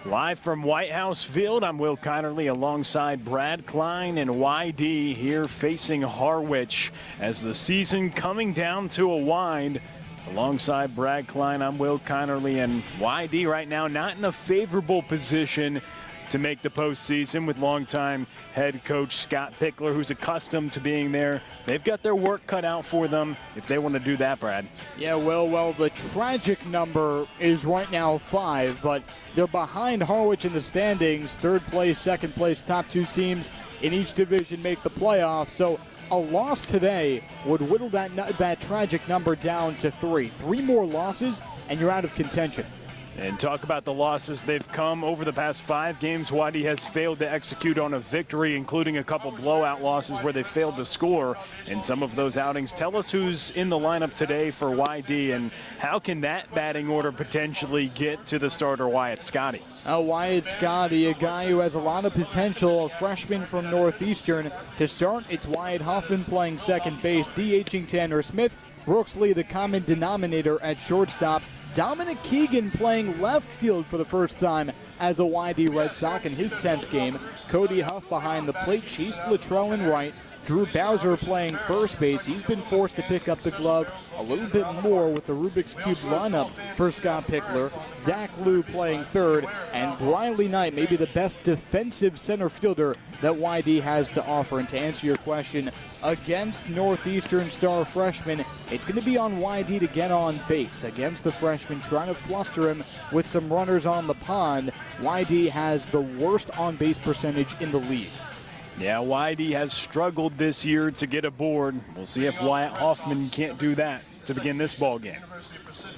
Live from White House Field, I'm Will Connerly alongside Brad Klein and YD here facing Harwich as the season coming down to a wind. Alongside Brad Klein, I'm Will Connerly, and YD right now not in a favorable position to make the postseason with longtime head coach Scott Pickler, who's accustomed to being there. They've got their work cut out for them if they want to do that, Brad. Yeah, well, the tragic number is right now 5, but they're behind Harwich in the standings. Third place, second place, top two teams in each division make the playoffs. So a loss today would whittle that tragic number down to 3. 3 more losses, and you're out of contention. And talk about the losses. They've come over the past 5 games. Waddy has failed to execute on a victory, including a couple blowout losses where they failed to score in some of those outings. Tell us who's in the lineup today for YD, and how can that batting order potentially get to the starter Wyatt Scotty? Wyatt Scotty, a guy who has a lot of potential, a freshman from Northeastern. To start, it's Wyatt Hoffman playing second base, DHing Tanner Smith. Brooks Lee, the common denominator at shortstop. Dominic Keegan playing left field for the first time as a YD Red Sox in his 10th game. Cody Huff behind the plate. Chase Luttrell in right. Drew Bowser playing first base. He's been forced to pick up the glove a little bit more with the Rubik's Cube lineup for Scott Pickler. Zach Liu playing third, and Briley Knight, maybe the best defensive center fielder that YD has to offer. And to answer your question, against Northeastern star freshman, it's going to be on YD to get on base. Against the freshman, trying to fluster him with some runners on the pond. YD has the worst on-base percentage in the league. Yeah, YD has struggled this year to get aboard. We'll see if Wyatt Hoffman can't do that to begin this ball game. So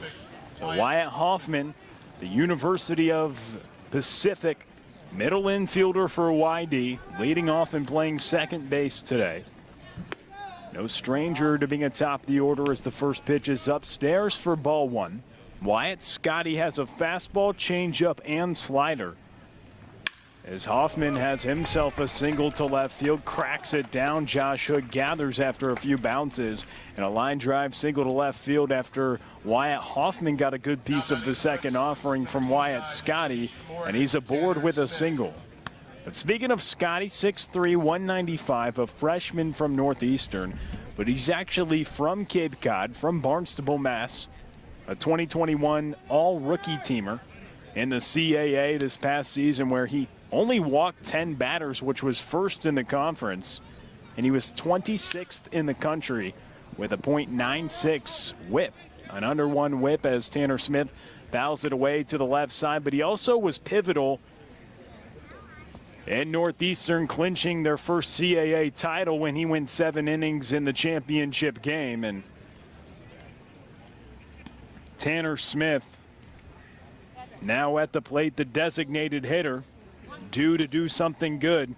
Wyatt Hoffman, the University of Pacific middle infielder for YD, leading off and playing second base today. No stranger to being atop the order as the first pitch is upstairs for ball 1. Wyatt Scotty has a fastball, changeup, and slider. As Hoffman has himself a single to left field, cracks it down. Josh Hood gathers after a few bounces, and a line drive single to left field after Wyatt Hoffman got a good piece of the second offering from Wyatt Scotty, and he's aboard with a single. But speaking of Scotty, 6'3", 195, a freshman from Northeastern, but he's actually from Cape Cod, from Barnstable, Mass., a 2021 all-rookie teamer in the CAA this past season, where he only walked 10 batters, which was first in the conference, and he was 26th in the country with a .96 whip, an under 1 whip as Tanner Smith fouls it away to the left side. But he also was pivotal in Northeastern clinching their first CAA title when he went 7 innings in the championship game. And Tanner Smith now at the plate, the designated hitter, due to do something good.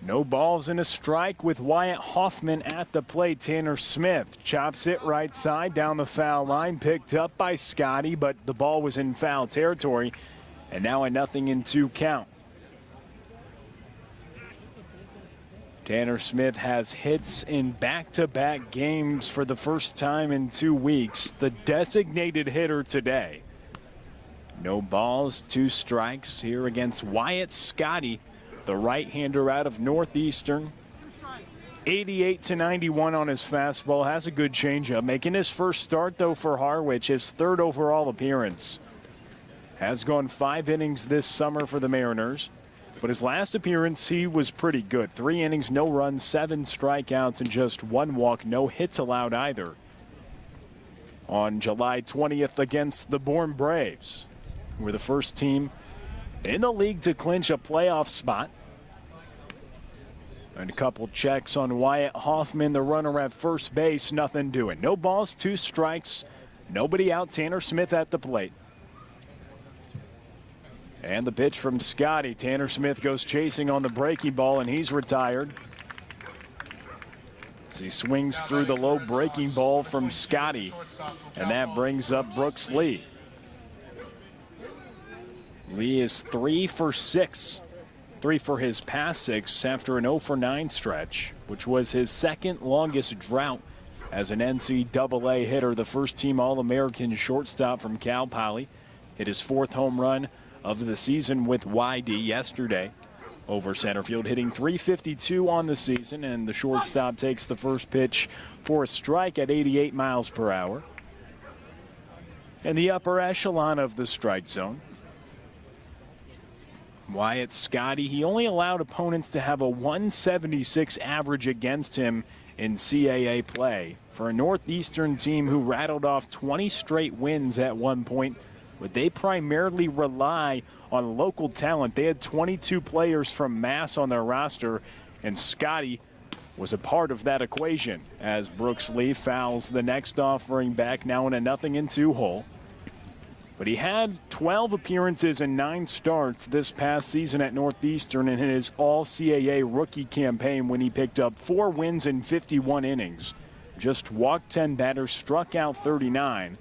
No balls and a strike with Wyatt Hoffman at the plate. Tanner Smith chops it right side down the foul line, picked up by Scotty, but the ball was in foul territory, and now a 0-2 count. Tanner Smith has hits in back-to-back games for the first time in 2 weeks. The designated hitter today. No balls, 2 strikes here against Wyatt Scotty, the right-hander out of Northeastern. 88-91 on his fastball, has a good changeup. Making his first start, though, for Harwich, his 3rd overall appearance. Has gone 5 innings this summer for the Mariners, but his last appearance, he was pretty good. 3 innings, no runs, 7 strikeouts, and just 1 walk. No hits allowed either on July 20th against the Bourne Braves. We're the first team in the league to clinch a playoff spot. And a couple checks on Wyatt Hoffman, the runner at first base, nothing doing. No balls, 2 strikes, nobody out. Tanner Smith at the plate. And the pitch from Scotty. Tanner Smith goes chasing on the breaking ball, and he's retired. As he swings through the low breaking ball from Scotty, and that brings up Brooks Lee. Lee is 3 for 6. 3 for his past 6 after an 0 for 9 stretch, which was his 2nd longest drought as an NCAA hitter, the first-team All-American shortstop from Cal Poly. Hit his 4th home run of the season with YD yesterday over center field, hitting .352 on the season, and the shortstop takes the first pitch for a strike at 88 miles per hour. In the upper echelon of the strike zone, Wyatt Scotty, he only allowed opponents to have a 176 average against him in CAA play. For a Northeastern team who rattled off 20 straight wins at one point, but they primarily rely on local talent. They had 22 players from Mass on their roster, and Scotty was a part of that equation as Brooks Lee fouls the next offering back, now in a 0-2 hole. But he had 12 appearances and 9 starts this past season at Northeastern in his all-CAA rookie campaign when he picked up 4 wins in 51 innings. Just walked 10 batters, struck out 39,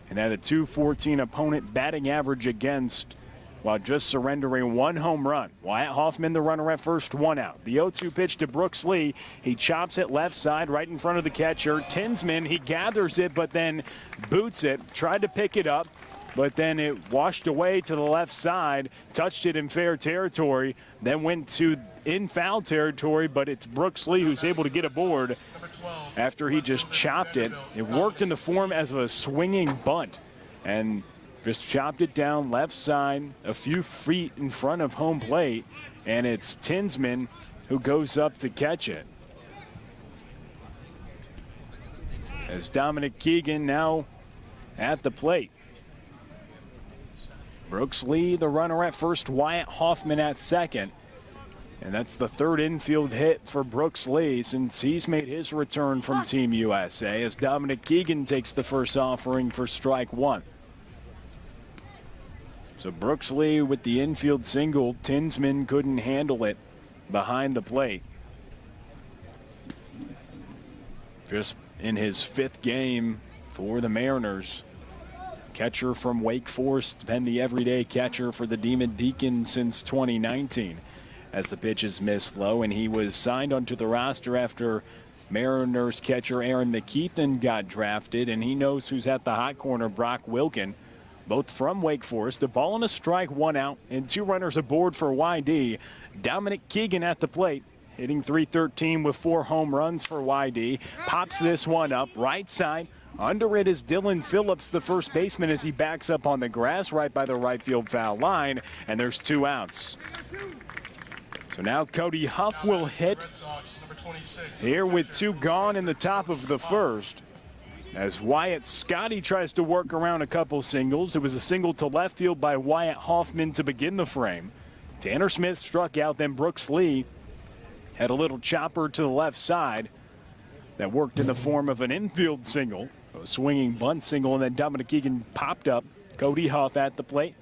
and had a .214 opponent batting average against while just surrendering 1 home run. Wyatt Hoffman, the runner at first, 1 out. The 0-2 pitch to Brooks Lee. He chops it left side right in front of the catcher. Tinsman, he gathers it but then boots it. Tried to pick it up, but then it washed away to the left side, touched it in fair territory, then went to in foul territory, but it's Brooks Lee who's able to get aboard after he just chopped it. It worked in the form as a swinging bunt and just chopped it down left side a few feet in front of home plate, and it's Tinsman who goes up to catch it. As Dominic Keegan now at the plate. Brooks Lee, the runner at first, Wyatt Hoffman at second. And that's the 3rd infield hit for Brooks Lee since he's made his return from Team USA, as Dominic Keegan takes the first offering for strike 1. So Brooks Lee with the infield single. Tinsman couldn't handle it behind the plate. Just in his 5th game for the Mariners. Catcher from Wake Forest, been the everyday catcher for the Demon Deacons since 2019. As the pitch is missed low, and he was signed onto the roster after Mariners catcher Aaron McKeithen got drafted, and he knows who's at the hot corner, Brock Wilkin, both from Wake Forest. A ball and a strike, 1 out, and 2 runners aboard for YD. Dominic Keegan at the plate, hitting .313 with 4 home runs for YD. Pops this one up right side. Under it is Dylan Phillips, the first baseman, as he backs up on the grass right by the right field foul line, and there's 2 outs. So now Cody Huff will hit here with 2 gone in the top of the 1st. As Wyatt Scotty tries to work around a couple singles. It was a single to left field by Wyatt Hoffman to begin the frame. Tanner Smith struck out, then Brooks Lee had a little chopper to the left side that worked in the form of an infield single, a swinging bunt single, and then Dominic Keegan popped up. Cody Huff at the plate.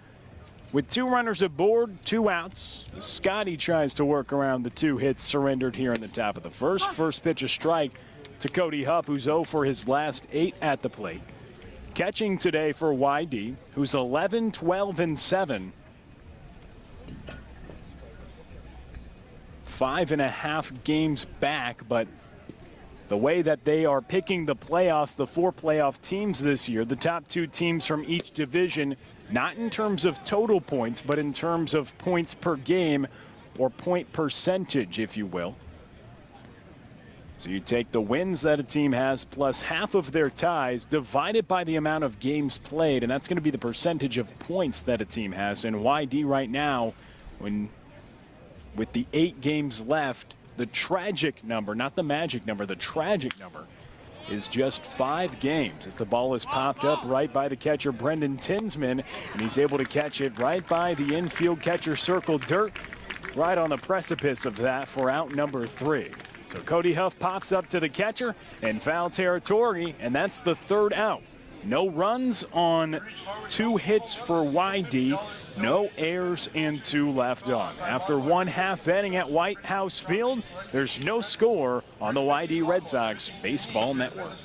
With 2 runners aboard, 2 outs, Scotty tries to work around the 2 hits surrendered here in the top of the 1st. First pitch a strike to Cody Huff, who's 0 for his last 8 at the plate. Catching today for YD, who's 11, 12, and 7. 5.5 games back, but the way that they are picking the playoffs, the 4 playoff teams this year, the top 2 teams from each division, not in terms of total points, but in terms of points per game or point percentage, if you will. So you take the wins that a team has plus half of their ties, divided by the amount of games played, and that's going to be the percentage of points that a team has. And YD right now, with the 8 games left, the tragic number, not the magic number, the tragic number is just 5 games as the ball is popped up right by the catcher Brendan Tinsman, and he's able to catch it right by the infield catcher circle dirt, right on the precipice of that for out number 3. So Cody Huff pops up to the catcher in foul territory, and that's the 3rd out. No runs on 2 hits for YD, no errors, and 2 left on. After 1/2 inning at White House Field, there's no score on the YD Red Sox Baseball Network.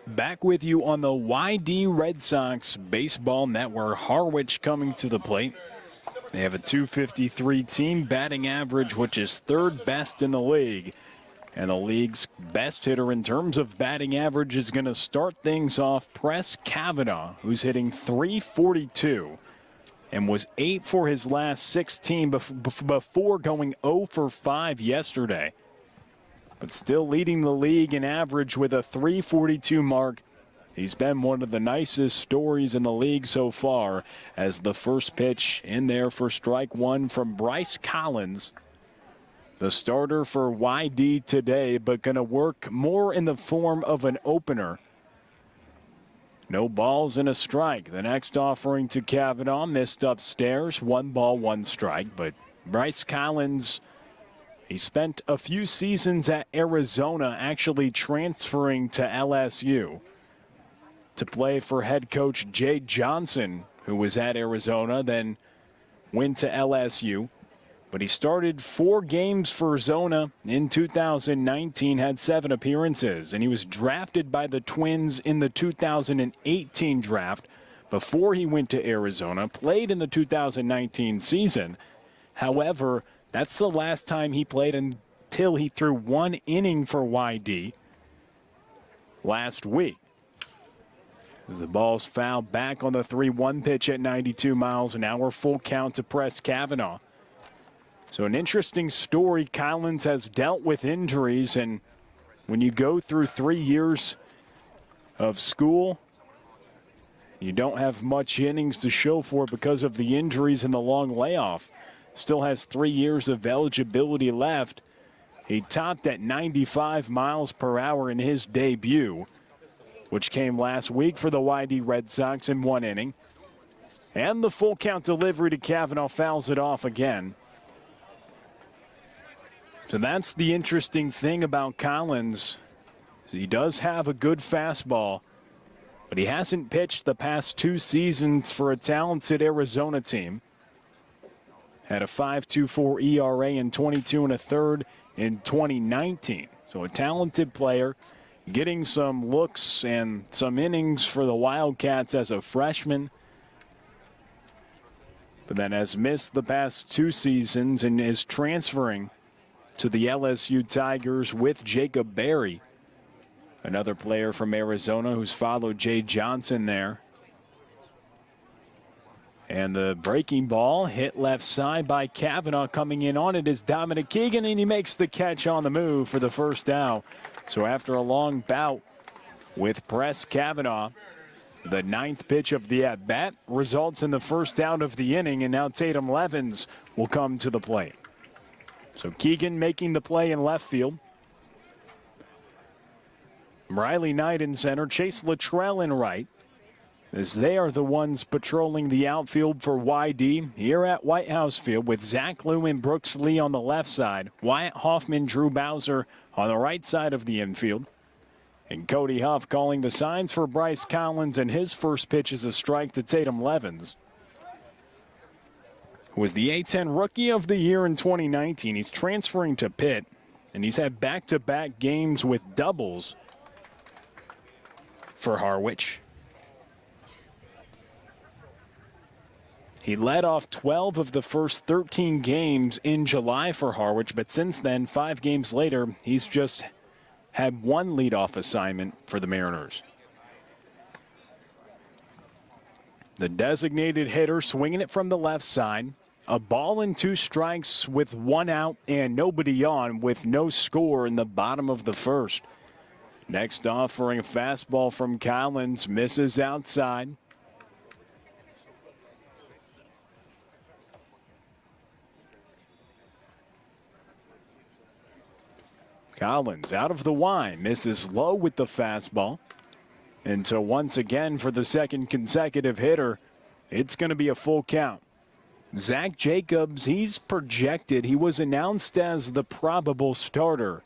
Back with you on the YD Red Sox Baseball Network. Harwich coming to the plate. They have a .253 team batting average, which is third best in the league. And the league's best hitter in terms of batting average is going to start things off Press Kavanaugh, who's hitting .342 and was 8 for his last 16 before going 0 for 5 yesterday. But still leading the league in average with a .342 mark. He's been one of the nicest stories in the league so far, as the first pitch in there for strike one from Bryce Collins. The starter for YD today, but going to work more in the form of an opener. No balls and a strike. The next offering to Kavanaugh missed upstairs. 1 ball, 1 strike. But Bryce Collins, he spent a few seasons at Arizona, actually transferring to LSU to play for head coach Jay Johnson, who was at Arizona, then went to LSU. But he started 4 games for Zona in 2019, had 7 appearances, and he was drafted by the Twins in the 2018 draft before he went to Arizona, played in the 2019 season. However, that's the last time he played until he threw 1 inning for YD last week. As the ball's fouled back on the 3-1 pitch at 92 miles an hour, full count to Press Kavanaugh. So an interesting story. Collins has dealt with injuries, and when you go through 3 years of school, you don't have much innings to show for it because of the injuries and the long layoff. Still has 3 years of eligibility left. He topped at 95 miles per hour in his debut, which came last week for the YD Red Sox in 1 inning. And the full count delivery to Kavanaugh fouls it off again. So that's the interesting thing about Collins. He does have a good fastball, but he hasn't pitched the past 2 seasons for a talented Arizona team. Had a 5.24 ERA and 22 1/3 in 2019. So a talented player, getting some looks and some innings for the Wildcats as a freshman, but then has missed the past 2 seasons and is transferring to the LSU Tigers with Jacob Berry, another player from Arizona who's followed Jay Johnson there. And the breaking ball hit left side by Kavanaugh. Coming in on it is Dominic Keegan, and he makes the catch on the move for the first out. So after a long bout with Press Kavanaugh, the 9th pitch of the at-bat results in the first out of the inning, and now Tatum Levens will come to the plate. So Keegan making the play in left field. Riley Knight in center, Chase Luttrell in right, as they are the ones patrolling the outfield for YD here at White House Field, with Zach Liu and Brooks Lee on the left side, Wyatt Hoffman, Drew Bowser on the right side of the infield, and Cody Huff calling the signs for Bryce Collins, and his first pitch is a strike to Tatum Levens, who was the A-10 Rookie of the Year in 2019. He's transferring to Pitt, and he's had back-to-back games with doubles for Harwich. He led off 12 of the first 13 games in July for Harwich, but since then, 5 games later, he's just had 1 leadoff assignment for the Mariners. The designated hitter swinging it from the left side. A ball and 2 strikes with 1 out and nobody on, with no score in the bottom of the first. Next offering, a fastball from Collins, misses outside. Collins out of the Y, misses low with the fastball. And so once again, for the second consecutive hitter, it's going to be a full count. Zach Jacobs, he's projected. He was announced as the probable starter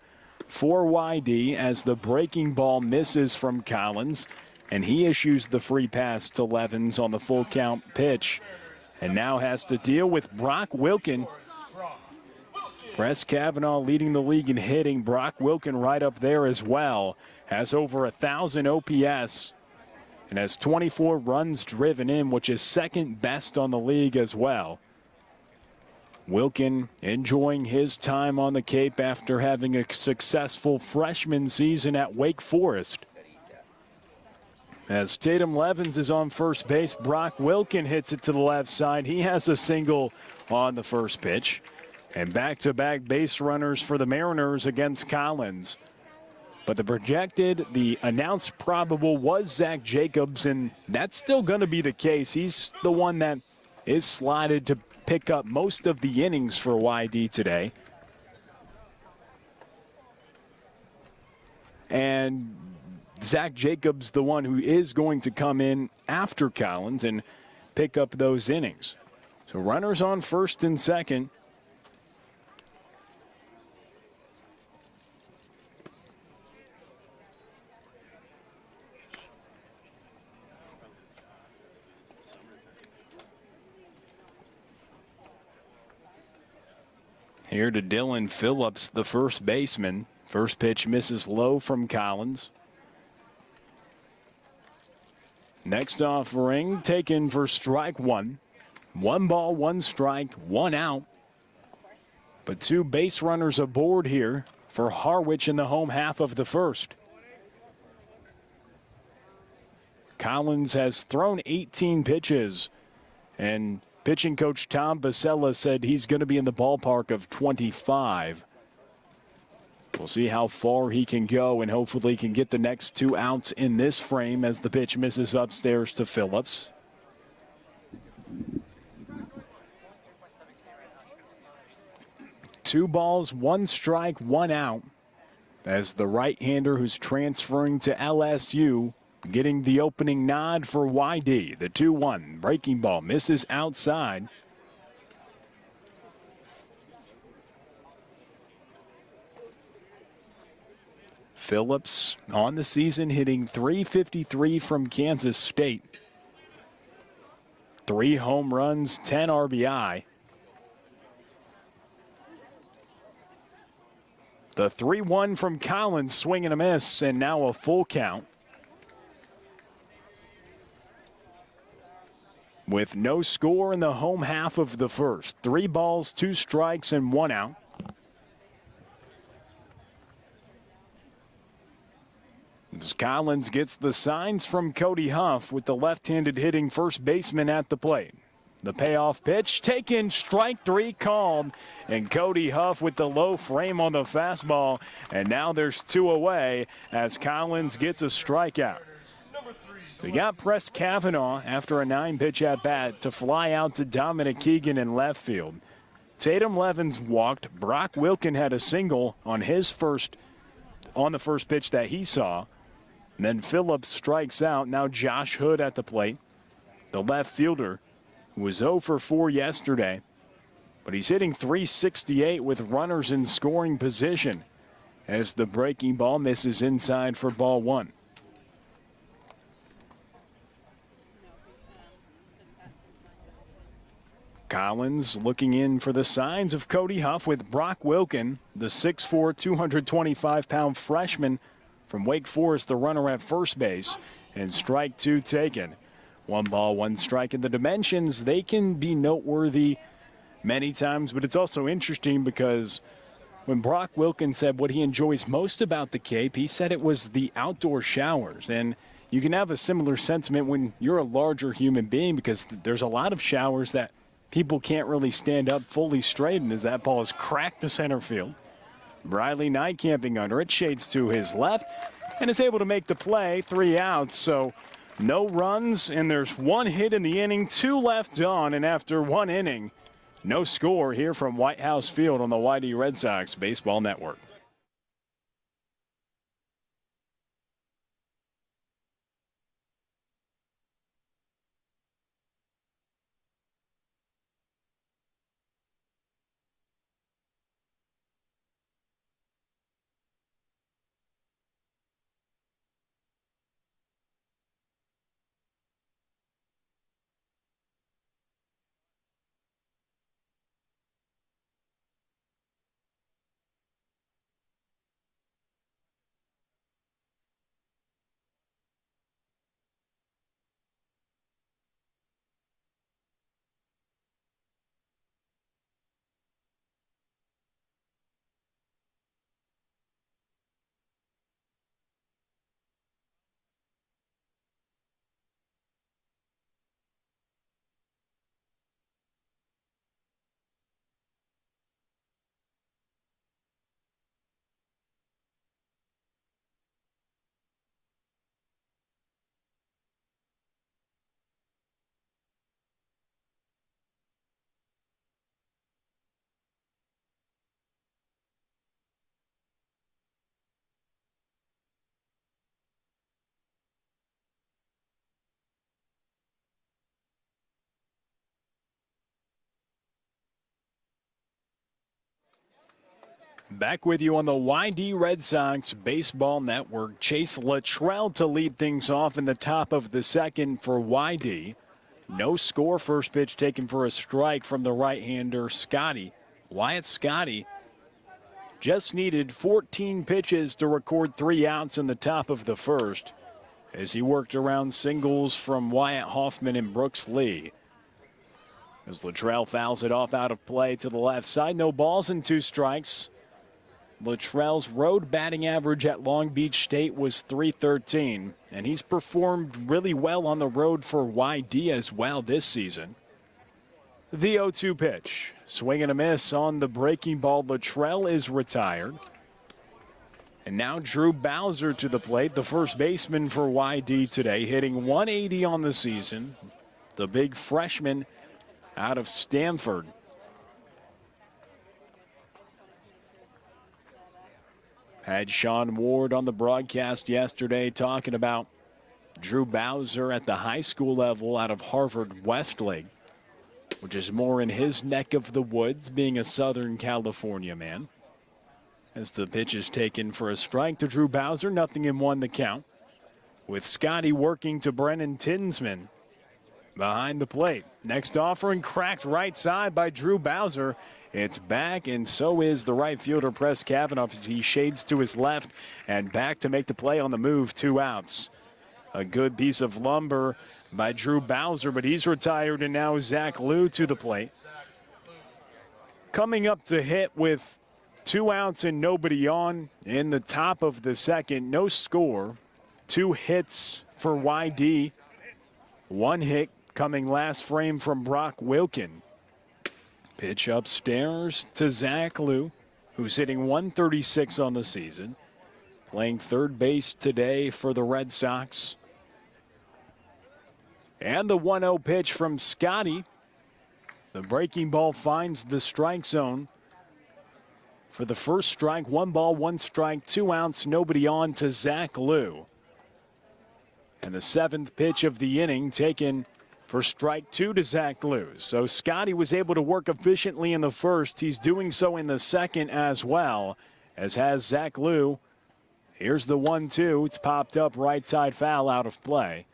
for YD as the breaking ball misses from Collins, and he issues the free pass to Levens on the full count pitch, and now has to deal with Brock Wilkin. Press Kavanaugh leading the league in hitting. Brock Wilken right up there as well. Has over 1,000 OPS and has 24 runs driven in, which is second best on the league as well. Wilken enjoying his time on the Cape after having a successful freshman season at Wake Forest. As Tatum Levens is on first base, Brock Wilken hits it to the left side. He has a single on the first pitch. And back-to-back base runners for the Mariners against Collins. But the announced probable was Zach Jacobs, and that's still going to be the case. He's the one that is slotted to pick up most of the innings for YD today. And Zach Jacobs, the one who is going to come in after Collins and pick up those innings. So runners on first and second. Here to Dylan Phillips, the first baseman. First pitch misses low from Collins. Next offering taken for strike one. 1 ball, 1 strike, 1 out. But 2 base runners aboard here for Harwich in the home half of the first. Collins has thrown 18 pitches, and pitching coach Tom Basella said he's going to be in the ballpark of 25. We'll see how far he can go, and hopefully can get the next 2 outs in this frame as the pitch misses upstairs to Phillips. Two balls, 1 strike, 1 out as the right-hander who's transferring to LSU getting the opening nod for YD. The 2-1 breaking ball misses outside. Phillips on the season hitting .353 from Kansas State. 3 home runs, 10 RBI. The 3-1 from Collins, swing and a miss, and now a full count. With no score in the home half of the first. 3 balls, 2 strikes, and 1 out. As Collins gets the signs from Cody Huff with the left-handed hitting first baseman at the plate. The payoff pitch taken, strike 3 called, and Cody Huff with the low frame on the fastball. And now there's 2 away as Collins gets a strikeout. We got Press Kavanaugh after a 9-pitch at-bat to fly out to Dominic Keegan in left field. Tatum Levens walked. Brock Wilken had a single on the first pitch that he saw. And then Phillips strikes out. Now Josh Hood at the plate. The left fielder who was 0 for 4 yesterday. But he's hitting .368 with runners in scoring position as the breaking ball misses inside for ball 1. Collins looking in for the signs of Cody Huff with Brock Wilken, the 6'4", 225-pound freshman from Wake Forest, the runner at first base, and strike 2 taken. 1 ball, 1 strike. In the dimensions, they can be noteworthy many times, but it's also interesting because when Brock Wilken said what he enjoys most about the Cape, he said it was the outdoor showers. And you can have a similar sentiment when you're a larger human being because there's a lot of showers that people can't really stand up fully straight, and as that ball is cracked to center field. Riley Knight camping under it, shades to his left, and is able to make the play. 3 outs, so no runs, and there's 1 hit in the inning, 2 left on, and after 1 inning, no score here from White House Field on the YD Red Sox Baseball Network. Back with you on the YD Red Sox Baseball Network. Chase Luttrell to lead things off in the top of the second for YD. No score. First pitch taken for a strike from the right-hander Scotty. Wyatt Scotty just needed 14 pitches to record 3 outs in the top of the first as he worked around singles from Wyatt Hoffman and Brooks Lee. As Luttrell fouls it off out of play to the left side. No balls and 2 strikes. Luttrell's road batting average at Long Beach State was .313, and he's performed really well on the road for YD as well this season. The 0-2 pitch. Swing and a miss on the breaking ball. Luttrell is retired. And now Drew Bowser to the plate, the first baseman for YD today, hitting .180 on the season. The big freshman out of Stanford. Had Sean Ward on the broadcast yesterday talking about Drew Bowser at the high school level out of Harvard Westlake, which is more in his neck of the woods, being a Southern California man. As the pitch is taken for a strike to Drew Bowser, 0-1 the count. With Scotty working to Brennan Tinsman behind the plate. Next offering cracked right side by Drew Bowser. It's back, and so is the right fielder, Press Kavanaugh, as he shades to his left and back to make the play on the move. 2 outs. A good piece of lumber by Drew Bowser, but he's retired, and now Zach Liu to the plate. Coming up to hit with 2 outs and nobody on in the top of the second. No score. 2 hits for YD. 1 hit coming last frame from Brock Wilkin. Pitch upstairs to Zach Liu, who's hitting .136 on the season. Playing third base today for the Red Sox. And the 1-0 pitch from Scotty. The breaking ball finds the strike zone. For the first strike, 1 ball, 1 strike, 2 outs, nobody on to Zach Liu. And the 7th pitch of the inning taken for strike 2 to Zach Liu. So Scotty was able to work efficiently in the first. He's doing so in the second as well, as has Zach Liu. Here's the 1-2. It's popped up right side foul out of play.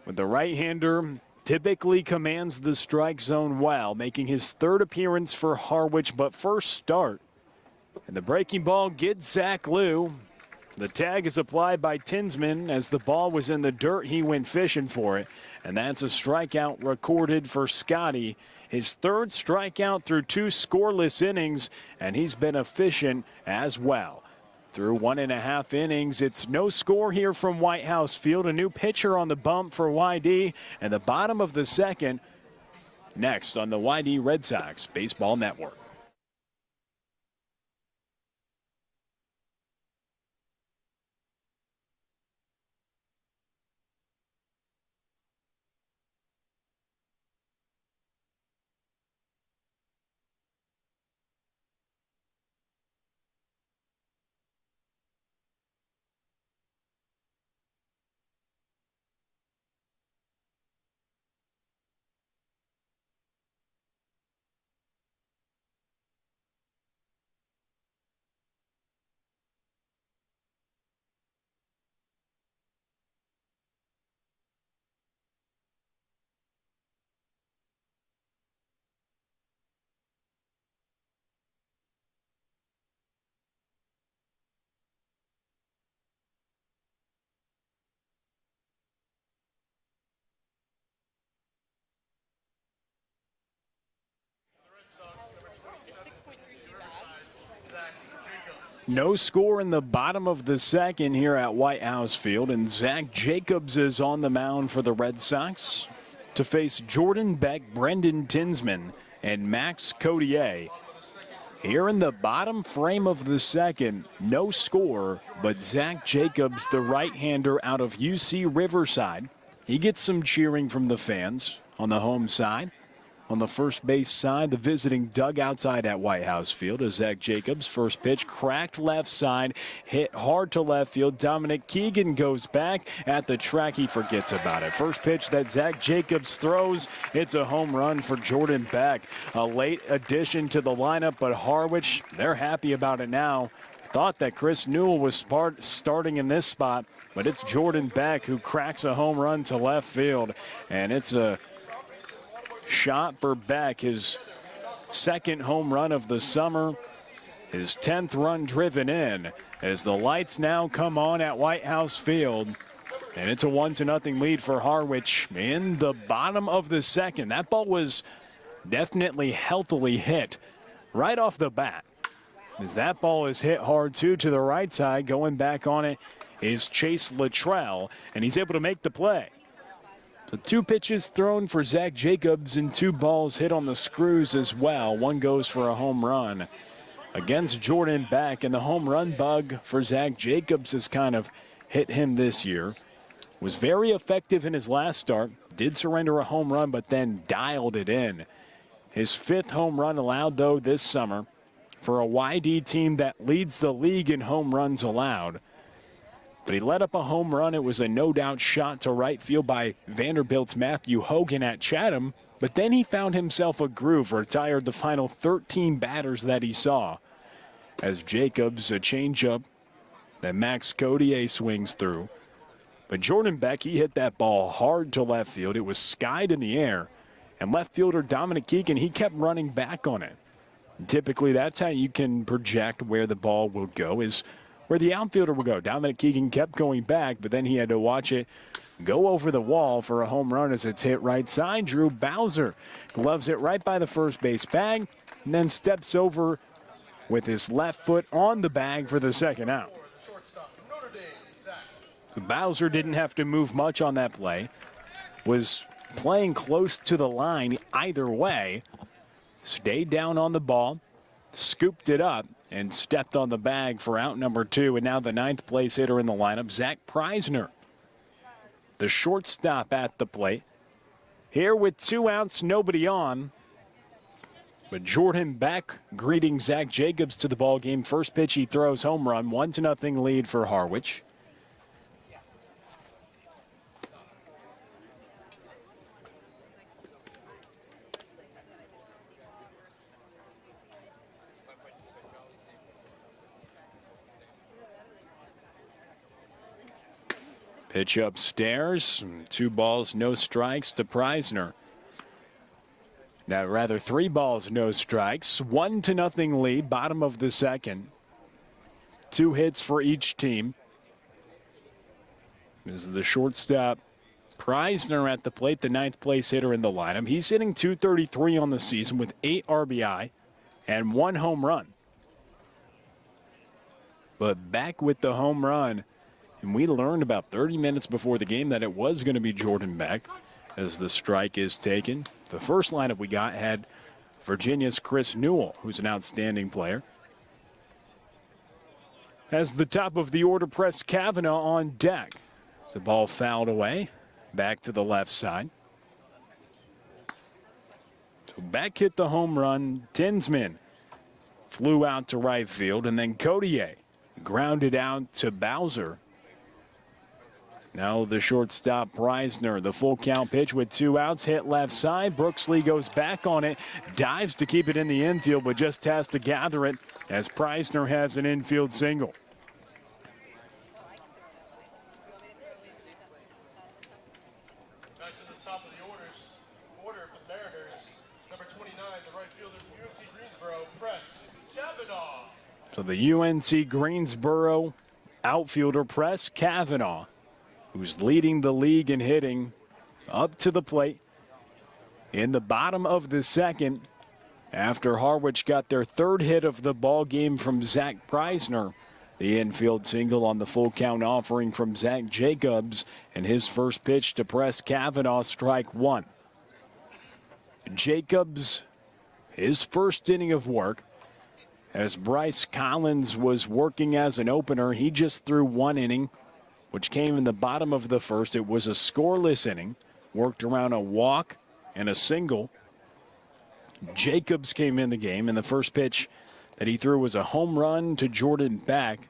With the right-hander typically commands the strike zone well, making his 3rd appearance for Harwich, but first start. And the breaking ball gets Zach Liu. The tag is applied by Tinsman. As the ball was in the dirt, he went fishing for it. And that's a strikeout recorded for Scotty. His 3rd strikeout through 2 scoreless innings, and he's been efficient as well. Through 1.5 innings, it's no score here from White House Field. A new pitcher on the bump for YD, and the bottom of the second. Next on the YD Red Sox Baseball Network. No score in the bottom of the second here at White House Field, and Zach Jacobs is on the mound for the Red Sox to face Jordan Beck, Brendan Tinsman, and Max Codier. Here in the bottom frame of the second, no score, but Zach Jacobs, the right-hander out of UC Riverside, he gets some cheering from the fans on the home side. On the first base side, the visiting dugout side at White House Field is Zach Jacobs. First pitch cracked left side, hit hard to left field. Dominic Keegan goes back at the track. He forgets about it. First pitch that Zach Jacobs throws, it's a home run for Jordan Beck. A late addition to the lineup, but Harwich, they're happy about it now. Thought that Chris Newell was starting in this spot, but it's Jordan Beck who cracks a home run to left field, and it's a shot for Beck, his second home run of the summer, his 10th run driven in, as the lights now come on at White House Field. And it's a 1-0 lead for Harwich in the bottom of the second. That ball was definitely healthily hit right off the bat, as that ball is hit hard too to the right side. Going back on it is Chase Luttrell, and he's able to make the play. So 2 pitches thrown for Zach Jacobs and 2 balls hit on the screws as well. One goes for a home run against Jordan Beck, and the home run bug for Zach Jacobs has kind of hit him this year. Was very effective in his last start, did surrender a home run, but then dialed it in. His 5th home run allowed, though, this summer for a YD team that leads the league in home runs allowed. But he let up a home run. It was a no-doubt shot to right field by Vanderbilt's Matthew Hogan at Chatham, but then he found himself a groove, retired the final 13 batters that he saw. As Jacobs, a changeup that Max Codier swings through. But Jordan Beck, he hit that ball hard to left field. It was skied in the air, and left fielder Dominic Keegan, he kept running back on it. Typically, that's how you can project where the ball will go, is where the outfielder will go. Dominic Keegan kept going back, but then he had to watch it go over the wall for a home run as it's hit right side. Drew Bowser gloves it right by the first base bag and then steps over with his left foot on the bag for the second out. Bowser didn't have to move much on that play. Was playing close to the line either way. Stayed down on the ball, scooped it up, and stepped on the bag for out number 2. And now the 9th place hitter in the lineup, Zach Preisner, the shortstop at the plate. Here with 2 outs, nobody on. But Jordan Beck greeting Zach Jacobs to the ball game. First pitch he throws, home run, 1-0 lead for Harwich. Pitch upstairs, 2 balls, no strikes to Preisner. Now, rather 3 balls, no strikes, 1-0 lead, bottom of the second. 2 hits for each team. This is the shortstop, Preisner at the plate, the 9th place hitter in the lineup. He's hitting .233 on the season with 8 RBI and 1 home run. But back with the home run. And we learned about 30 minutes before the game that it was going to be Jordan Beck as the strike is taken. The first lineup we got had Virginia's Chris Newell, who's an outstanding player. As the top of the order, Press Kavanaugh on deck. The ball fouled away, back to the left side. So Beck hit the home run. Tinsman flew out to right field, and then Codier grounded out to Bowser. Now the shortstop, Preisner, the full count pitch with 2 outs, hit left side. Brooksley goes back on it, dives to keep it in the infield, but just has to gather it as Preisner has an infield single. Back to the top of the order for the Mariners, number 29, the right fielder from UNC Greensboro, Press Kavanaugh. So the UNC Greensboro outfielder, Press Kavanaugh, who's leading the league in hitting, up to the plate in the bottom of the second after Harwich got their 3rd hit of the ball game from Zach Preisner. The infield single on the full count offering from Zach Jacobs, and his first pitch to Press Kavanaugh, strike 1. Jacobs, his first inning of work, as Bryce Collins was working as an opener, he just threw 1 inning, which came in the bottom of the first. It was a scoreless inning, worked around a walk and a single. Jacobs came in the game, and the first pitch that he threw was a home run to Jordan Beck,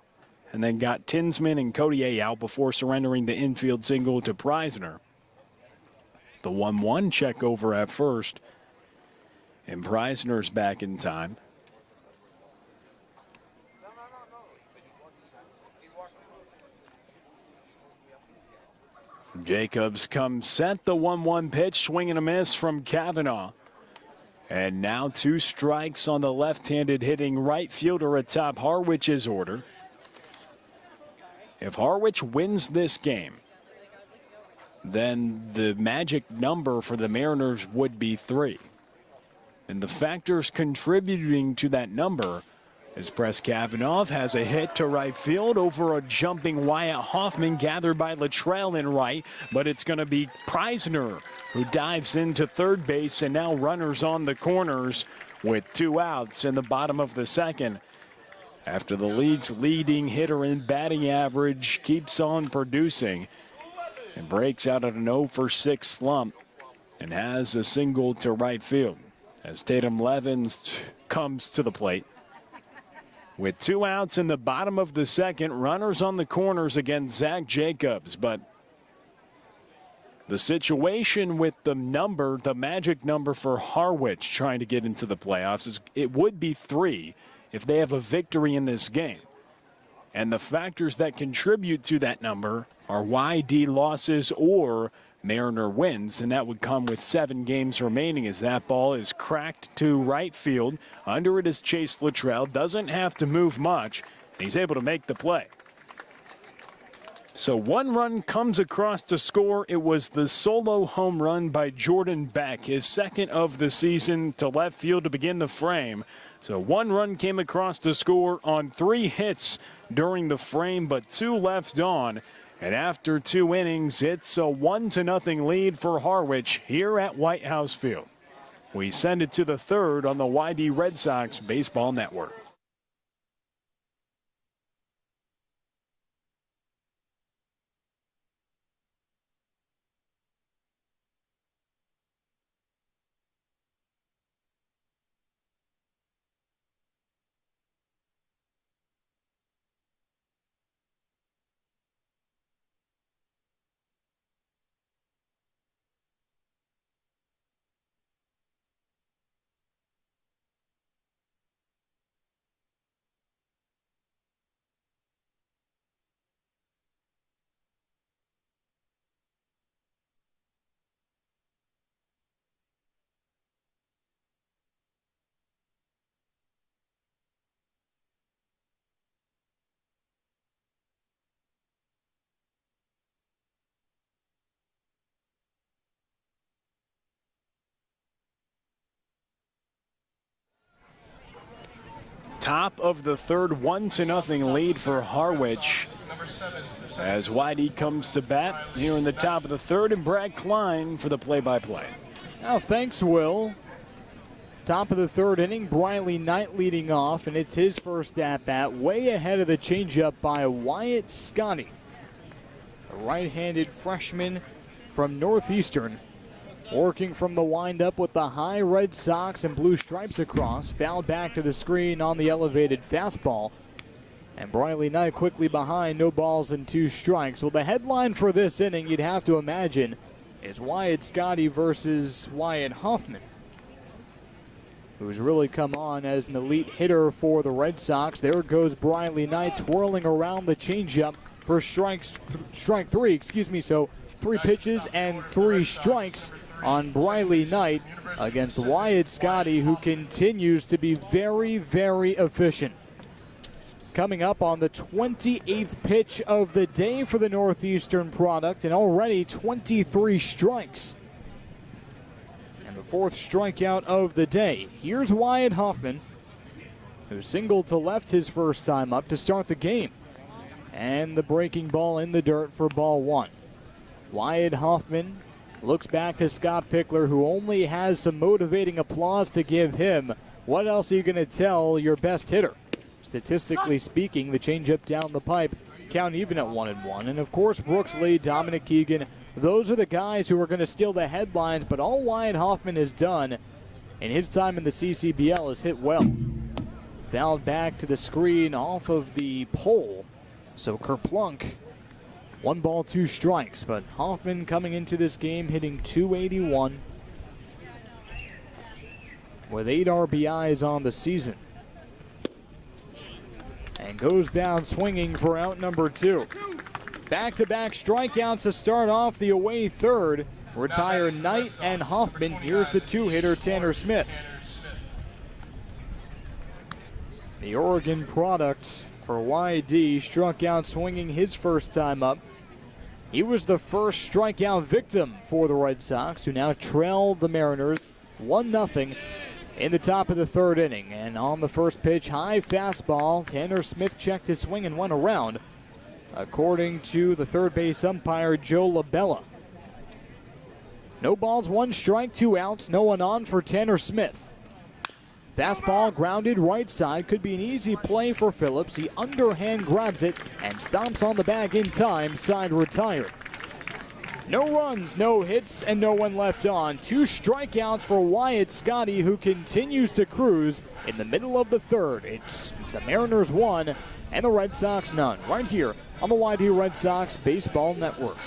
and then got Tinsman and Codier out before surrendering the infield single to Preisner. The 1-1 check over at first, and Preisner's back in time. Jacobs comes set, the 1-1 pitch, swing and a miss from Kavanaugh. And now 2 strikes on the left-handed hitting right fielder atop Harwich's order. If Harwich wins this game, then the magic number for the Mariners would be 3. And the factors contributing to that number is Press Kavanaugh has a hit to right field over a jumping Wyatt Hoffman gathered by Luttrell in right, but it's going to be Preisner who dives into third base, and now runners on the corners with 2 outs in the bottom of the second. After the league's leading hitter in batting average keeps on producing and breaks out of an 0-for-6 slump and has a single to right field as Tatum Levens comes to the plate. With 2 outs in the bottom of the second, runners on the corners against Zach Jacobs. But the situation with the number, the magic number for Harwich trying to get into the playoffs, is it would be 3 if they have a victory in this game. And the factors that contribute to that number are YD losses or Mariner wins, and that would come with 7 games remaining as that ball is cracked to right field. Under it is Chase Luttrell, doesn't have to move much, and he's able to make the play. So 1 run comes across to score. It was the solo home run by Jordan Beck, his 2nd of the season, to left field to begin the frame. So 1 run came across to score on 3 hits during the frame, but 2 left on. And after 2 innings, it's a 1-0 lead for Harwich here at White House Field. We send it to the 3rd on the YD Red Sox Baseball Network. Top of the 3rd, 1-0 lead for Harwich as YD comes to bat here in the top of the 3rd, and Brad Klein for the play-by-play. Now, thanks, Will. Top of the 3rd inning, Briley Knight leading off, and it's his first at-bat, way ahead of the changeup by Wyatt Scotty, a right-handed freshman from Northeastern. Working from the windup with the high Red Sox and blue stripes across. Fouled back to the screen on the elevated fastball. And Briley Knight quickly behind, no balls and 2 strikes. Well, the headline for this inning, you'd have to imagine, is Wyatt Scotty versus Wyatt Hoffman, who's really come on as an elite hitter for the Red Sox. There goes Briley Knight twirling around the changeup for strike 3, So 3 pitches and 3 strikes on Briley Knight against Wyatt Scotty, who continues to be very, very efficient. Coming up on the 28th pitch of the day for the Northeastern product, and already 23 strikes. And the 4th strikeout of the day. Here's Wyatt Hoffman, who singled to left his first time up to start the game. And the breaking ball in the dirt for ball 1. Wyatt Hoffman looks back to Scott Pickler, who only has some motivating applause to give him. What else are you going to tell your best hitter? Statistically speaking, the changeup down the pipe, count even at 1-1. And of course, Brooks Lee, Dominic Keegan, those are the guys who are going to steal the headlines. But all Wyatt Hoffman has done in his time in the CCBL has hit well. Fouled back to the screen off of the pole. So Kerplunk, 1 ball, 2 strikes. But Hoffman coming into this game hitting .281 with 8 RBIs on the season. And goes down swinging for out number 2. Back-to-back strikeouts to start off the away third. Retire Knight and Hoffman. Here's the 2-hitter, Tanner Smith. The Oregon product for YD struck out swinging his first time up. He was the first strikeout victim for the Red Sox, who now trail the Mariners 1-0 in the top of the third inning. And on the first pitch, high fastball. Tanner Smith checked his swing and went around, according to the third base umpire, Joe LaBella. No balls, 1 strike, 2 outs, no one on for Tanner Smith. Fastball grounded right side, could be an easy play for Phillips. He underhand grabs it and stomps on the bag in time, side retired. No runs, no hits, and no one left on. 2 strikeouts for Wyatt Scotty, who continues to cruise in the middle of the third. It's the Mariners 1 and the Red Sox none, right here on the YD Red Sox Baseball Network.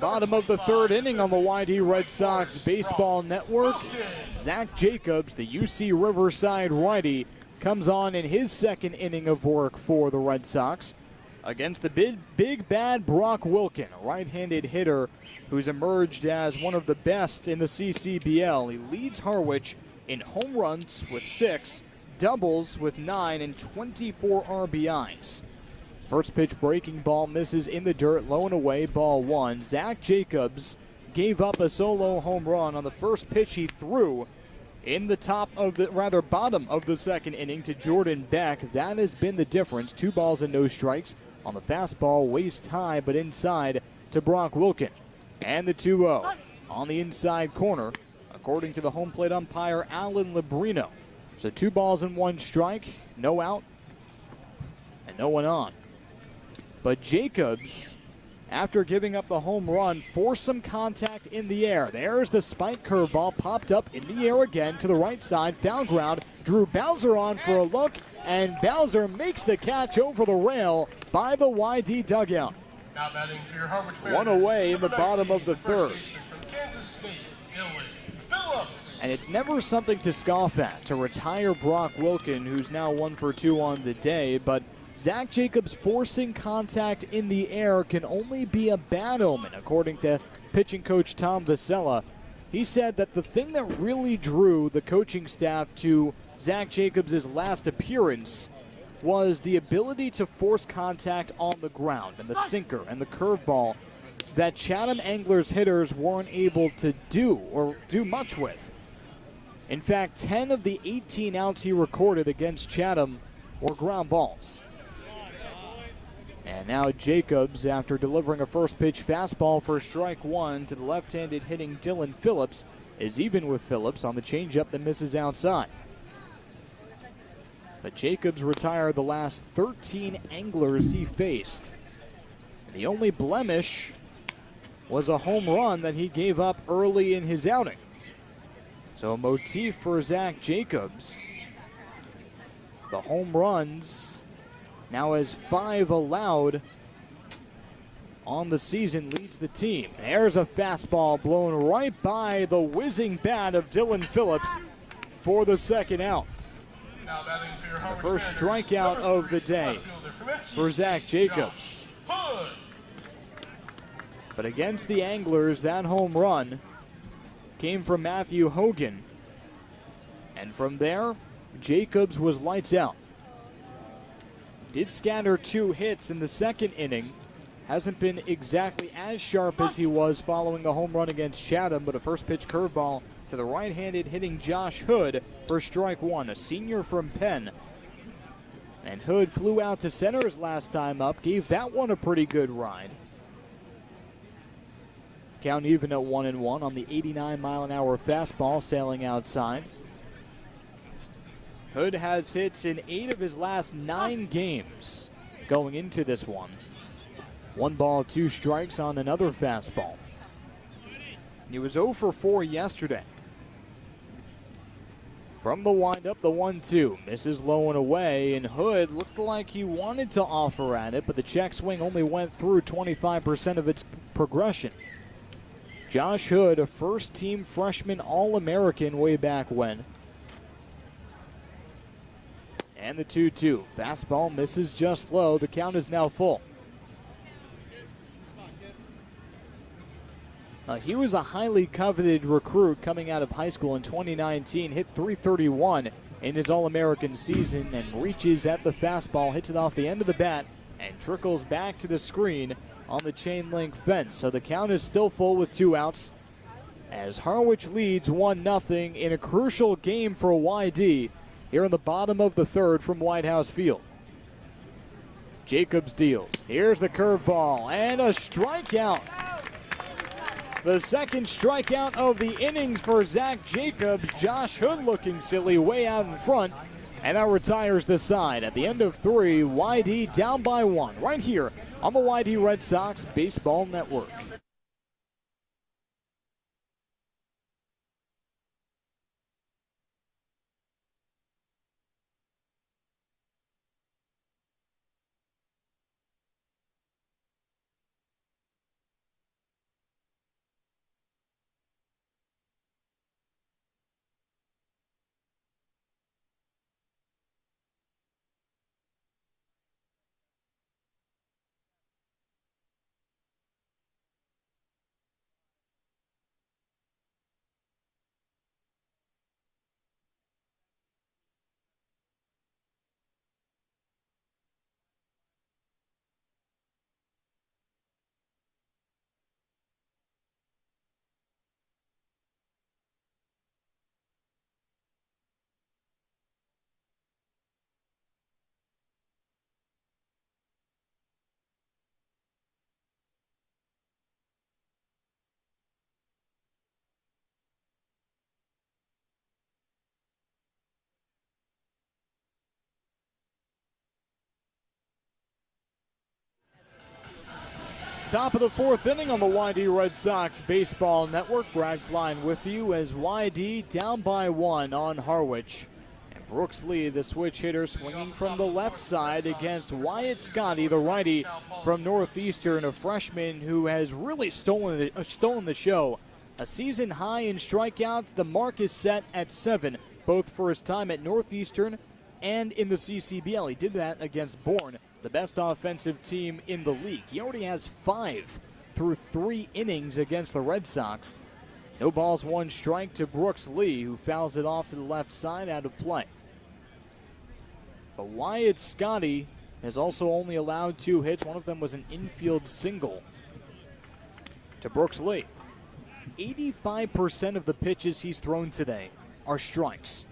Bottom of the third inning on the YD Red Sox Baseball Network. Zach Jacobs, the UC Riverside righty, comes on in his second inning of work for the Red Sox against the big bad Brock Wilken, a right-handed hitter who's emerged as one of the best in the CCBL. He leads Harwich in home runs with 6, doubles with 9, and 24 RBIs. First pitch breaking ball misses in the dirt, low and away, ball 1. Zach Jacobs gave up a solo home run on the first pitch he threw in the bottom of the second inning to Jordan Beck. That has been the difference. 2 balls and no strikes on the fastball, waist high but inside to Brock Wilken. And the 2-0 on the inside corner, according to the home plate umpire Alan Lebrino. So 2 balls and 1 strike, no out, and no one on. But Jacobs, after giving up the home run, forced some contact in the air. There's the spike curveball, popped up in the air again to the right side, foul ground. Drew Bowser on for a look, and Bowser makes the catch over the rail by the YD dugout. Now batting for your Harwich Mariners, 1 away in the bottom of the third. From Kansas State, Dylan Phillips. And it's never something to scoff at to retire Brock Wilken, who's now 1 for 2 on the day, but Zach Jacobs forcing contact in the air can only be a bad omen, according to pitching coach Tom Vasella. He said that the thing that really drew the coaching staff to Zach Jacobs' last appearance was the ability to force contact on the ground and the sinker and the curveball that Chatham Anglers hitters weren't able to do or do much with. In fact, 10 of the 18 outs he recorded against Chatham were ground balls. And now Jacobs, after delivering a first pitch fastball for strike 1 to the left-handed hitting Dylan Phillips, is even with Phillips on the changeup that misses outside. But Jacobs retired the last 13 Anglers he faced. The only blemish was a home run that he gave up early in his outing. So a motif for Zach Jacobs. The home runs now has 5 allowed on the season, leads the team. There's a fastball blown right by the whizzing bat of Dylan Phillips for the second out. Now batting for your Harwich The first Mariners, strikeout number of the 3, day left fielder from NC for Zach State, Jacobs. Josh Hood. But against the Anglers, that home run came from Matthew Hogan. And from there, Jacobs was lights out. Did scatter 2 hits in the second inning. Hasn't been exactly as sharp as he was following the home run against Chatham, but a first pitch curveball to the right-handed hitting Josh Hood for strike 1, a senior from Penn. And Hood flew out to center his last time up, gave that one a pretty good ride. Count even at 1-1 on the 89-mile-an-hour fastball sailing outside. Hood has hits in 8 of his last 9 games going into this one. 1 ball, 2 strikes on another fastball. He was 0 for 4 yesterday. From the windup, the 1-2 misses low and away, and Hood looked like he wanted to offer at it, but the check swing only went through 25% of its progression. Josh Hood, a first-team freshman All-American way back when. And the 2-2. Fastball misses just low. The count is now full. He was a highly coveted recruit coming out of high school in 2019. Hit .331 in his All-American season and reaches at the fastball, hits it off the end of the bat, and trickles back to the screen on the chain link fence. So the count is still full with 2 outs as Harwich leads 1-0 in a crucial game for YD here in the bottom of the 3rd from White House Field. Jacobs deals. Here's the curveball and a strikeout. The second strikeout of the innings for Zach Jacobs. Josh Hood looking silly way out in front. And that retires the side. At the end of 3, YD down by 1 right here on the YD Red Sox Baseball Network. Top of the 4th inning on the YD Red Sox Baseball Network. Brad Klein with you as YD down by 1 on Harwich. And Brooks Lee, the switch hitter, swinging from the left side against Wyatt Scotty, the righty from Northeastern, a freshman who has really stolen the show. A season high in strikeouts. The mark is set at 7, both for his time at Northeastern and in the CCBL. He did that against Bourne, the best offensive team in the league. He already has 5 through 3 innings against the Red Sox. No balls, 1 strike to Brooks Lee, who fouls it off to the left side out of play. But Wyatt Scotty has also only allowed 2 hits. One of them was an infield single to Brooks Lee. 85% of the pitches he's thrown today are strikes.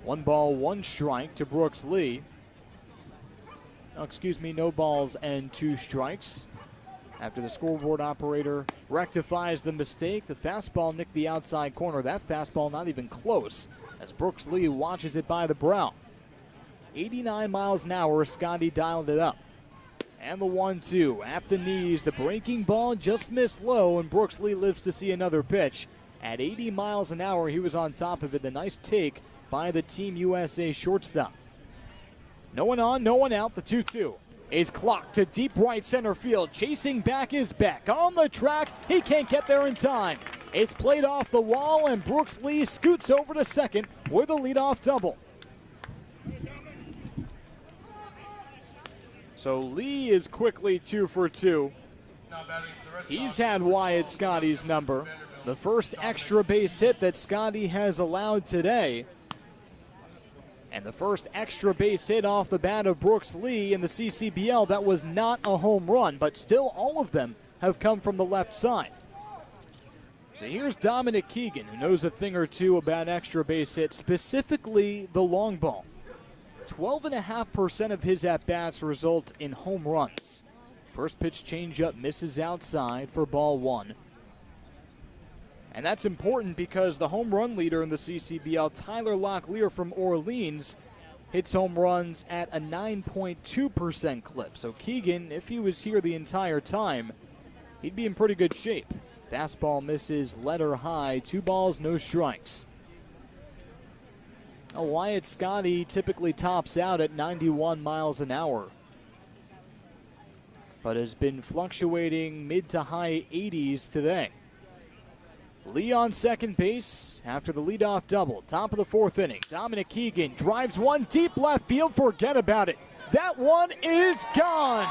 1 ball, 1 strike to Brooks Lee. No balls and 2 strikes. After the scoreboard operator rectifies the mistake, the fastball nicked the outside corner. That fastball not even close as Brooks Lee watches it by the brow. 89 miles an hour, Scotty dialed it up. And the 1-2 at the knees. The breaking ball just missed low, and Brooks Lee lives to see another pitch. At 80 miles an hour, he was on top of it. The nice take by the Team USA shortstop. No one on, no one out. The 2-2 is clocked to deep right center field. Chasing back is Beck. On the track, he can't get there in time. It's played off the wall, and Brooks Lee scoots over to second with a leadoff double. So Lee is quickly 2 for 2. He's had Wyatt Scotty's number. The first extra base hit that Scotty has allowed today. And the first extra base hit off the bat of Brooks Lee in the CCBL. That was not a home run, but still all of them have come from the left side. So here's Dominic Keegan, who knows a thing or two about extra base hits, specifically the long ball. 12.5% of his at-bats result in home runs. First pitch changeup misses outside for ball 1. And that's important because the home run leader in the CCBL, Tyler Locklear from Orleans, hits home runs at a 9.2% clip. So Keegan, if he was here the entire time, he'd be in pretty good shape. Fastball misses, letter high, 2 balls, no strikes. Now, Wyatt Scotty typically tops out at 91 miles an hour, but has been fluctuating mid to high 80s today. Lee on second base after the leadoff double. Top of the 4th inning. Dominic Keegan drives one deep left field. Forget about it. That one is gone.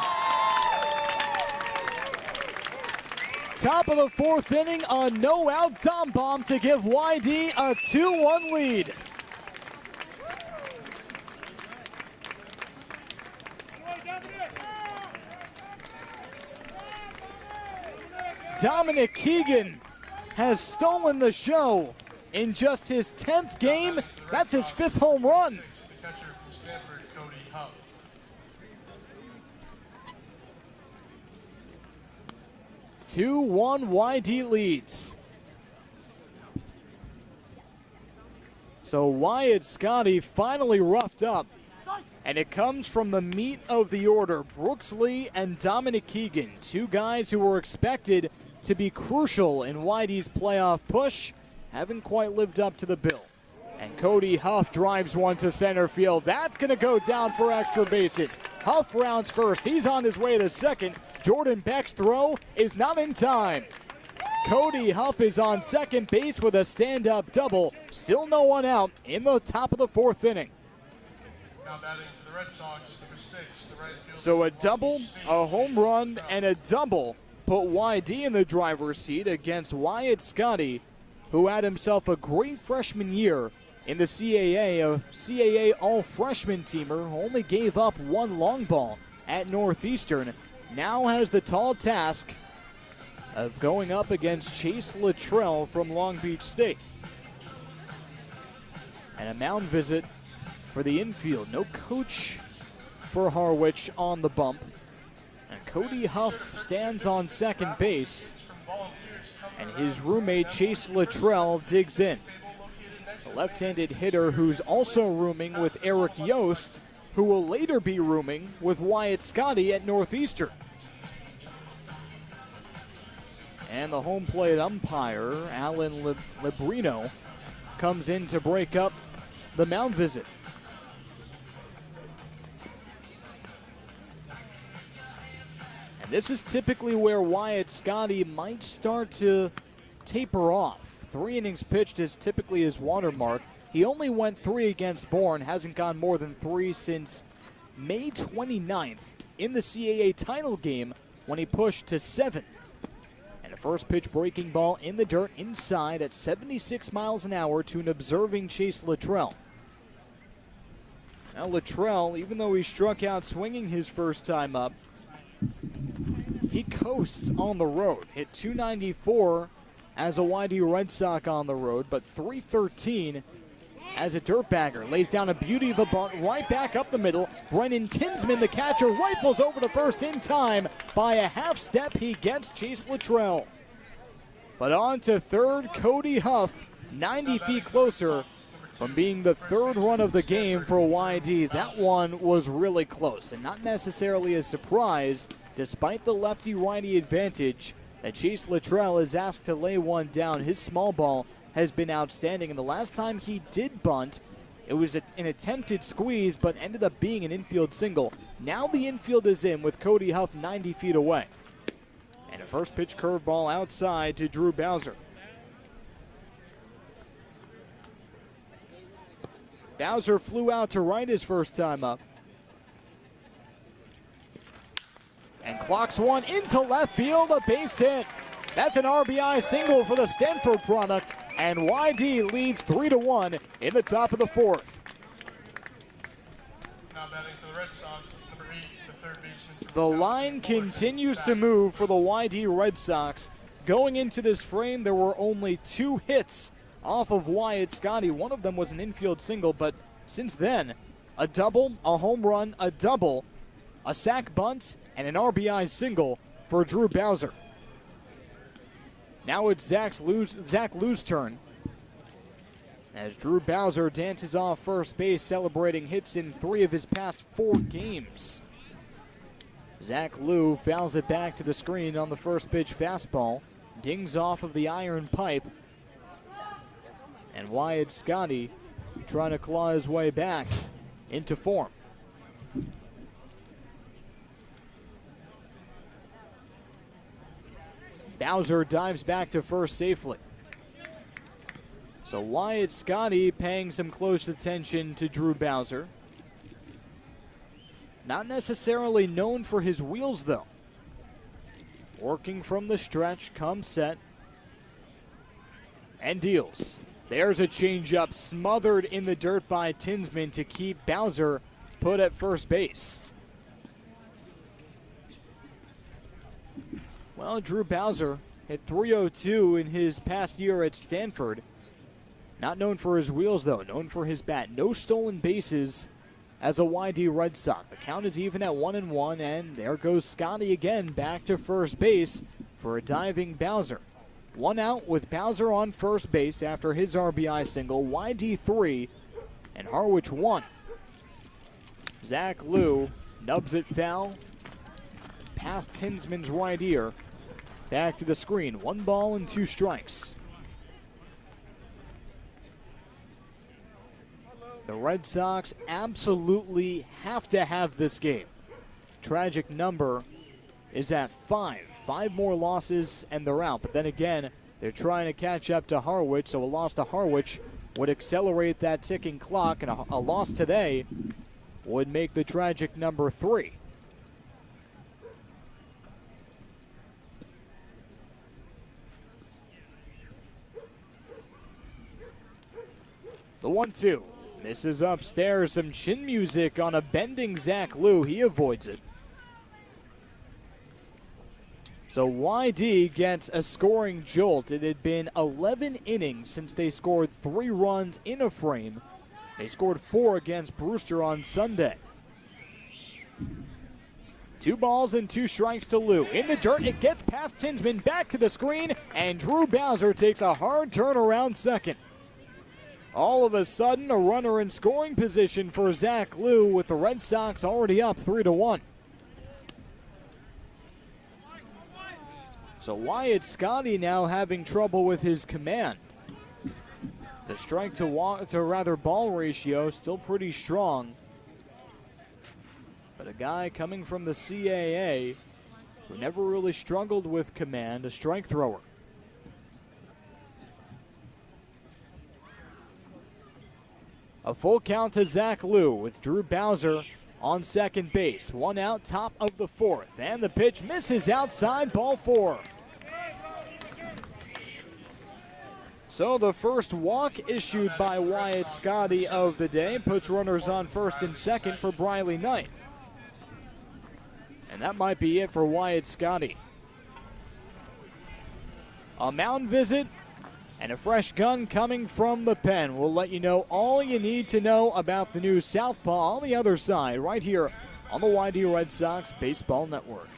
Top of the 4th inning, a no-out dumb bomb to give YD a 2-1 lead. Dominic Keegan has stolen the show in just his 10th game. That's his 5th home run. The catcher from Stanford, Cody Huff. 2-1 YD leads. So Wyatt Scotty finally roughed up, and it comes from the meat of the order. Brooks Lee and Dominic Keegan, 2 guys who were expected to be crucial in YD's playoff push, haven't quite lived up to the bill. And Cody Huff drives one to center field. That's going to go down for extra bases. Huff rounds first. He's on his way to second. Jordan Beck's throw is not in time. Cody Huff is on second base with a stand-up double. Still no one out in the top of the 4th inning. Now batting for the Red Sox, number 6, the right fielder. So a double, a home run, and a double put YD in the driver's seat against Wyatt Scotty, who had himself a great freshman year in the CAA, a CAA all-freshman teamer, who only gave up 1 long ball at Northeastern, now has the tall task of going up against Chase Luttrell from Long Beach State. And a mound visit for the infield. No coach for Harwich on the bump. And Cody Huff stands on second base, and his roommate Chase Luttrell digs in. The left-handed hitter who's also rooming with Eric Yost, who will later be rooming with Wyatt Scotty at Northeastern. And the home plate umpire, Alan Librino, comes in to break up the mound visit. This is typically where Wyatt Scotty might start to taper off. 3 innings pitched is typically his watermark. He only went 3 against Bourne, hasn't gone more than 3 since May 29th in the CAA title game when he pushed to 7. And a first pitch breaking ball in the dirt inside at 76 miles an hour to an observing Chase Luttrell. Now Luttrell, even though he struck out swinging his first time up, he coasts on the road. Hit .294 as a YD Red Sox on the road, but .313 as a dirtbagger. Lays down a beauty of a bunt right back up the middle. Brennan Tinsman, the catcher, rifles over to first in time. By a half step, he gets Chase Luttrell. But on to third, Cody Huff, 90 feet closer from being the 3rd run of the game for YD. That one was really close, and not necessarily a surprise. Despite the lefty-righty advantage, that Chase Luttrell is asked to lay one down. His small ball has been outstanding, and the last time he did bunt, it was an attempted squeeze, but ended up being an infield single. Now the infield is in with Cody Huff 90 feet away. And a first pitch curveball outside to Drew Bowser. Bowser flew out to right his first time up. And clocks one into left field, a base hit. That's an RBI single for the Stanford product, and YD leads 3-1 in the top of the fourth. Now batting for the Red Sox, number 8, the third baseman. The line continues to move for the YD Red Sox. Going into this frame, there were only 2 hits off of Wyatt Scotty. One of them was an infield single, but since then, a double, a home run, a double, a sac bunt, and an RBI single for Drew Bowser. Now it's Zach Lou's turn, as Drew Bowser dances off first base, celebrating hits in 3 of his past 4 games. Zach Lou fouls it back to the screen on the first pitch fastball, dings off of the iron pipe, and Wyatt Scotty trying to claw his way back into form. Bowser dives back to first safely. So Wyatt Scotty paying some close attention to Drew Bowser. Not necessarily known for his wheels, though. Working from the stretch, comes set, and deals. There's a changeup smothered in the dirt by Tinsman to keep Bowser put at first base. Well, Drew Bowser hit .302 in his past year at Stanford. Not known for his wheels, though, known for his bat. No stolen bases as a YD Red Sox. The count is even at 1-1, and there goes Scotty again back to first base for a diving Bowser. 1 out with Bowser on first base after his RBI single. YD 3 and Harwich 1. Zach Lou nubs it foul past Tinsman's right ear. Back to the screen. 1 ball and 2 strikes. The Red Sox absolutely have to have this game. Tragic number is at 5. 5 more losses and they're out. But then again, they're trying to catch up to Harwich, so a loss to Harwich would accelerate that ticking clock, and a loss today would make the tragic number 3. The 1-2. Misses upstairs. Some chin music on a bending Zach Lou. He avoids it. So YD gets a scoring jolt. It had been 11 innings since they scored 3 runs in a frame. They scored 4 against Brewster on Sunday. 2 balls and 2 strikes to Lou. In the dirt, it gets past Tinsman, back to the screen, and Drew Bowser takes a hard turn around second. All of a sudden, a runner in scoring position for Zach Lou, with the Red Sox already up 3-1. So Wyatt Scotty now having trouble with his command. The strike to ball ratio still pretty strong. But a guy coming from the CAA who never really struggled with command, a strike thrower. A full count to Zach Lou with Drew Bowser on second base. 1 out, top of the 4th. And the pitch misses outside, ball 4. So the first walk issued by Wyatt Scotty of the day puts runners on first and second for Briley Knight. And that might be it for Wyatt Scotty. A mound visit and a fresh gun coming from the pen. We'll let you know all you need to know about the new Southpaw on the other side, right here on the YD Red Sox Baseball Network.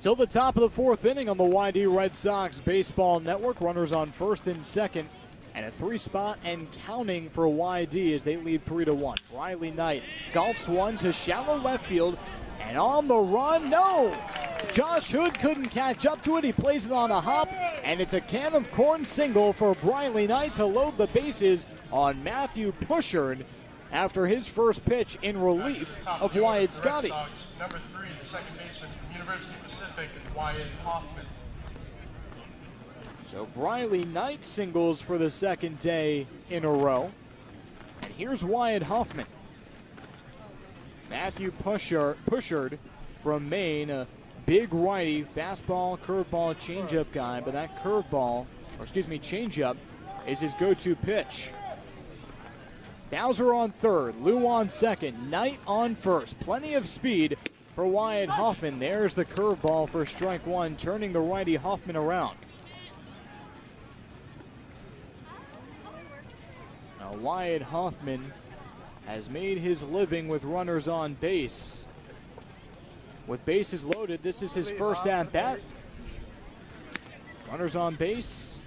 Still the top of the fourth inning on the YD Red Sox Baseball Network. Runners on first and second. And a 3-spot and counting for YD as they lead 3-1. Briley Knight gulps one to shallow left field. And on the run, no! Josh Hood couldn't catch up to it. He plays it on a hop. And it's a can of corn single for Briley Knight to load the bases on Matthew Pushard after his first pitch in relief of Wyatt Scotty. Number 3, the second baseman from University Pacific, and Wyatt Hoffman. So Briley Knight singles for the second day in a row. And here's Wyatt Hoffman. Matthew Pushard from Maine, a big righty, fastball, curveball, changeup guy, but that changeup is his go-to pitch. Bowser on third, Lou on second, Knight on first. Plenty of speed for Wyatt Hoffman. There's the curveball for strike one, turning the righty Hoffman around. Now Wyatt Hoffman has made his living with runners on base. With bases loaded, this is his first at-bat. Runners on base,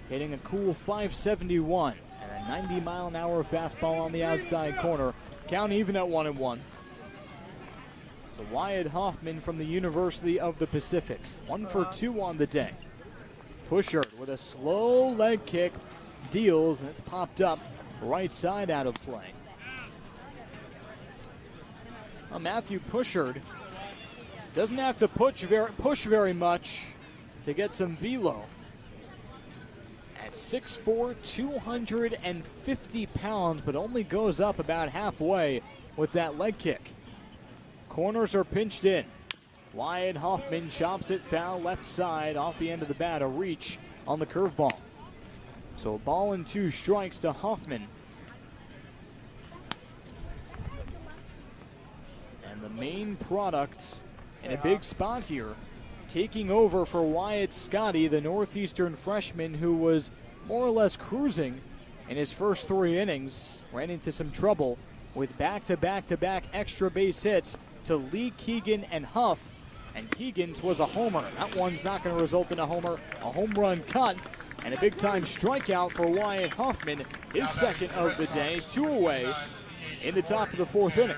hitting a cool .571 and a 90-mile-an-hour fastball on the outside corner. Count even at 1-1. So Wyatt Hoffman from the University of the Pacific. 1 for 2 on the day. Pushard with a slow leg kick, deals, and it's popped up right side out of play. Well, Matthew Pushard doesn't have to push very much to get some velo. At 6'4", 250 pounds, but only goes up about halfway with that leg kick. Corners are pinched in. Wyatt Hoffman chops it foul left side off the end of the bat, a reach on the curveball. So a ball and 2 strikes to Hoffman. And the main product in a big spot here, taking over for Wyatt Scotty, the Northeastern freshman who was more or less cruising in his first 3 innings, ran into some trouble with back-to-back-to-back extra base hits to Lee Keegan and Huff. And Keegan's was a homer. That one's not going to result in a homer, a home run cut, and a big-time strikeout for Wyatt Hoffman, his second of the day, 2 away in the top of the 4th inning.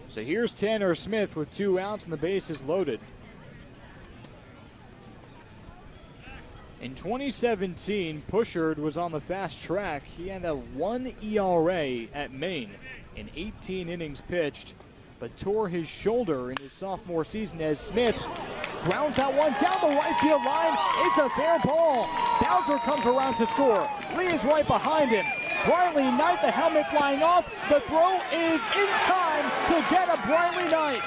So here's Tanner Smith with 2 outs and the bases loaded. In 2017, Pushard was on the fast track. He had a 1 ERA at Maine in 18 innings pitched, but tore his shoulder in his sophomore season as Smith grounds that one down the right field line. It's a fair ball. Bowser comes around to score. Lee is right behind him. Briley Knight, the helmet flying off. The throw is in time to get a Briley Knight.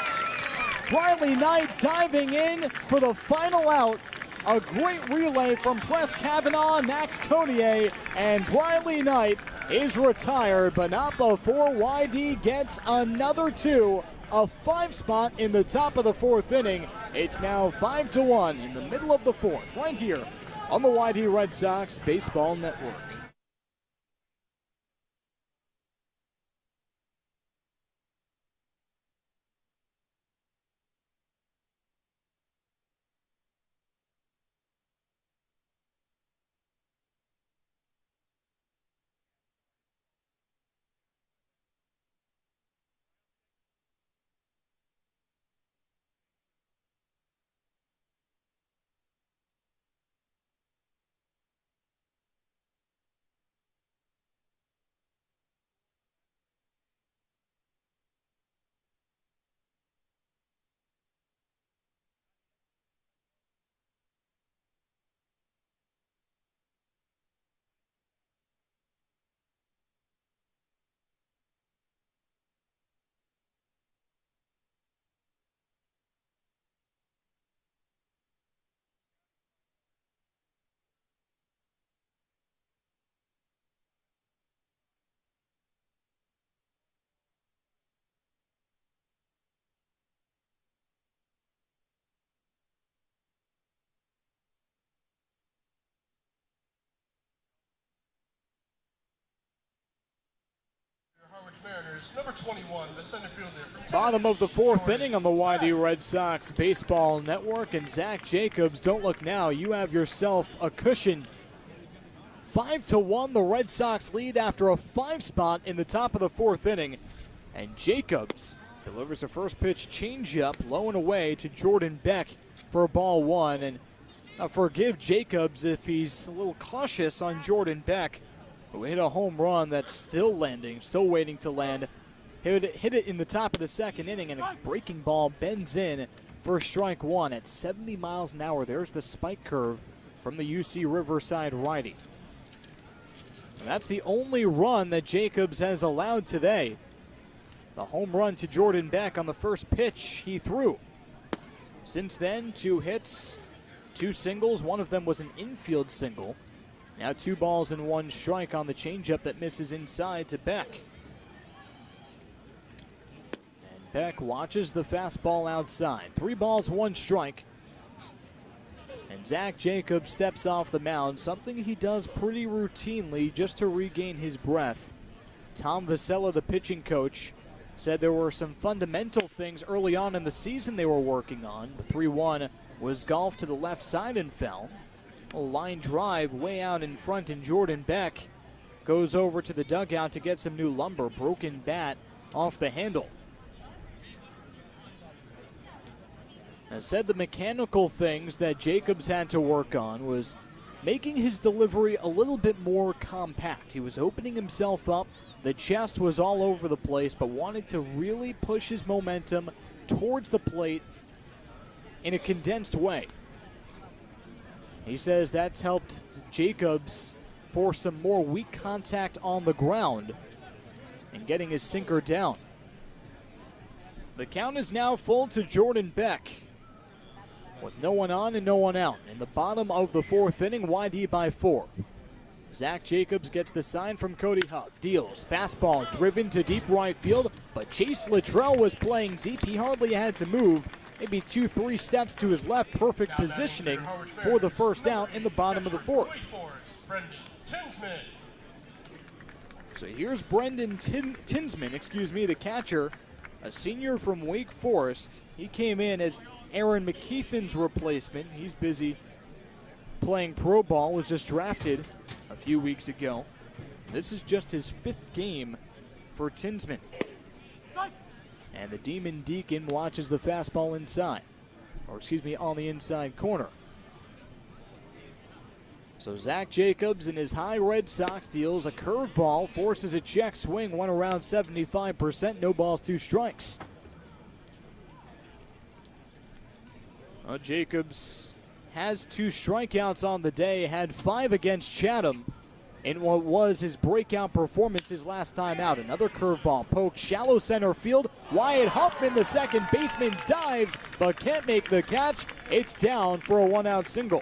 Briley Knight diving in for the final out. A great relay from Press Kavanaugh, Max Codier, and Briley Knight is retired, but not before YD gets another 2. A 5 spot in the top of the 4th inning. It's now 5-1 in the middle of the 4th, right here on the YD Red Sox Baseball Network. Mariners, number 21, the center fielder from Bottom of the fourth Jordan inning on the YD Red Sox Baseball Network, and Zach Jacobs, don't look now, you have yourself a cushion. 5-1, the Red Sox lead after a 5 spot in the top of the fourth inning, and Jacobs delivers a first pitch changeup low and away to Jordan Beck for ball one. And forgive Jacobs if he's a little cautious on Jordan Beck, who hit a home run that's still landing, still waiting to land. Hit it in the top of the second inning, and a breaking ball bends in for strike one at 70 miles an hour. There's the spike curve from the UC Riverside righty. And that's the only run that Jacobs has allowed today. The home run to Jordan Beck on the first pitch he threw. Since then, 2 hits, 2 singles. One of them was an infield single. Now 2 balls and 1 strike on the changeup that misses inside to Beck. And Beck watches the fastball outside. 3 balls, 1 strike. And Zach Jacobs steps off the mound, something he does pretty routinely just to regain his breath. Tom Vasella, the pitching coach, said there were some fundamental things early on in the season they were working on. The 3-1 was golfed to the left side and fell. A line drive way out in front, and Jordan Beck goes over to the dugout to get some new lumber. Broken bat off the handle. I said the mechanical things that Jacobs had to work on was making his delivery a little bit more compact. He was opening himself up. The chest was all over the place, but wanted to really push his momentum towards the plate in a condensed way. He says that's helped Jacobs force some more weak contact on the ground and getting his sinker down. The count is now full to Jordan Beck, with no one on and no one out. In the bottom of the fourth inning, YD by 4. Zach Jacobs gets the sign from Cody Huff. Deals. Fastball driven to deep right field, but Chase Luttrell was playing deep. He hardly had to move. Maybe 2-3 steps to his left. Perfect positioning for the first out in the bottom of the fourth. So here's Brendan Tinsman, the catcher, a senior from Wake Forest. He came in as Aaron McKeithen's replacement. He's busy playing pro ball, was just drafted a few weeks ago. This is just his 5th game for Tinsman. And the Demon Deacon watches the fastball inside, on the inside corner. So Zach Jacobs in his high Red Sox deals a curveball, forces a check swing, went around 75%, no balls, 2 strikes. Jacobs has 2 strikeouts on the day, had 5 against Chatham in what was his breakout performance his last time out. Another curveball poked shallow center field. Wyatt Huffman, the second baseman, dives but can't make the catch. It's down for a 1-out single.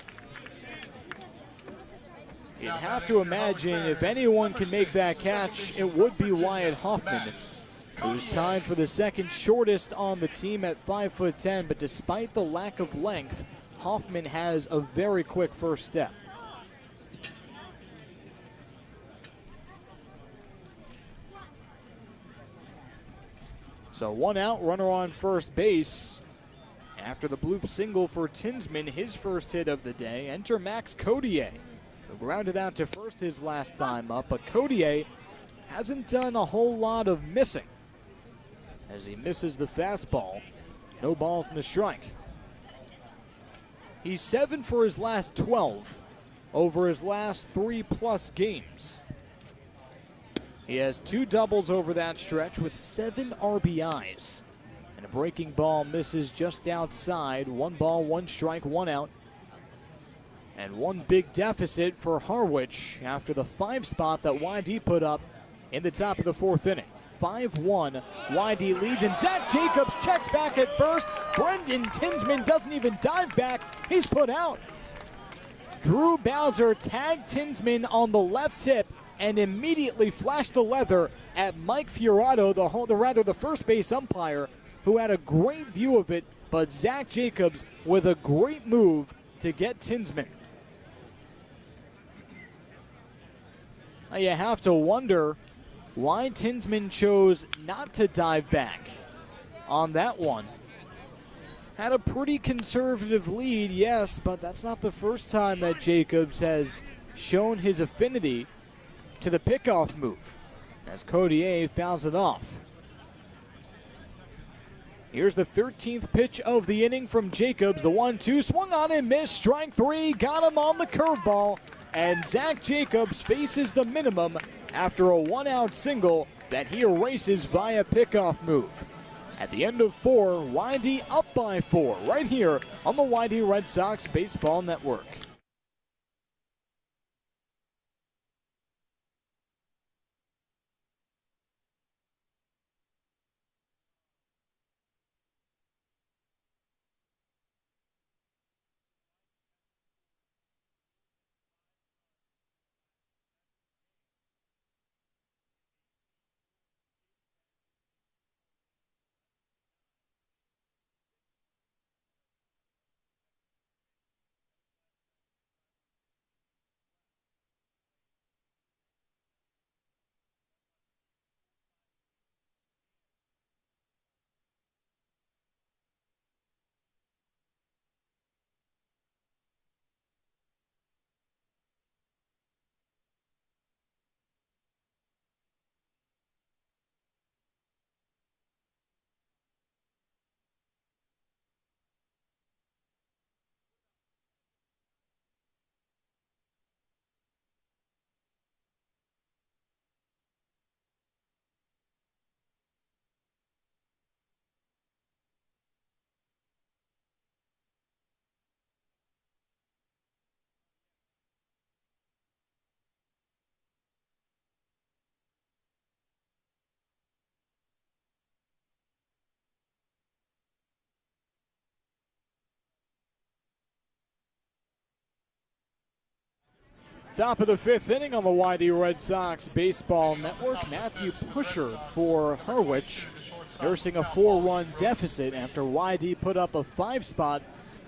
You'd have to imagine if anyone can make that catch, it would be Wyatt Huffman, who's tied for the second shortest on the team at 5'10", but despite the lack of length, Hoffman has a very quick first step. So 1 out, runner on first base. After the bloop single for Tinsman, his first hit of the day, enter Max Codier, who grounded out to first his last time up, but Codier hasn't done a whole lot of missing as he misses the fastball. No balls and a strike. He's 7 for his last 12 over his last 3+ games. He has 2 doubles over that stretch with 7 RBIs. And a breaking ball misses just outside. 1 ball, 1 strike, 1 out. And 1 big deficit for Harwich after the 5 spot that YD put up in the top of the 4th inning. 5-1, YD leads, and Zach Jacobs checks back at first. Brendan Tinsman doesn't even dive back. He's put out. Drew Bowser tagged Tinsman on the left hip and immediately flashed the leather at Mike Fiorado, the first base umpire, who had a great view of it, but Zach Jacobs with a great move to get Tinsman. Now you have to wonder why Tinsman chose not to dive back on that one. Had a pretty conservative lead, yes, but that's not the first time that Jacobs has shown his affinity to the pickoff move as Codier fouls it off. Here's the 13th pitch of the inning from Jacobs. The 1-2 swung on and missed. Strike three, got him on the curveball. And Zach Jacobs faces the minimum after a one-out single that he erases via pickoff move. At the end of 4, YD up by 4 right here on the YD Red Sox Baseball Network. Top of the 5th inning on the YD Red Sox Baseball Network. Matthew Pusher for Harwich, nursing a 4-run deficit after YD put up a 5 spot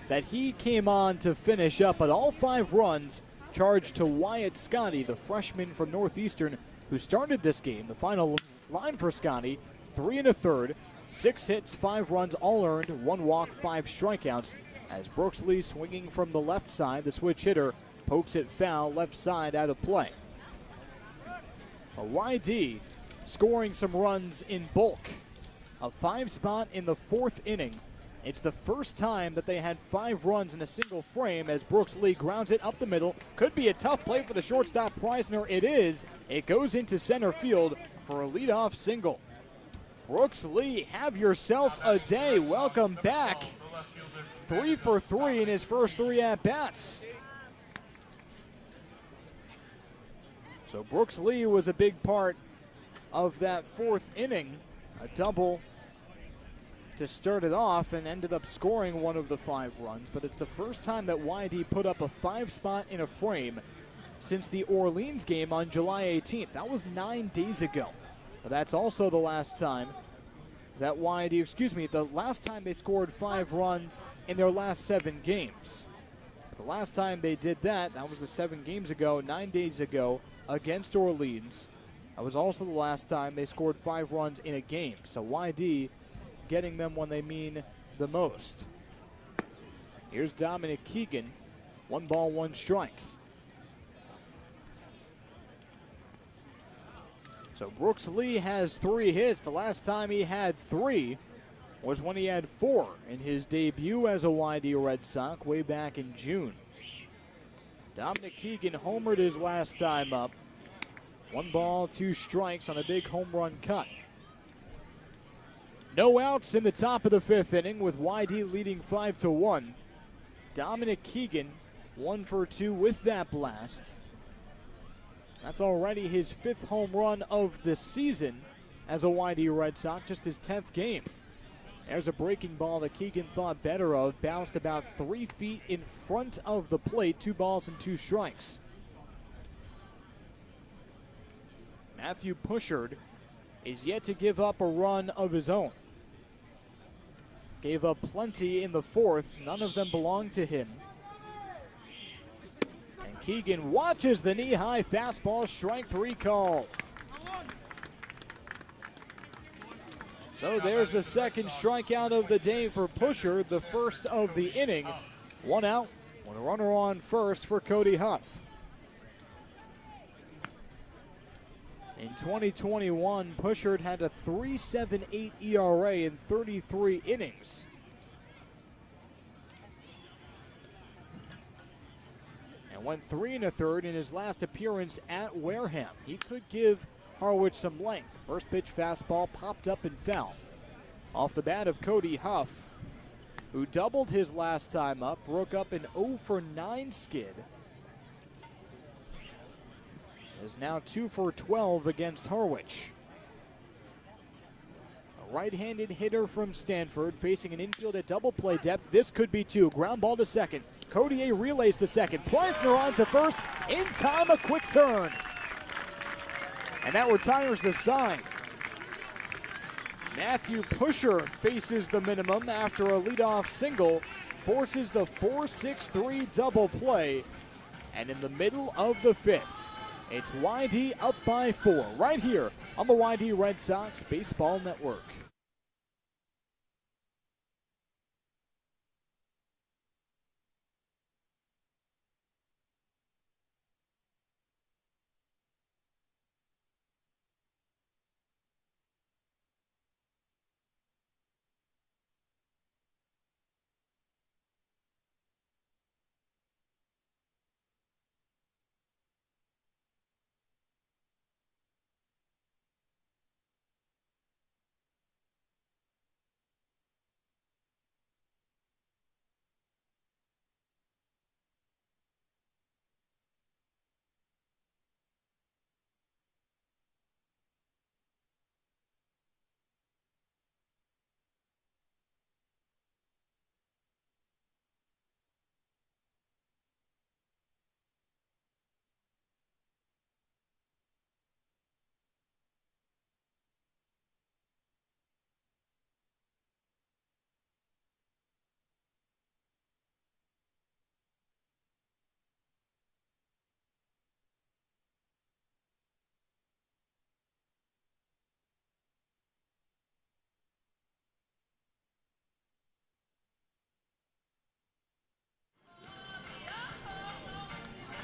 that he came on to finish up. But all 5 runs charged to Wyatt Scotty, the freshman from Northeastern who started this game. The final line for Scotty, 3 1/3, 6 hits, 5 runs, all earned, 1 walk, 5 strikeouts. As Brooks Lee swinging from the left side, the switch hitter pokes it foul, left side out of play. A YD scoring some runs in bulk. A 5 spot in the 4th inning. It's the first time that they had 5 runs in a single frame as Brooks Lee grounds it up the middle. Could be a tough play for the shortstop Preisner. It is. It goes into center field for a leadoff single. Brooks Lee, have yourself a day. Welcome back. 3 for 3 in his first 3 at-bats. So Brooks Lee was a big part of that 4th inning. A double to start it off and ended up scoring one of the 5 runs. But it's the first time that YD put up a 5 spot in a frame since the Orleans game on July 18th. That was 9 days ago. But that's also the last time that the last time they scored 5 runs in their last 7 games. The last time they did that was the 7 games ago, 9 days ago, against Orleans. That was also the last time they scored 5 runs in a game. So YD getting them when they mean the most. Here's Dominic Keegan. 1 ball, 1 strike. So Brooks Lee has 3 hits. The last time he had 3 was when he had 4 in his debut as a YD Red Sox way back in June. Dominic Keegan homered his last time up. 1 ball, 2 strikes on a big home run cut. No outs in the top of the 5th inning with YD leading 5-1. Dominic Keegan 1 for 2 with that blast. That's already his 5th home run of the season as a YD Red Sox, just his 10th game. There's a breaking ball that Keegan thought better of, bounced about 3 feet in front of the plate, 2 balls and 2 strikes. Matthew Pushard is yet to give up a run of his own. Gave up plenty in the 4th, none of them belong to him. And Keegan watches the knee-high fastball, strike 3 call. So there's the second strikeout of the day for Pusher, the first of the inning. One out with a runner on first for Cody Huff. In 2021, Pusher had a 3.78 ERA in 33 innings. And went 3 1/3 in his last appearance at Wareham. He could give Harwich some length. First pitch fastball popped up and foul. Off the bat of Cody Huff, who doubled his last time up, broke up an 0 for 9 skid. Is now 2 for 12 against Harwich. A right-handed hitter from Stanford facing an infield at double play depth. This could be 2. Ground ball to second. Codier relays to second. Preissner on to first. In time, a quick turn. And that retires the side. Matthew Pusher faces the minimum after a leadoff single, forces the 4-6-3 double play, and in the middle of the 5th, it's YD up by 4, right here on the YD Red Sox Baseball Network.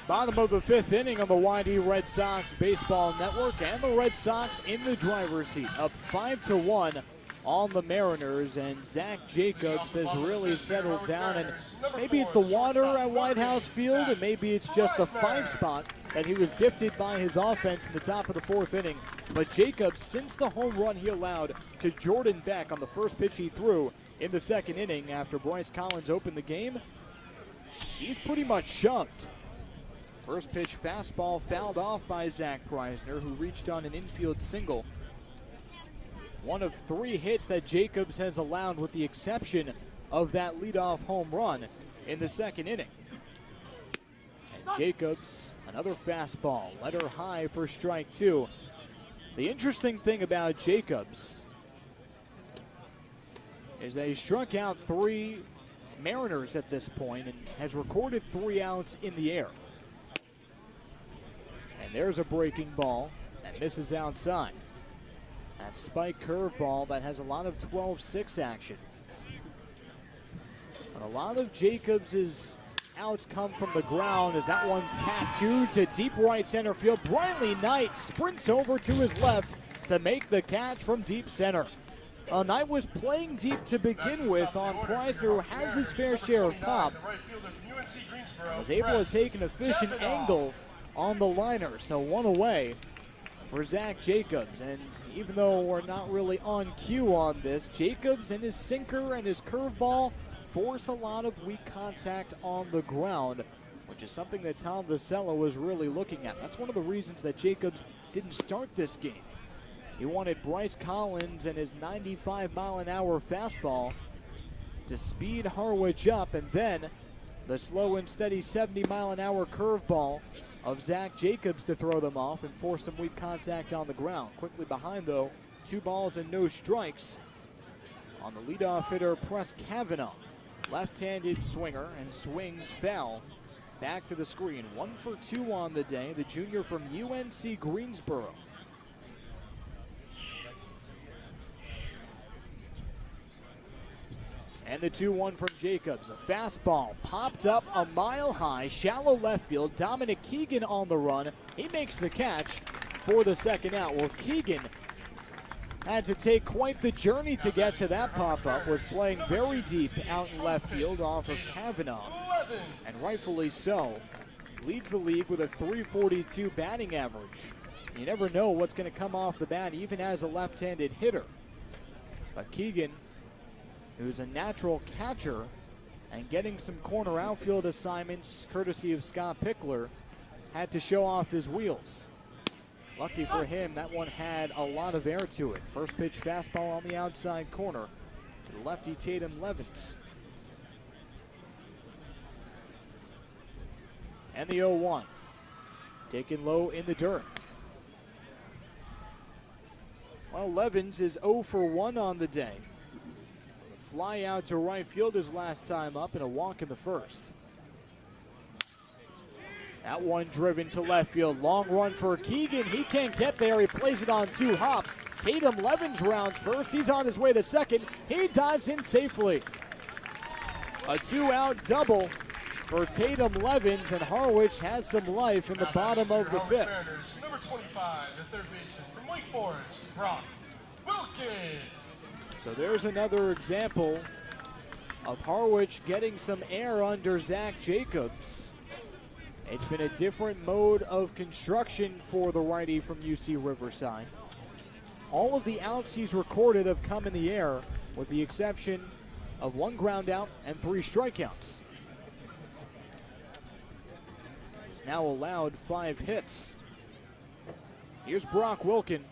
Bottom of the 5th inning on the YD Red Sox Baseball Network, and the Red Sox in the driver's seat, up 5-1 on the Mariners, and Zach Jacobs has really settled down, and maybe it's the water at White House Field, and maybe it's just the 5 spot that he was gifted by his offense in the top of the 4th inning. But Jacobs, since the home run he allowed to Jordan Beck on the first pitch he threw in the 2nd inning after Bryce Collins opened the game, he's pretty much shoved. First pitch fastball fouled off by Zach Preissner, who reached on an infield single. One of 3 hits that Jacobs has allowed, with the exception of that leadoff home run in the 2nd inning. And Jacobs, another fastball, let her high for strike 2. The interesting thing about Jacobs is that he struck out 3 Mariners at this point and has recorded 3 outs in the air. And there's a breaking ball that misses outside. That spike curveball that has a lot of 12-6 action. But a lot of Jacobs' outs come from the ground, as that one's tattooed to deep right center field. Briley Knight sprints over to his left to make the catch from deep center. Knight was playing deep to begin with on Preissner, who has his fair share of pop. Was able to take an efficient angle on the liner, so 1 away for Zach Jacobs. And even though we're not really on cue on this, Jacobs and his sinker and his curveball force a lot of weak contact on the ground, which is something that Tom Vasella was really looking at. That's one of the reasons that Jacobs didn't start this game. He wanted Bryce Collins and his 95-mile-an-hour fastball to speed Harwich up, and then the slow and steady 70-mile-an-hour curveball of Zach Jacobs to throw them off and force some weak contact on the ground. Quickly behind, though, 2 balls and no strikes on the leadoff hitter, Press Kavanaugh. Left-handed swinger, and swings foul. Back to the screen. 1 for 2 on the day, the junior from UNC Greensboro. And the 2-1 from Jacobs. A fastball popped up a mile high, shallow left field. Dominic Keegan on the run. He makes the catch for the second out. Well, Keegan had to take quite the journey to get to that pop-up. Was playing very deep out in left field off of Kavanaugh, and rightfully so. Leads the league with a .342 batting average. You never know what's going to come off the bat, even as a left-handed hitter. But Keegan, who's a natural catcher and getting some corner outfield assignments courtesy of Scott Pickler, had to show off his wheels. Lucky for him, that one had a lot of air to it. First pitch fastball on the outside corner to the lefty Tatum Levens. And the 0-1, taken low in the dirt. Well, Levens is 0 for 1 on the day. A fly out to right field his last time up and a walk in the first. That one driven to left field. Long run for Keegan. He can't get there. He plays it on 2 hops. Tatum Levens rounds first. He's on his way to second. He dives in safely. A 2-out double for Tatum Levens, and Harwich has some life in the bottom of the fifth. Number 25, the third baseman from Wake Forest, Brock Wilkin. So there's another example of Harwich getting some air under Zach Jacobs. It's been a different mode of construction for the righty from UC Riverside. All of the outs he's recorded have come in the air, with the exception of 1 ground out and 3 strikeouts. He's now allowed 5 hits. Here's Brock Wilkin,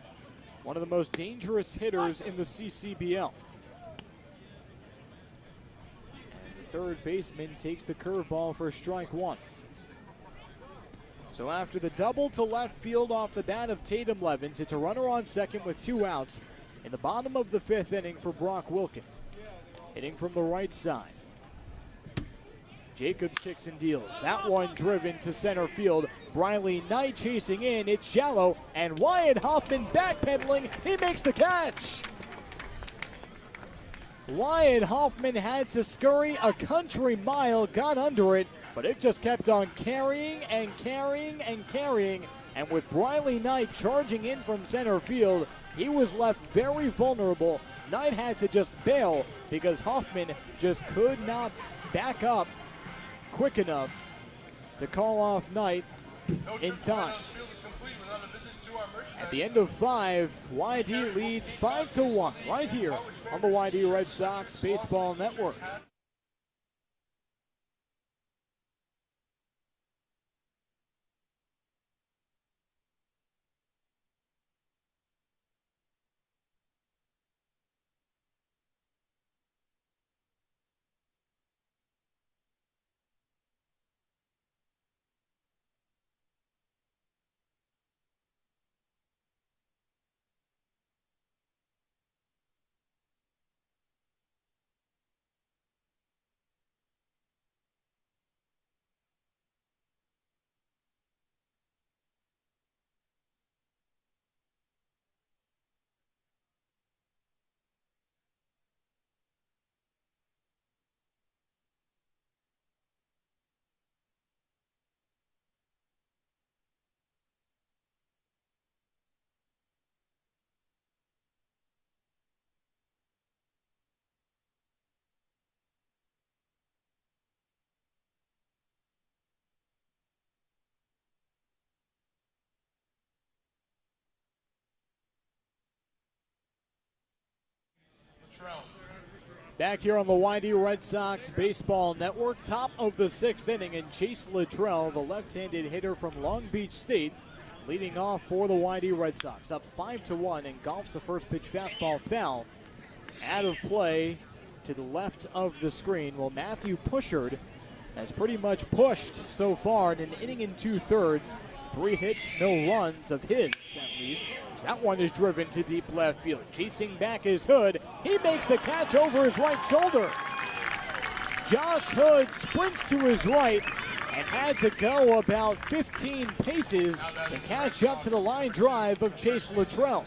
one of the most dangerous hitters in the CCBL. And the third baseman takes the curveball for strike 1. So after the double to left field off the bat of Tatum Levens, it's a runner on second with 2 outs in the bottom of the 5th inning for Brock Wilkin. Hitting from the right side. Jacobs kicks and deals. That one driven to center field. Briley Knight chasing in. It's shallow, and Wyatt Hoffman backpedaling. He makes the catch. Wyatt Hoffman had to scurry a country mile, got under it, but it just kept on carrying and carrying and carrying. And with Briley Knight charging in from center field, he was left very vulnerable. Knight had to just bail because Hoffman just could not back up quick enough to call off Knight in time. At the end of 5, YD leads 5-1 right here on the YD Red Sox Baseball Network. Back here on the YD Red Sox Baseball Network, top of the 6th inning, and Chase Luttrell, the left-handed hitter from Long Beach State, leading off for the YD Red Sox, up 5-1, and golfs the first pitch fastball foul out of play to the left of the screen. Well, Matthew Pushard has pretty much pushed so far in an inning and 2/3. 3 hits, no runs of his, at least. That one is driven to deep left field. Chasing back is Hood. He makes the catch over his right shoulder. Josh Hood sprints to his right and had to go about 15 paces to catch up to the line drive of Chase Luttrell.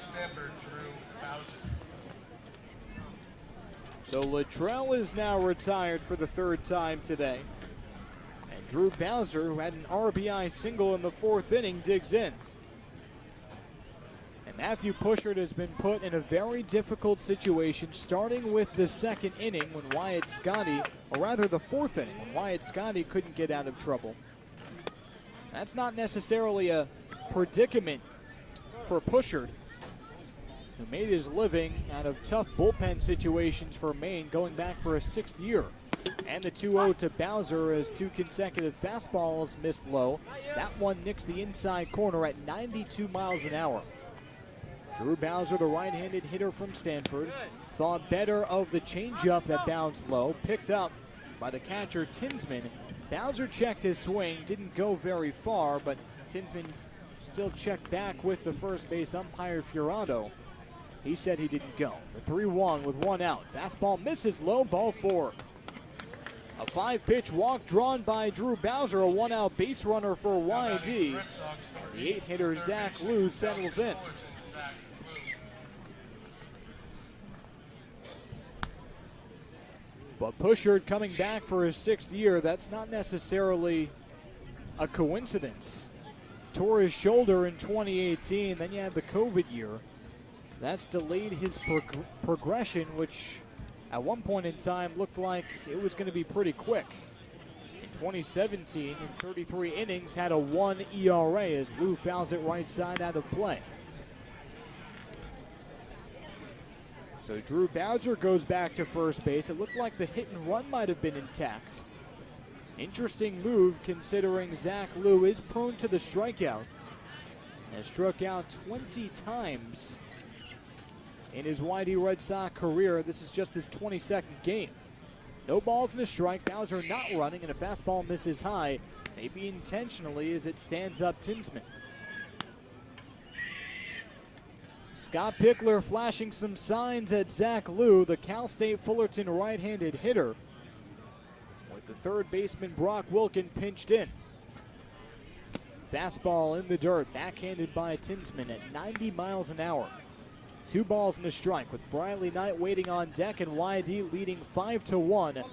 So Luttrell is now retired for the third time today. And Drew Bowser, who had an RBI single in the fourth inning, digs in. And Matthew Pushert has been put in a very difficult situation, starting with the second inning when Wyatt Scotty, or rather the fourth inning, when Wyatt Scotty couldn't get out of trouble. That's not necessarily a predicament for Pushert, who made his living out of tough bullpen situations for Maine going back for a sixth year. And the 2-0 to Bowser as two consecutive fastballs missed low. That one nicks the inside corner at 92 miles an hour. Drew Bowser, the right-handed hitter from Stanford, thought better of the changeup that bounced low, picked up by the catcher Tinsman. Bowser checked his swing, didn't go very far, but Tinsman still checked back with the first base umpire Fiorado. He said he didn't go. The 3-1 with one out. Fastball misses low, ball 4. A 5-pitch walk drawn by Drew Bowser, a 1-out base runner for YD. The 8-hitter Zach Liu settles in. But Pushert coming back for his sixth year, that's not necessarily a coincidence. Tore his shoulder in 2018, then you had the COVID year. That's delayed his progression, which at one point in time looked like it was going to be pretty quick. In 2017, in 33 innings, had a 1 ERA as Liu fouls it right side out of play. So Drew Bowser goes back to first base. It looked like the hit and run might have been intact. Interesting move considering Zach Liu is prone to the strikeout. Has struck out 20 times in his YD Red Sox career. This is just his 22nd game. No balls and a strike. Bowser not running, and a fastball misses high, maybe intentionally as it stands up Tinsman. Scott Pickler flashing some signs at Zach Liu, the Cal State Fullerton right-handed hitter, with the third baseman Brock Wilkin pinched in. Fastball in the dirt, backhanded by Tinsman at 90 miles an hour. 2 balls and a strike with Briley Knight waiting on deck and YD leading 5-1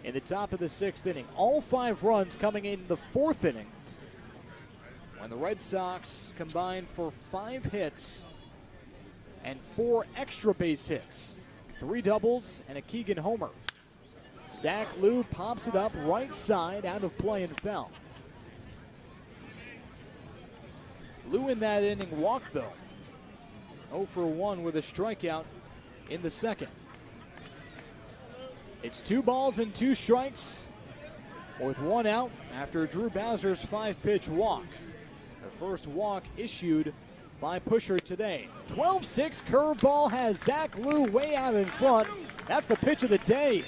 in the top of the 6th inning. All 5 runs coming in the 4th inning when the Red Sox combined for 5 hits and 4 extra base hits, 3 doubles and a Keegan homer. Zach Liu pops it up right side out of play and foul. Liu in that inning walked though. 0 for 1 with a strikeout in the second. It's 2 balls and 2 strikes with 1 out after Drew Bowser's 5-pitch walk. The first walk issued by Pushert today. 12-6 curveball has Zach Liu way out in front. That's the pitch of the day.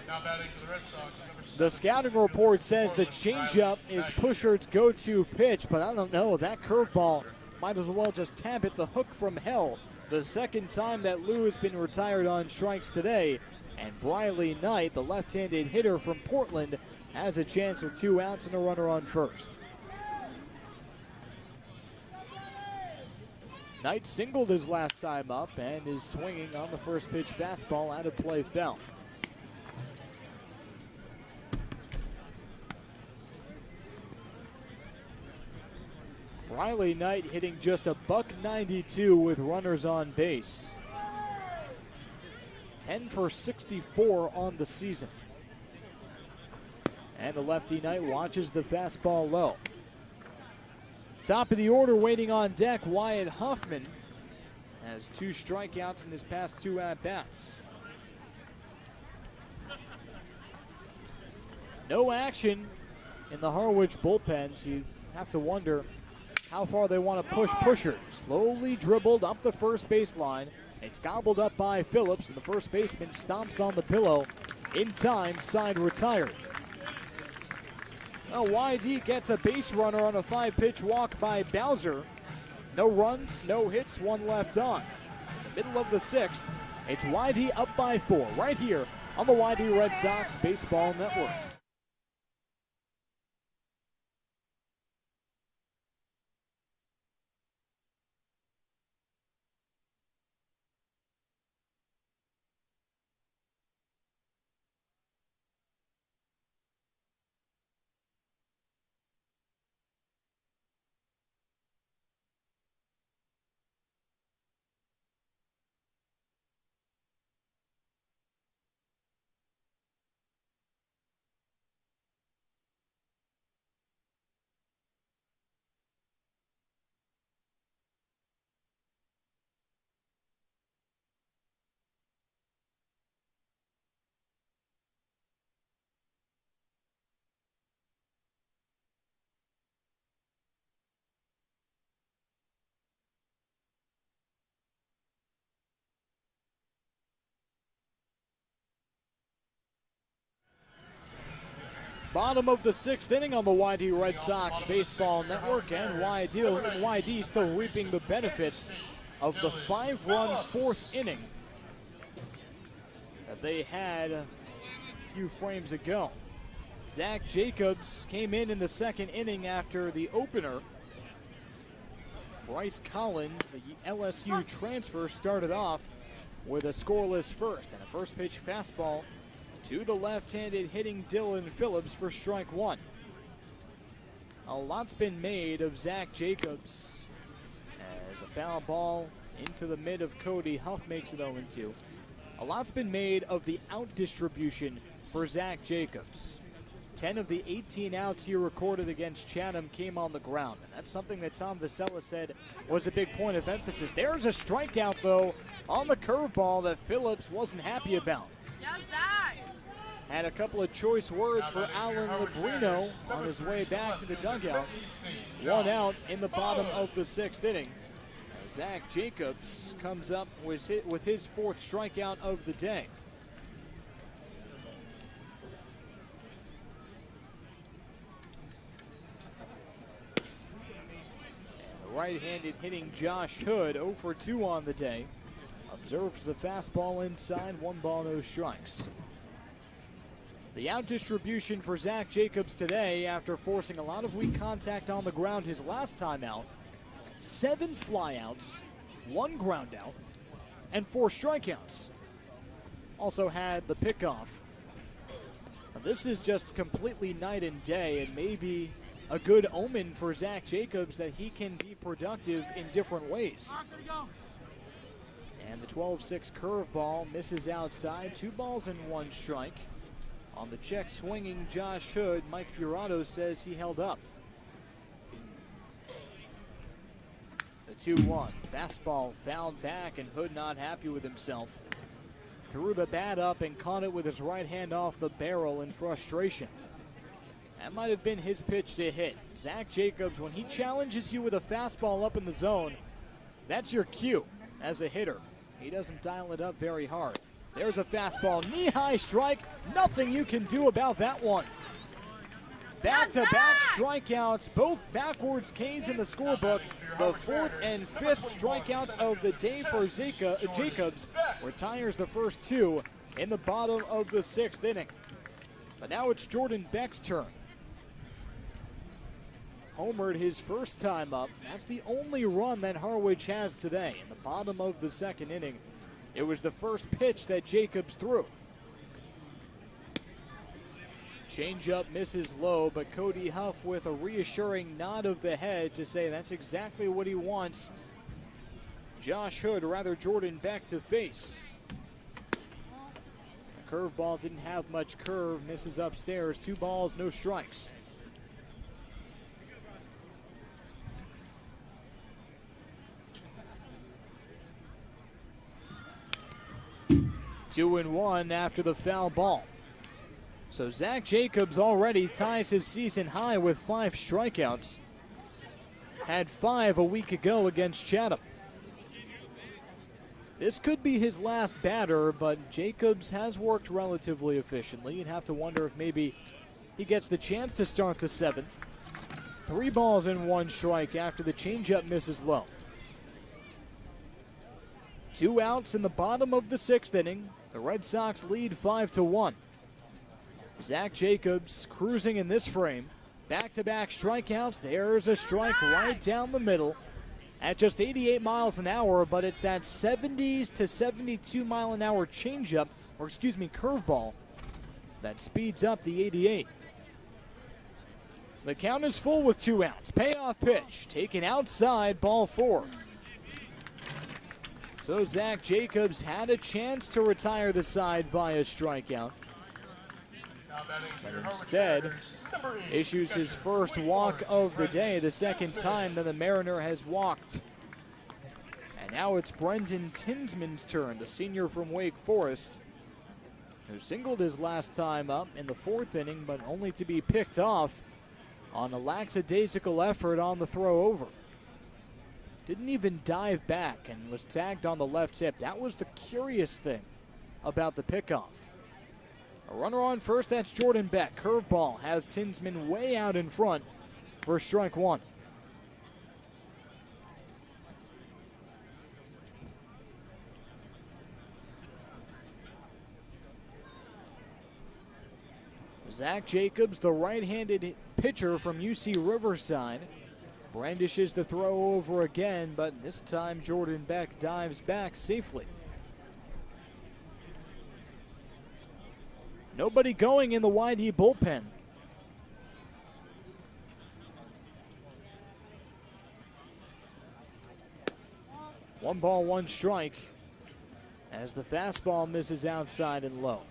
Now batting for the Red Sox, number 7. The scouting report says the changeup is Pushert's go-to pitch, but I don't know. That curveball might as well just tap it the hook from hell. The second time that Liu has been retired on strikes today. And Briley Knight, the left-handed hitter from Portland, has a chance with 2 outs and a runner on first. Knight singled his last time up and is swinging on the first pitch fastball out of play foul. Briley Knight hitting just a .192 with runners on base. 10 for 64 on the season. And the lefty Knight watches the fastball low. Top of the order waiting on deck, Wyatt Hoffman has 2 strikeouts in his past 2 at-bats. No action in the Harwich bullpen, so you have to wonder how far they want to push Pushert. Slowly dribbled up the first baseline. It's gobbled up by Phillips, and the first baseman stomps on the pillow. In time, side retired. Now YD gets a base runner on a 5-pitch walk by Bowser. No runs, no hits, 1 left on. In the middle of the 6th, it's YD up by 4 right here on the YD Red Sox Baseball Network. Bottom of the 6th inning on the YD Red Sox Baseball Network, and YD still reaping the benefits of the 5-run 4th inning that they had a few frames ago. Zach Jacobs came in the 2nd inning after the opener. Bryce Collins, the LSU transfer, started off with a scoreless first and a first pitch fastball to the left-handed hitting Dylan Phillips for strike 1. A lot's been made of Zach Jacobs as a foul ball into the mid of Cody Huff makes it 0-2. A lot's been made of the out distribution for Zach Jacobs. 10 of the 18 outs he recorded against Chatham came on the ground. And that's something that Tom Vasella said was a big point of emphasis. There's a strikeout, though, on the curveball that Phillips wasn't happy about. Yeah, Zach. Had a couple of choice words for Alan Labrino on his way back to the dugout. 1 out in the bottom of the 6th inning. Zach Jacobs comes up with his 4th strikeout of the day. Right-handed hitting Josh Hood, 0 for 2 on the day. Observes the fastball inside, 1 ball, no strikes. The out distribution for Zach Jacobs today after forcing a lot of weak contact on the ground his last time out. 7 flyouts, 1 ground out, and 4 strikeouts. Also had the pickoff. Now this is just completely night and day, and maybe a good omen for Zach Jacobs that he can be productive in different ways. And the 12-6 curveball misses outside. 2 balls and 1 strike. On the check swinging Josh Hood, Mike Furato says he held up. The 2-1. Fastball fouled back, and Hood not happy with himself. Threw the bat up and caught it with his right hand off the barrel in frustration. That might have been his pitch to hit. Zach Jacobs, when he challenges you with a fastball up in the zone, that's your cue as a hitter. He doesn't dial it up very hard. There's a fastball, knee-high strike. Nothing you can do about that one. Back-to-back strikeouts, both backwards Ks in the scorebook. The 4th and 5th strikeouts of the day for Jacobs. Retires the first 2 in the bottom of the 6th inning. But now it's Jordan Beck's turn. Homered his first time up. That's the only run that Harwich has today. In the bottom of the 2nd inning, it was the first pitch that Jacobs threw. Changeup misses low, but Cody Huff with a reassuring nod of the head to say that's exactly what he wants Josh Hood, or rather Jordan Beck, to face. The curveball didn't have much curve, misses upstairs. 2 balls, no strikes. 2-1 after the foul ball. So Zach Jacobs already ties his season high with 5 strikeouts. Had 5 a week ago against Chatham. This could be his last batter, but Jacobs has worked relatively efficiently. You'd have to wonder if maybe he gets the chance to start the 7th. 3 balls and 1 strike after the changeup misses low. 2 outs in the bottom of the 6th inning. The Red Sox lead 5-1. Zach Jacobs cruising in this frame. Back-to-back strikeouts. There's a strike right down the middle at just 88 miles an hour, but it's that 70s to 72 mile an hour changeup, or excuse me, curveball, that speeds up the 88. The count is full with 2 outs. Payoff pitch taken outside, ball 4. So Zach Jacobs had a chance to retire the side via strikeout, but instead issues his first walk of the day, the 2nd time that the Mariner has walked. And now it's Brendan Tinsman's turn, the senior from Wake Forest, who singled his last time up in the 4th inning, but only to be picked off on a lackadaisical effort on the throw over. Didn't even dive back and was tagged on the left hip. That was the curious thing about the pickoff. A runner on first, that's Jordan Beck. Curveball has Tinsman way out in front for strike one. Zach Jacobs, the right-handed pitcher from UC Riverside, brandishes the throw over again, but this time Jordan Beck dives back safely. Nobody going in the YD bullpen. One ball, one strike as the fastball misses outside and low.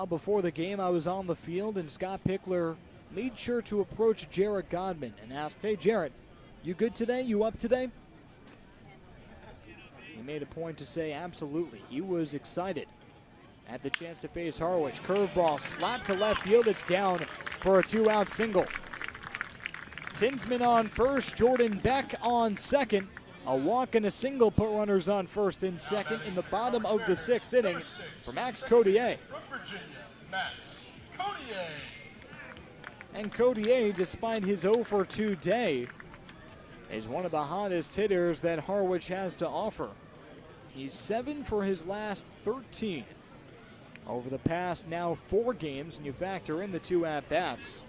Before the game, I was on the field, and Scott Pickler made sure to approach Jarrett Godman and ask, "Hey, Jarrett, you good today? You up today?" He made a point to say absolutely. He was excited at the chance to face Harwich. Curveball slapped to left field. It's down for a two-out single. Tinsman on first, Jordan Beck on second. A walk and a single put runners on first and second in the bottom of the sixth inning for Max Codier. From Virginia, Max Codier. And Codier, despite his 0 for 2 day, is one of the hottest hitters that Harwich has to offer. He's 7 for his last 13 over the past now 4 games, and you factor in the 2 at-bats.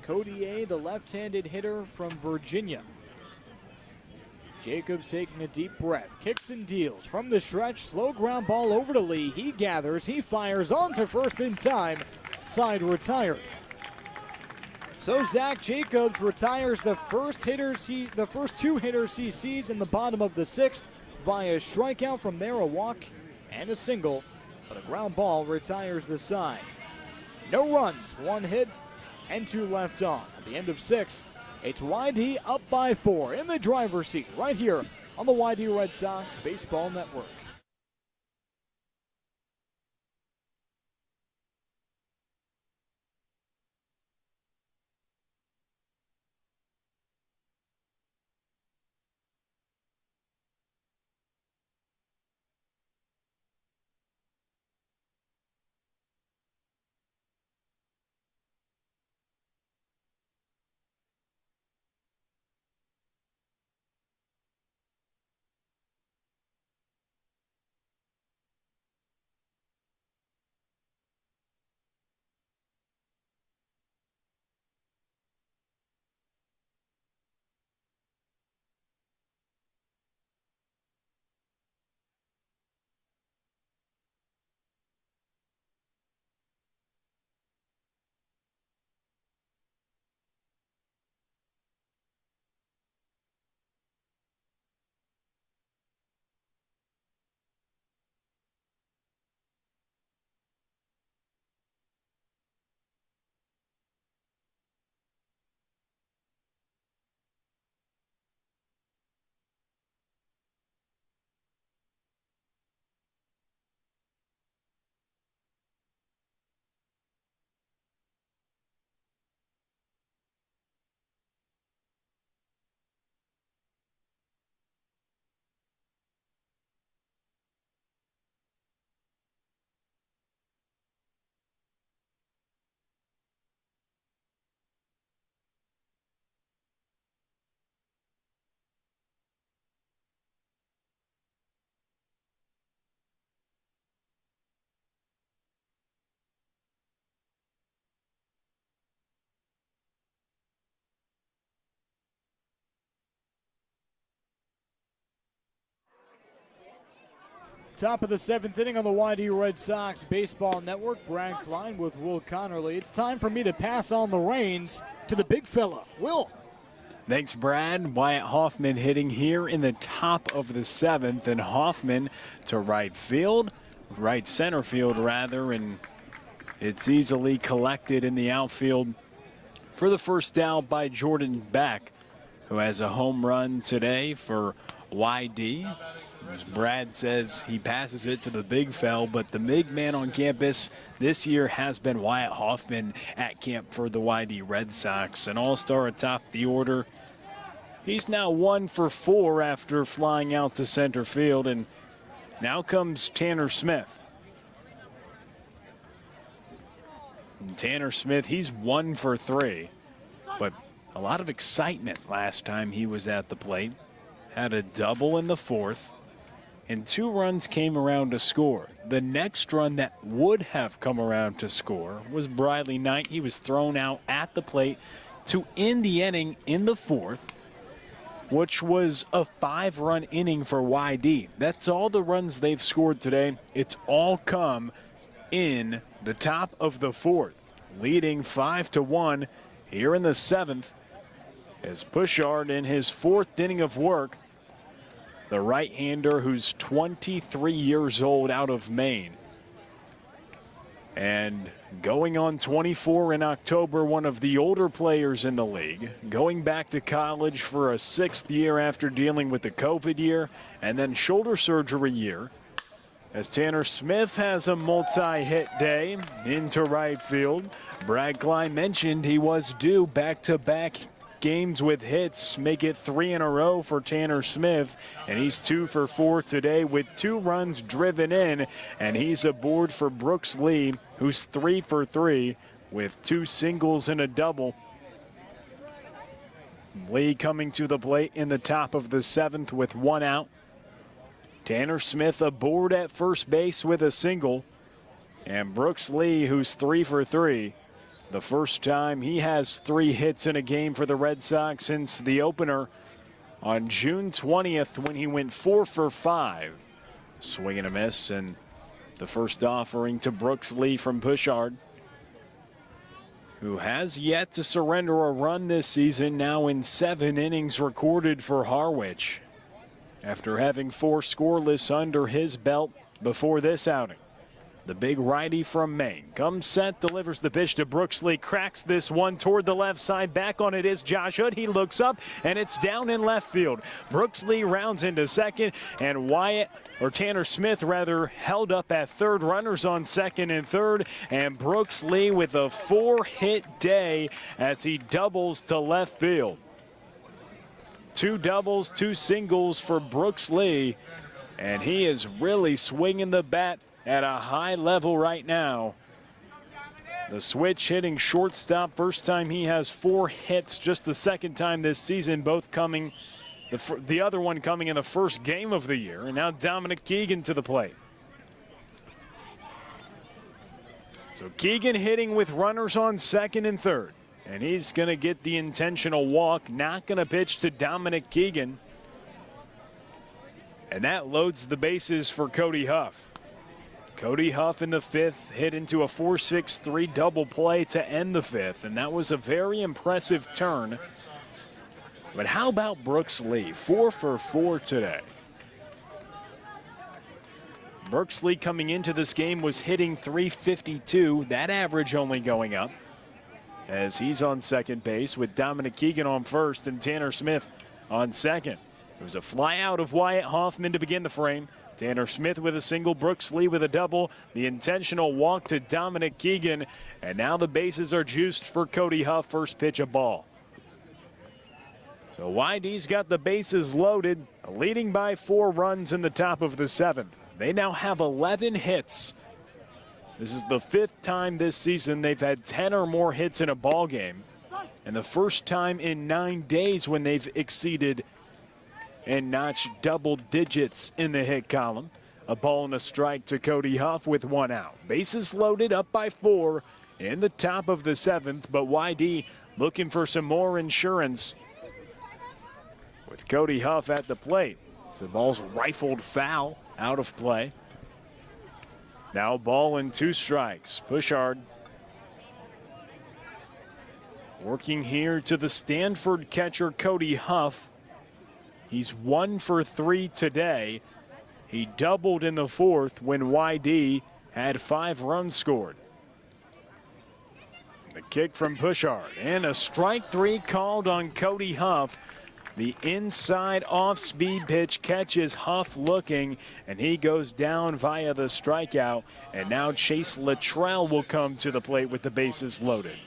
Codier, the left-handed hitter from Virginia. Jacobs taking a deep breath, kicks and deals from the stretch, slow ground ball over to Lee. He gathers, he fires onto first in time, side retired. So Zach Jacobs retires the first 2 hitters he sees in the bottom of the sixth via strikeout. From there, a walk and a single, but a ground ball retires the side. No runs, 1 hit, and 2 left on. At the end of 6, it's YD up by 4 in the driver's seat right here on the YD Red Sox Baseball Network. Top of the 7th inning on the YD Red Sox Baseball Network. Brad Klein with Will Connerly. It's time for me to pass on the reins to the big fella, Will. Thanks, Brad. Wyatt Hoffman hitting here in the top of the 7th, and Hoffman to right center field rather, and it's easily collected in the outfield for the first out by Jordan Beck, who has a home run today for YD. As Brad says, he passes it to the big fella, but the big man on campus this year has been Wyatt Hoffman at camp for the YD Red Sox. An all-star atop the order. He's now 1 for 4 after flying out to center field, and Now comes Tanner Smith. And Tanner Smith, he's 1 for 3, but a lot of excitement last time he was at the plate. Had a double in the 4th, and 2 runs came around to score. The next run that would have come around to score was Briley Knight. He was thrown out at the plate to end the inning in the 4th, which was a 5-run inning for YD. That's all the runs they've scored today. It's all come in the top of the 4th, leading 5-1 here in the 7th as Pushard in his 4th inning of work, the right-hander who's 23 years old out of Maine. And going on 24 in October, one of the older players in the league, going back to college for a 6th year after dealing with the COVID year and then shoulder surgery year. As Tanner Smith has a multi-hit day into right field. Brad Klein mentioned he was due back-to-back games with hits, make it 3 in a row for Tanner Smith, and he's 2 for 4 today with 2 runs driven in, and he's aboard for Brooks Lee, who's 3 for 3 with 2 singles and a double. Lee coming to the plate in the top of the 7th with 1 out. Tanner Smith aboard at first base with a single, and Brooks Lee, who's 3 for 3. The first time he has 3 hits in a game for the Red Sox since the opener on June 20th when he went 4 for 5. Swing and a miss, and the first offering to Brooks Lee from Pushard, who has yet to surrender a run this season, now in 7 innings recorded for Harwich, after having 4 scoreless under his belt before this outing. The big righty from Maine comes set, delivers the pitch to Brooks Lee, cracks this one toward the left side. Back on it is Josh Hood. He looks up, and it's down in left field. Brooks Lee rounds into second, and Tanner Smith rather, held up at third. Runners on second and third, and Brooks Lee with a 4-hit day as he doubles to left field. 2 doubles, 2 singles for Brooks Lee, and he is really swinging the bat at a high level right now. The switch hitting shortstop, first time he has 4 hits, just the second time this season, both coming, the other one coming in the first game of the year. And now Dominic Keegan to the plate. So Keegan hitting with runners on second and third, and he's going to get the intentional walk. Not going to pitch to Dominic Keegan, and that loads the bases for Cody Huff. Cody Huff in the 5th hit into a 4-6-3 double play to end the 5th, and that was a very impressive turn. But how about Brooks Lee? 4 for 4 today. Brooks Lee coming into this game was hitting .352, that average only going up, as he's on second base with Dominic Keegan on first and Tanner Smith on second. It was a fly out of Wyatt Hoffman to begin the frame. Tanner Smith with a single, Brooks Lee with a double, the intentional walk to Dominic Keegan, and now the bases are juiced for Cody Huff. First pitch, a ball. So YD's got the bases loaded, leading by 4 runs in the top of the 7th. They now have 11 hits. This is the 5th time this season they've had 10 or more hits in a ball game, and the first time in 9 days when they've exceeded and notched double digits in the hit column. A ball and a strike to Cody Huff with 1 out. Bases loaded, up by 4 in the top of the 7th, but YD looking for some more insurance with Cody Huff at the plate. So the ball's rifled foul, out of play. Now ball and 2 strikes. Pushard working here to the Stanford catcher Cody Huff. He's 1 for 3 today. He doubled in the 4th when YD had 5 runs scored. The kick from Pushard, and a strike 3 called on Cody Huff. The inside off-speed pitch catches Huff looking, and he goes down via the strikeout. And now Chase Luttrell will come to the plate with the bases loaded.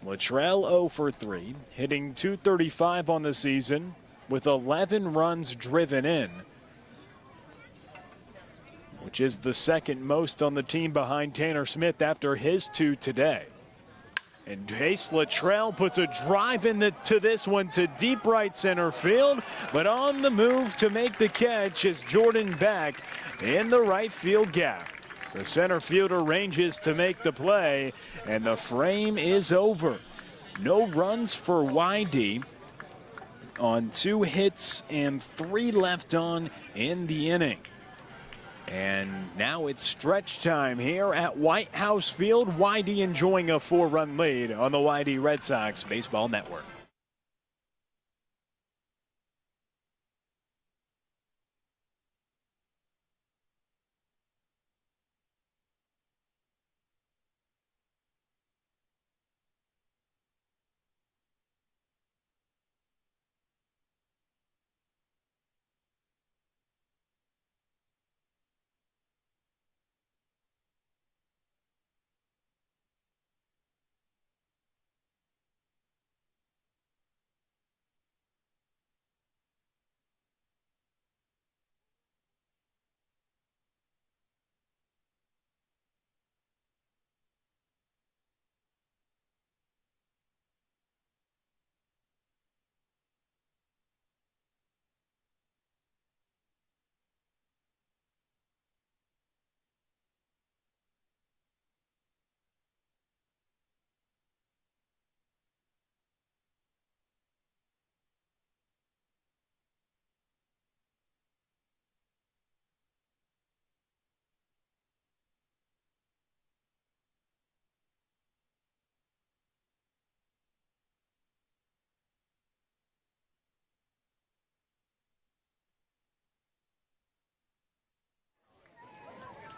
Luttrell 0 for 3, hitting .235 on the season with 11 runs driven in. which is the second most on the team behind Tanner Smith after his 2 today. And Jace Luttrell puts a drive to this one to deep right center field, but on the move to make the catch is Jordan Beck in the right field gap. The center fielder ranges to make the play, and the frame is over. No runs for YD on 2 hits and 3 left on in the inning. And now it's stretch time here at White House Field. YD enjoying a 4-run lead on the YD Red Sox Baseball Network.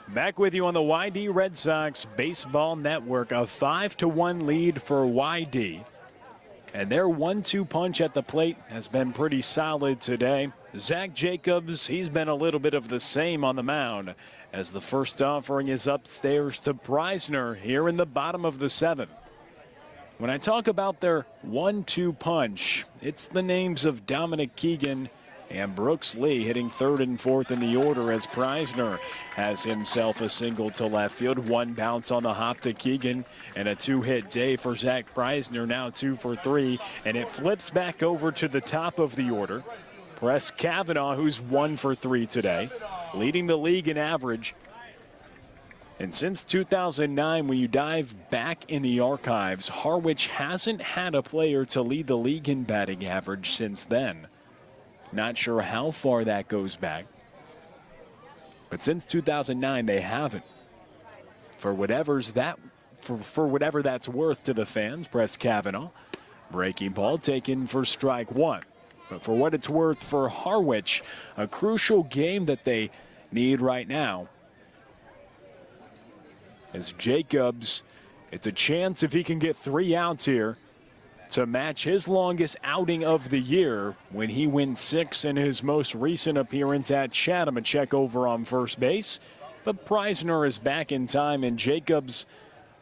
Back with you on the YD Red Sox Baseball Network. A 5-1 lead for YD. And their 1-2 punch at the plate has been pretty solid today. Zach Jacobs, he's been a little bit of the same on the mound, as the first offering is upstairs to Preisner here in the bottom of the 7th. When I talk about their 1-2 punch, it's the names of Dominic Keegan and Brooks Lee hitting 3rd and 4th in the order, as Preisner has himself a single to left field. 1 bounce on the hop to Keegan, and a 2-hit day for Zach Preisner, now 2 for 3. And it flips back over to the top of the order. Press Kavanaugh, who's 1 for 3 today, leading the league in average. And since 2009, when you dive back in the archives, Harwich hasn't had a player to lead the league in batting average since then. Not sure how far that goes back, but since 2009 they haven't. For whatever that's worth to the fans, Press Kavanaugh, breaking ball taken for strike 1. But for what it's worth for Harwich, a crucial game that they need right now, as Jacobs, it's a chance if he can get 3 outs here to match his longest outing of the year when he wins 6 in his most recent appearance at Chatham. A check over on first base, but Preisner is back in time, and Jacobs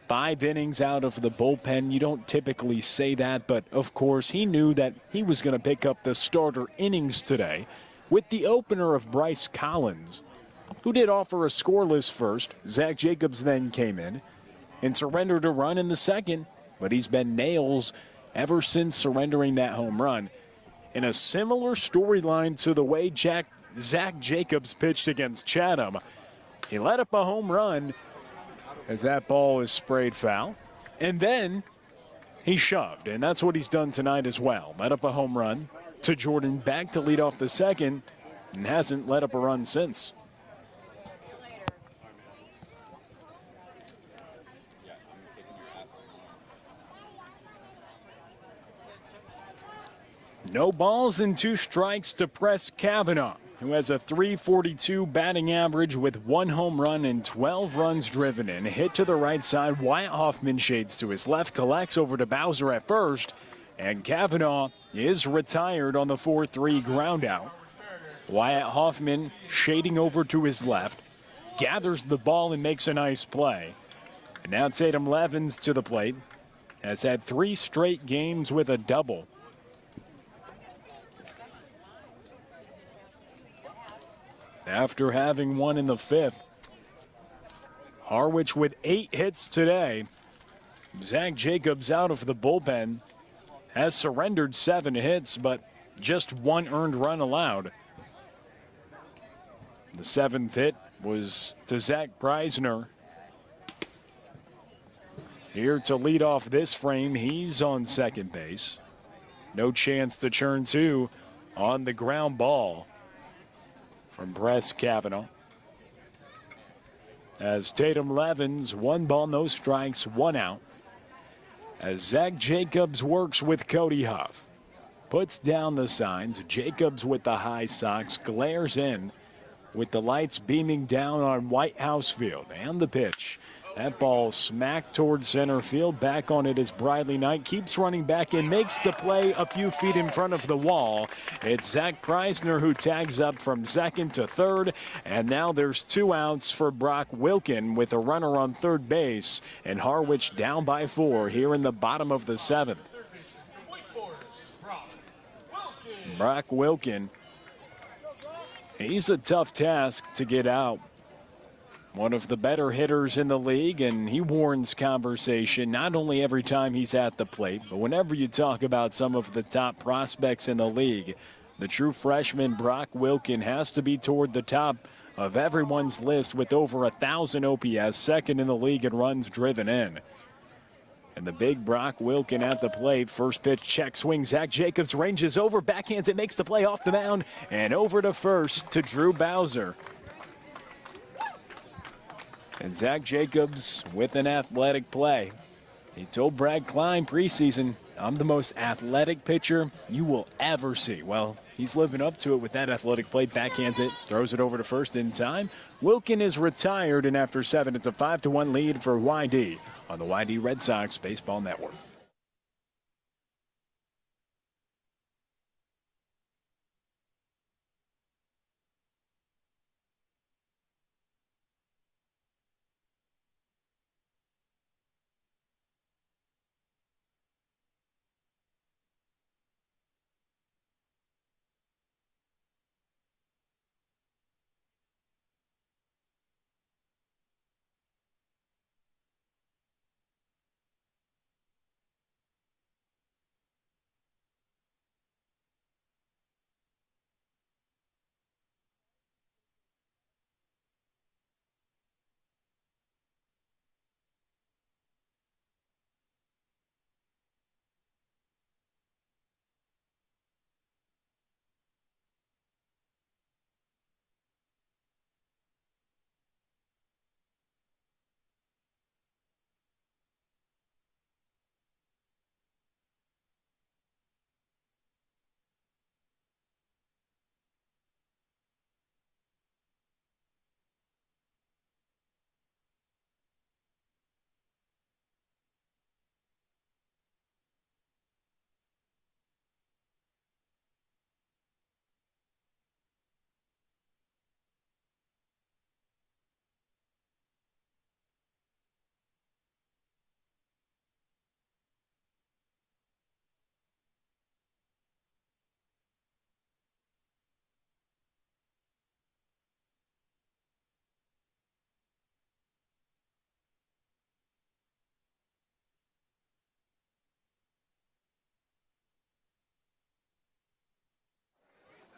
5 innings out of the bullpen. You don't typically say that, but of course he knew that he was going to pick up the starter innings today with the opener of Bryce Collins, who did offer a scoreless first. Zach Jacobs then came in and surrendered a run in the second, but he's been nails ever since surrendering that home run. In a similar storyline to the way Zach Jacobs pitched against Chatham, he let up a home run as that ball is sprayed foul, and then he shoved, and that's what he's done tonight as well. Let up a home run to Jordan Beck to lead off the second, and hasn't let up a run since. No balls and 2 strikes to Press Kavanaugh, who has a .342 batting average with 1 home run and 12 runs driven in. Hit to the right side. Wyatt Hoffman shades to his left, collects over to Bowser at first, and Kavanaugh is retired on the 4-3 ground out. Wyatt Hoffman shading over to his left, gathers the ball and makes a nice play. And now Tatum Levens to the plate, has had 3 straight games with a double. After having one in the 5th, Harwich with 8 hits today. Zach Jacobs out of the bullpen has surrendered 7 hits, but just 1 earned run allowed. The 7th hit was to Zach Preisner. Here to lead off this frame, he's on second base. No chance to churn 2 on the ground ball from Bress Kavanaugh. As Tatum Levens, 1 ball, no strikes, 1 out. As Zach Jacobs works with Cody Huff. Puts down the signs. Jacobs with the high socks, glares in with the lights beaming down on White House Field. And the pitch. That ball smacked towards center field. Back on it is Briley Knight. Keeps running back in, makes the play a few feet in front of the wall. It's Zach Preisner who tags up from second to third. And now there's 2 outs for Brock Wilkin with a runner on third base. And Harwich down by 4 here in the bottom of the 7th. Brock Wilkin. He's a tough task to get out. One of the better hitters in the league, and he warrants conversation not only every time he's at the plate, but whenever you talk about some of the top prospects in the league. The true freshman Brock Wilkin has to be toward the top of everyone's list with over 1,000 OPS, second in the league in runs driven in. And the big Brock Wilkin at the plate. First pitch, check swing. Zach Jacobs ranges over, backhands it, makes the play off the mound, and over to first to Drew Bowser. And Zach Jacobs with an athletic play. He told Brad Klein preseason, I'm the most athletic pitcher you will ever see. Well, he's living up to it with that athletic play. Backhands it, throws it over to first in time. Wilkin is retired, and after 7, it's a 5-1 lead for YD on the YD Red Sox Baseball Network.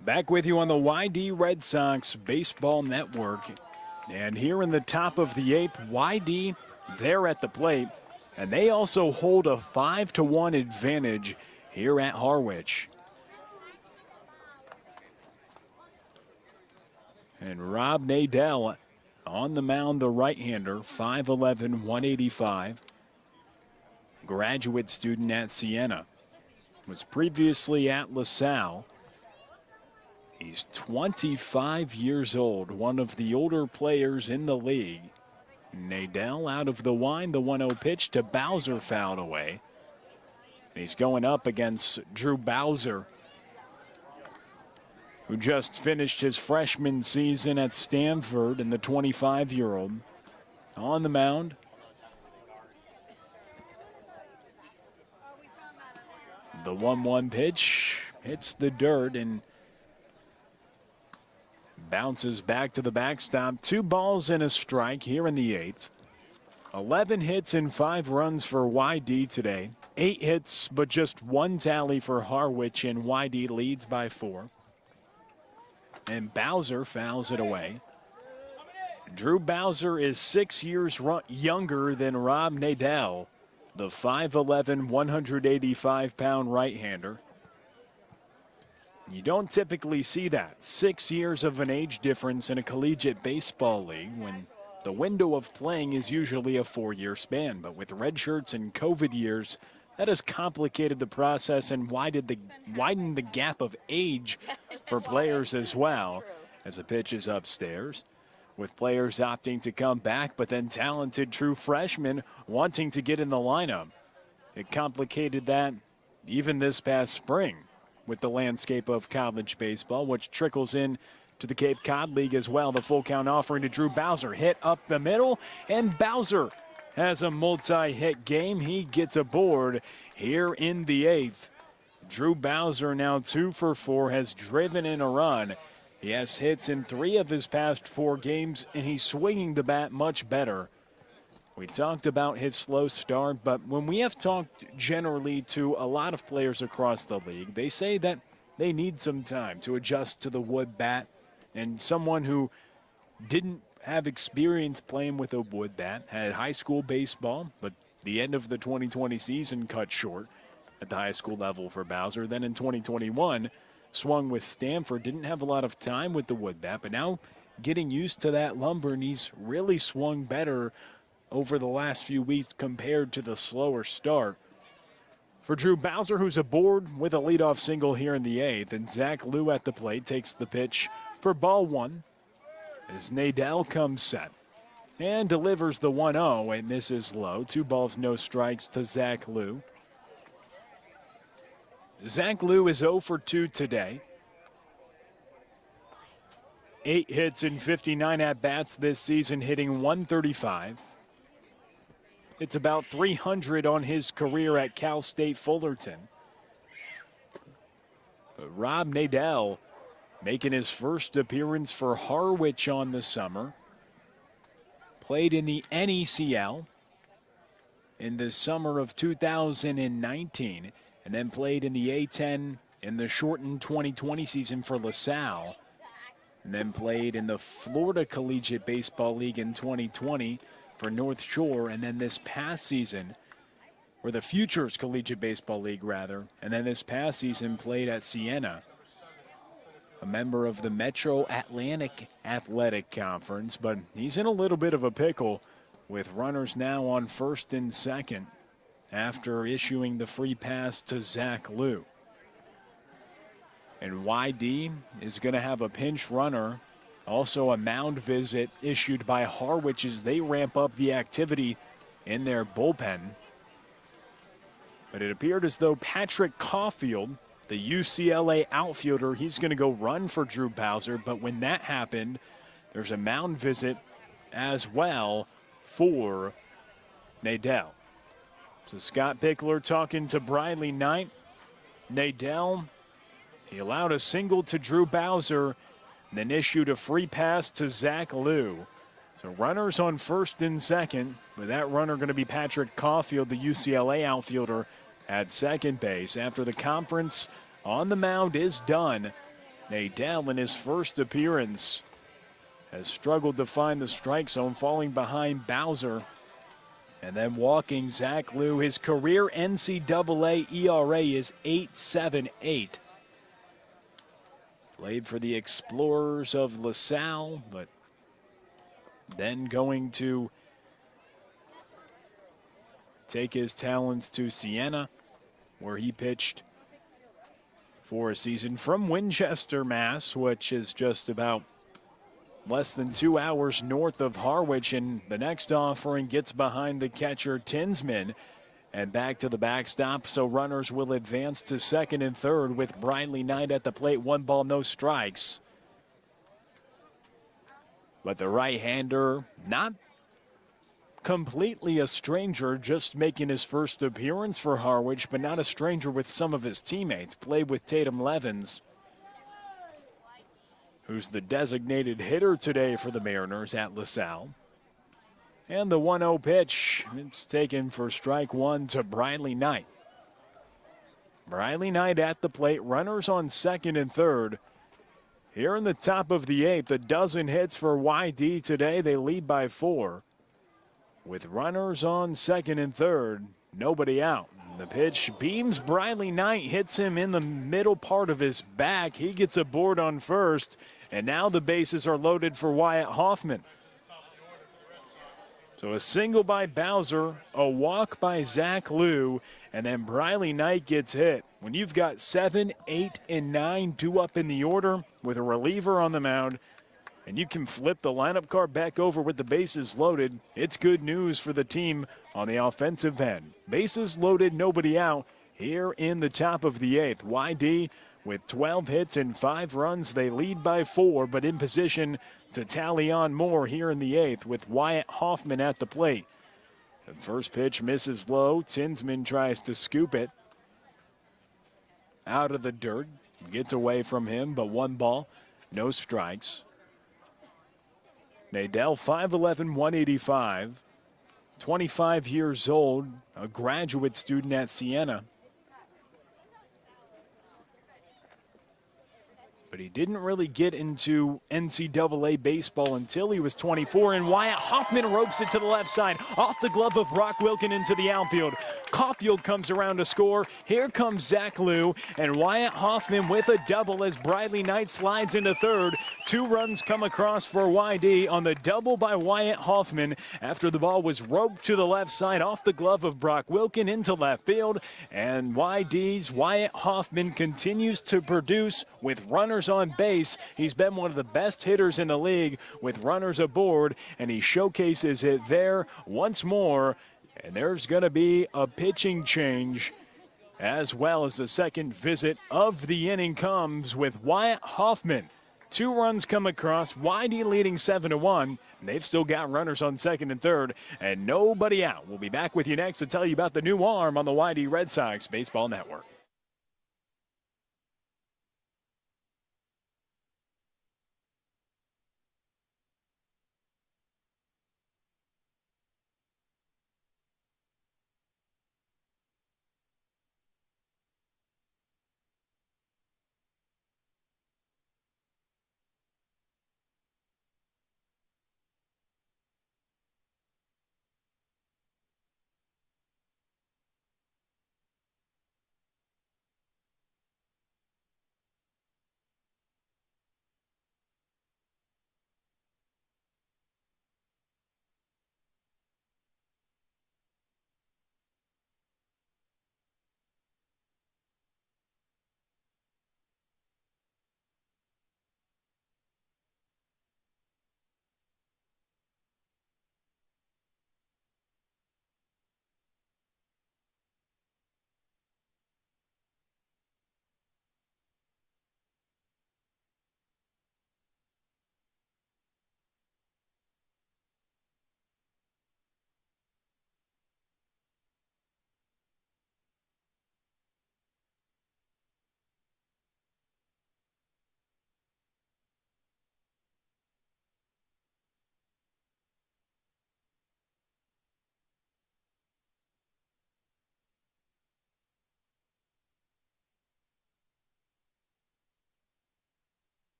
Back with you on the YD Red Sox Baseball Network. And here in the top of the 8th, YD, they're at the plate. And they also hold a 5-1 advantage here at Harwich. And Rob Nadell on the mound, the right-hander, 5'11", 185. Graduate student at Siena. Was previously at LaSalle. He's 25 years old, one of the older players in the league. Nadell out of the wind, the 1-0 pitch to Bowser, fouled away. He's going up against Drew Bowser, who just finished his freshman season at Stanford, and the 25-year-old on the mound. The 1-1 pitch hits the dirt and bounces back to the backstop. 2 balls and a strike here in the 8th. 11 hits and 5 runs for YD today. 8 hits, but just 1 tally for Harwich, and YD leads by 4. And Bowser fouls it away. Drew Bowser is 6 years younger than Rob Nadell, the 5'11", 185-pound right-hander. You don't typically see that. 6 years of an age difference in a collegiate baseball league when the window of playing is usually a 4-year span. But with red shirts and COVID years, that has complicated the process and widened the gap of age for players as well. As the pitch is upstairs, with players opting to come back, but then talented true freshmen wanting to get in the lineup. It complicated that even this past spring with the landscape of college baseball, which trickles in to the Cape Cod League as well. The full count offering to Drew Bowser. Hit up the middle, and Bowser has a multi-hit game. He gets aboard here in the 8th. Drew Bowser now 2 for 4, has driven in a run. He has hits in 3 of his past 4 games, and he's swinging the bat much better. We talked about his slow start, but when we have talked generally to a lot of players across the league, they say that they need some time to adjust to the wood bat. And someone who didn't have experience playing with a wood bat, had high school baseball, but the end of the 2020 season cut short at the high school level for Bowser. Then in 2021, swung with Stanford, didn't have a lot of time with the wood bat, but now getting used to that lumber, and he's really swung better over the last few weeks compared to the slower start. For Drew Bowser, who's aboard with a leadoff single here in the 8th, and Zach Liu at the plate takes the pitch for ball 1 as Nadell comes set and delivers the 1-0 and misses low. 2 balls, no strikes to Zach Liu. Zach Liu is 0 for 2 today. 8 hits and 59 at-bats this season, hitting .135. It's about .300 on his career at Cal State Fullerton. But Rob Nadell making his first appearance for Harwich on the summer. Played in the NECL in the summer of 2019, and then played in the A-10 in the shortened 2020 season for LaSalle, and then played in the Florida Collegiate Baseball League in 2020 for North Shore, and then this past season, or the Futures Collegiate Baseball League rather, and then this past season played at Siena, a member of the Metro Atlantic Athletic Conference. But he's in a little bit of a pickle with runners now on first and second after issuing the free pass to Zach Liu. And YD is going to have a pinch runner, also a mound visit issued by Harwich as they ramp up the activity in their bullpen. But it appeared as though Patrick Caulfield, the UCLA outfielder, he's going to go run for Drew Bowser. But when that happened, there's a mound visit as well for Nadell. So Scott Pickler talking to Briley Knight. Nadell, he allowed a single to Drew Bowser, then issued a free pass to Zach Liu. So runners on first and second, with that runner going to be Patrick Caulfield, the UCLA outfielder, at second base. After the conference on the mound is done, Nadell in his first appearance has struggled to find the strike zone, falling behind Bowser. And then walking Zach Liu. His career NCAA ERA is .878. Played for the Explorers of LaSalle, but then going to take his talents to Siena, where he pitched for a season from Winchester, Mass., which is just about less than 2 hours north of Harwich. And the next offering gets behind the catcher Tinsman and back to the backstop. So runners will advance to second and third with Briley Knight at the plate. 1 ball, no strikes. But the right-hander, not completely a stranger, just making his first appearance for Harwich, but not a stranger with some of his teammates. Played with Tatum Levens, who's the designated hitter today for the Mariners at LaSalle. And the 1-0 pitch, it's taken for strike one to Briley Knight. Briley Knight at the plate, runners on second and third. Here in the top of the eighth, a dozen hits for YD today. They lead by 4. With runners on second and third, nobody out. The pitch beams Briley Knight, hits him in the middle part of his back. He gets a board on first, and now the bases are loaded for Wyatt Hoffman. So a single by Bowser, a walk by Zach Liu, and then Briley Knight gets hit. When you've got 7, 8, and 9 due up in the order with a reliever on the mound, and you can flip the lineup card back over with the bases loaded, it's good news for the team on the offensive end. Bases loaded, nobody out here in the top of the eighth. YD with 12 hits and 5 runs. They lead by 4, but in position to tally on more here in the eighth with Wyatt Hoffman at the plate. The first pitch misses low. Tinsman tries to scoop it out of the dirt. Gets away from him, but 1 ball, no strikes. Nadell, 5'11", 185, 25 years old, a graduate student at Siena. But he didn't really get into NCAA baseball until he was 24, and Wyatt Hoffman ropes it to the left side, off the glove of Brock Wilkin into the outfield. Caulfield comes around to score. Here comes Zach Liu, and Wyatt Hoffman with a double as Briley Knight slides into third. 2 runs come across for YD on the double by Wyatt Hoffman after the ball was roped to the left side, off the glove of Brock Wilkin into left field, and YD's Wyatt Hoffman continues to produce with runners on base. He's been one of the best hitters in the league with runners aboard, and he showcases it there once more. And there's going to be a pitching change as well as the second visit of the inning comes with Wyatt Hoffman. 2 runs come across, YD leading 7-1. They've still got runners on second and third, and nobody out. We'll be back with you next to tell you about the new arm on the YD Red Sox Baseball Network.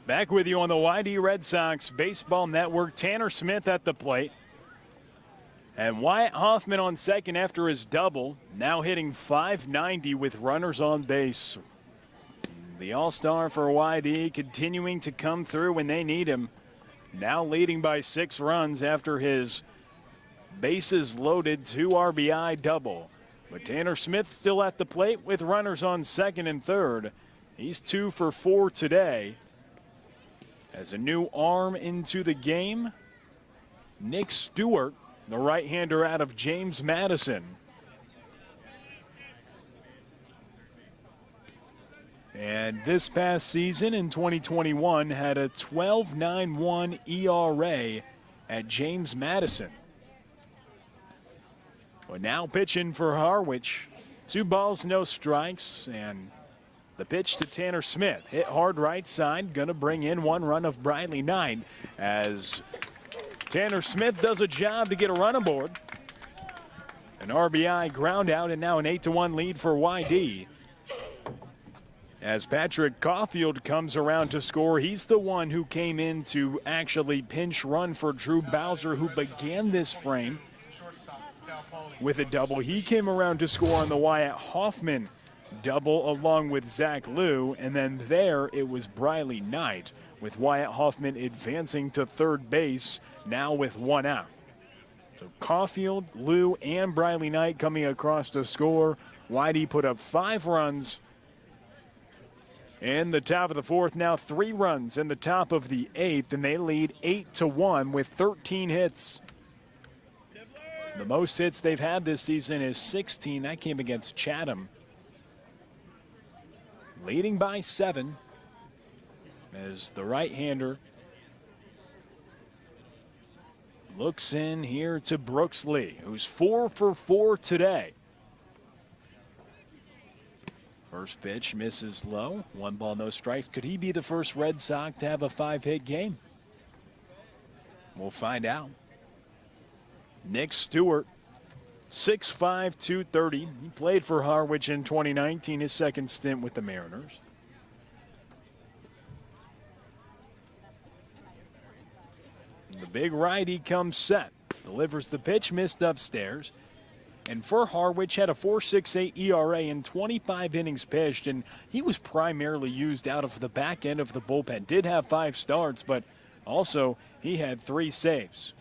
Back with you on the YD Red Sox Baseball Network. Tanner Smith at the plate. And Wyatt Hoffman on second after his double, now hitting .590 with runners on base. The all-star for YD continuing to come through when they need him. Now leading by 6 runs after his bases loaded 2 RBI double. But Tanner Smith still at the plate with runners on second and third. He's 2 for 4 today. As a new arm into the game, Nick Stewart, the right-hander out of James Madison. And this past season in 2021 had a 12.91 ERA at James Madison. Well, now pitching for Harwich. 2 balls, no strikes, and the pitch to Tanner Smith. Hit hard right side, gonna bring in 1 run of Briley Knight as Tanner Smith does a job to get a run aboard. An RBI ground out, and now an 8-1 lead for YD. As Patrick Caulfield comes around to score, he's the one who came in to actually pinch run for Drew Bowser, who began this frame with a double. He came around to score on the Wyatt Hoffman double along with Zach Liu, and then there it was Briley Knight with Wyatt Hoffman advancing to third base, now with 1 out. So Caulfield, Liu, and Briley Knight coming across to score. YD put up 5 runs in the top of the 4th, now 3 runs in the top of the 8th, and they lead 8-1 with 13 hits. The most hits they've had this season is 16. That came against Chatham. Leading by 7 as the right-hander looks in here to Brooks Lee, who's 4 for 4 today. First pitch misses low. 1 ball, no strikes. Could he be the first Red Sox to have a 5-hit game? We'll find out. Nick Stewart, 6'5", 230. He played for Harwich in 2019, his second stint with the Mariners. The big righty comes set. Delivers the pitch, missed upstairs. And for Harwich, had a 4.68 ERA in 25 innings pitched, and he was primarily used out of the back end of the bullpen. Did have 5 starts, but also he had 3 saves.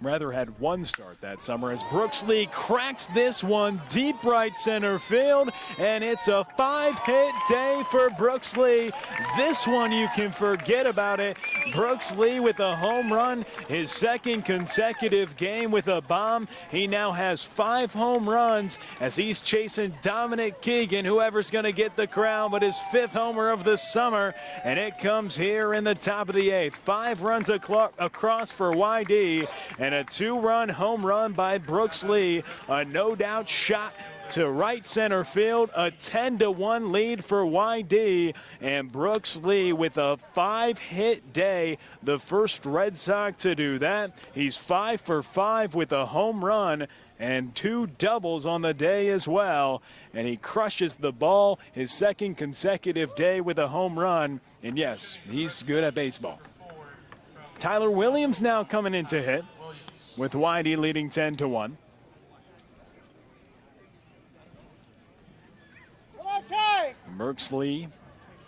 Rather had 1 start that summer as Brooks Lee cracks this one deep right center field, and it's a 5-hit day for Brooks Lee. This one you can forget about it. Brooks Lee with a home run, his 2nd consecutive game with a bomb. He now has 5 home runs as he's chasing Dominic Keegan, whoever's going to get the crown, but his 5th homer of the summer, and it comes here in the top of the 8th. 5 runs across for YD, and a 2-run home run by Brooks Lee. A no-doubt shot to right center field. A 10-1 lead for YD. And Brooks Lee with a 5-hit day. The first Red Sox to do that. He's 5 for 5 with a home run and 2 doubles on the day as well. And he crushes the ball, his 2nd consecutive day with a home run. And yes, he's good at baseball. Tyler Williams now coming in to hit, with YD leading 10-1. Brooks Lee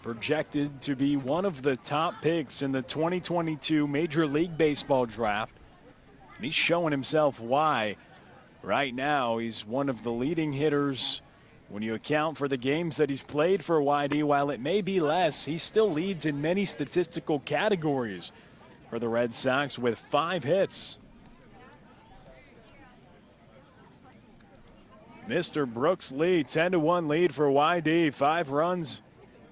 projected to be one of the top picks in the 2022 Major League Baseball draft. And he's showing himself why. Right now, he's one of the leading hitters when you account for the games that he's played for YD. While it may be less, he still leads in many statistical categories for the Red Sox with 5 hits. Mr. Brooks Lee, 10-1 lead for YD. 5 runs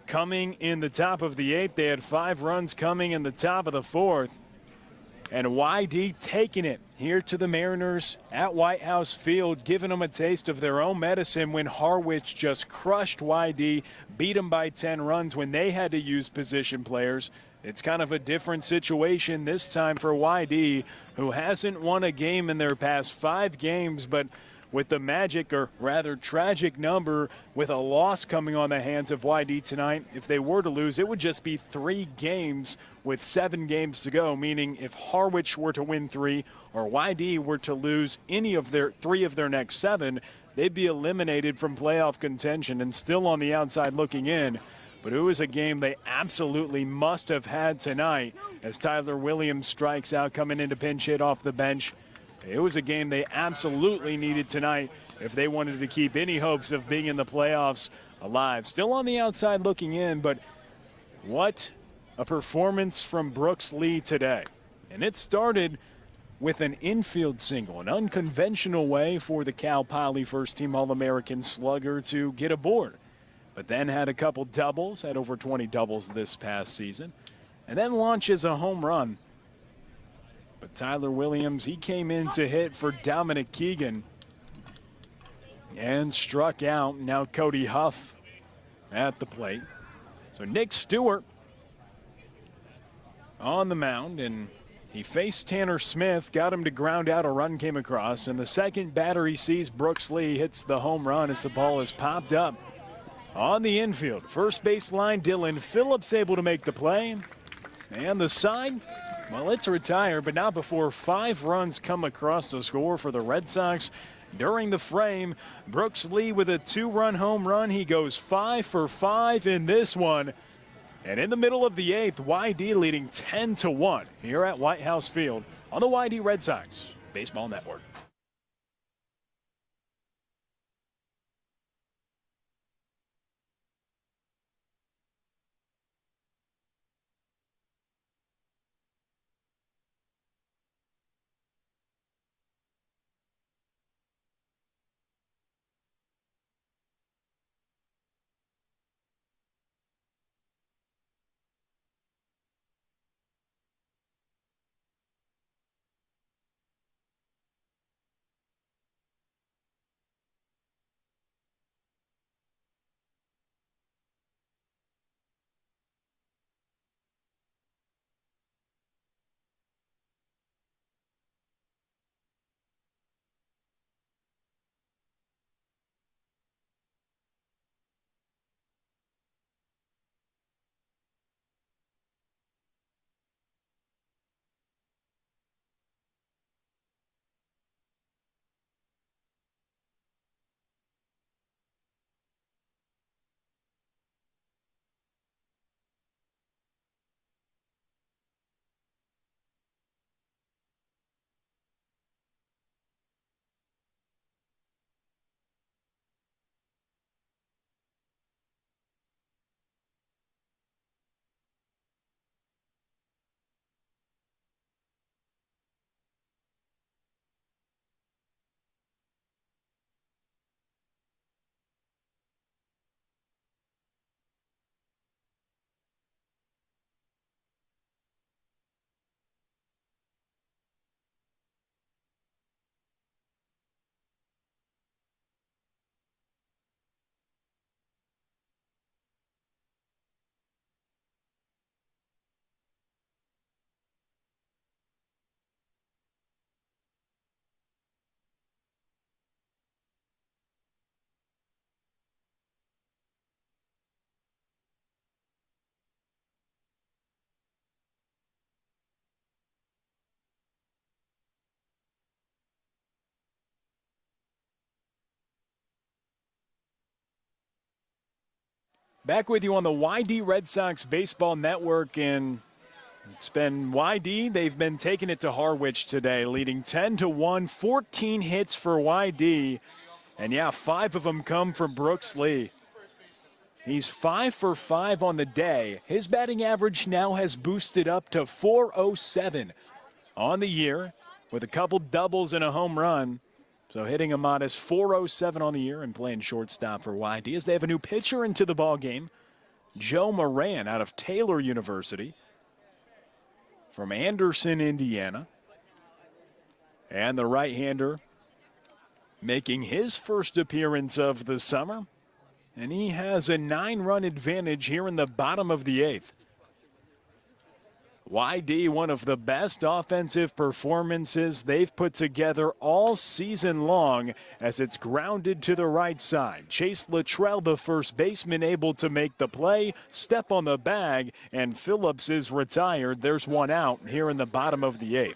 coming in the top of the 8th. They had 5 runs coming in the top of the 4th. And YD taking it here to the Mariners at White House Field, giving them a taste of their own medicine when Harwich just crushed YD, beat them by 10 runs when they had to use position players. It's kind of a different situation this time for YD, who hasn't won a game in their past 5 games, but with the magic, or rather tragic number, with a loss coming on the hands of YD tonight. If they were to lose, it would just be 3 games with 7 games to go, meaning if Harwich were to win 3 or YD were to lose any of their 3 of their next 7, they'd be eliminated from playoff contention and still on the outside looking in. But it was a game they absolutely must have had tonight as Tyler Williams strikes out coming into pinch hit off the bench. It was a game they absolutely needed tonight if they wanted to keep any hopes of being in the playoffs alive. Still on the outside looking in, but what a performance from Brooks Lee today. And it started with an infield single, an unconventional way for the Cal Poly first-team All-American slugger to get aboard. But then had a couple doubles, had over 20 doubles this past season, and then launches a home run. But Tyler Williams, he came in to hit for Dominic Keegan and struck out. Now Cody Huff at the plate. So Nick Stewart on the mound, and he faced Tanner Smith, got him to ground out. A run came across, and the second batter he sees, Brooks Lee, hits the home run as the ball is popped up on the infield. First baseline, Dylan Phillips able to make the play. And the side, well, it's retired, but not before 5 runs come across to score for the Red Sox. During the frame, Brooks Lee with a 2-run home run. He goes 5 for 5 in this one. And in the middle of the 8th, YD leading 10-1 here at White House Field on the YD Red Sox Baseball Network. Back with you on the YD Red Sox Baseball Network, and it's been YD. They've been taking it to Harwich today, leading 10-1, 14 hits for YD. And yeah, 5 of them come from Brooks Lee. He's 5 for 5 on the day. His batting average now has boosted up to .407 on the year with a couple doubles and a home run. So hitting a modest .407 on the year and playing shortstop for YD as they have a new pitcher into the ball game. Joe Moran out of Taylor University from Anderson, Indiana. And the right-hander making his first appearance of the summer. And he has a 9-run advantage here in the bottom of the 8th. YD, one of the best offensive performances they've put together all season long as it's grounded to the right side. Chase Luttrell, the first baseman, able to make the play, step on the bag, and Phillips is retired. There's one out here in the bottom of the 8th.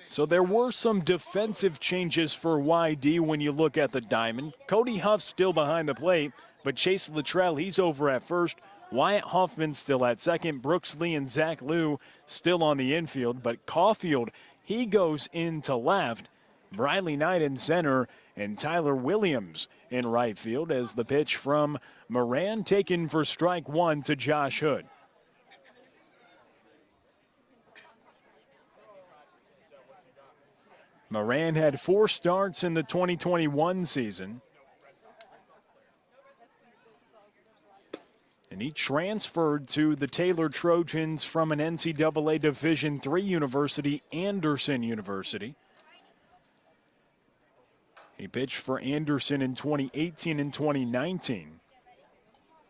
So there were some defensive changes for YD when you look at the diamond. Cody Huff still behind the plate, but Chase Luttrell, he's over at first. Wyatt Hoffman still at second. Brooks Lee and Zach Liu still on the infield, but Caulfield He goes into left. Briley Knight in center, and Tyler Williams in right field as the pitch from Moran taken for strike one to Josh Hood. Moran had 4 starts in the 2021 season. And he transferred to the Taylor Trojans from an NCAA Division III university, Anderson University. He pitched for Anderson in 2018 and 2019.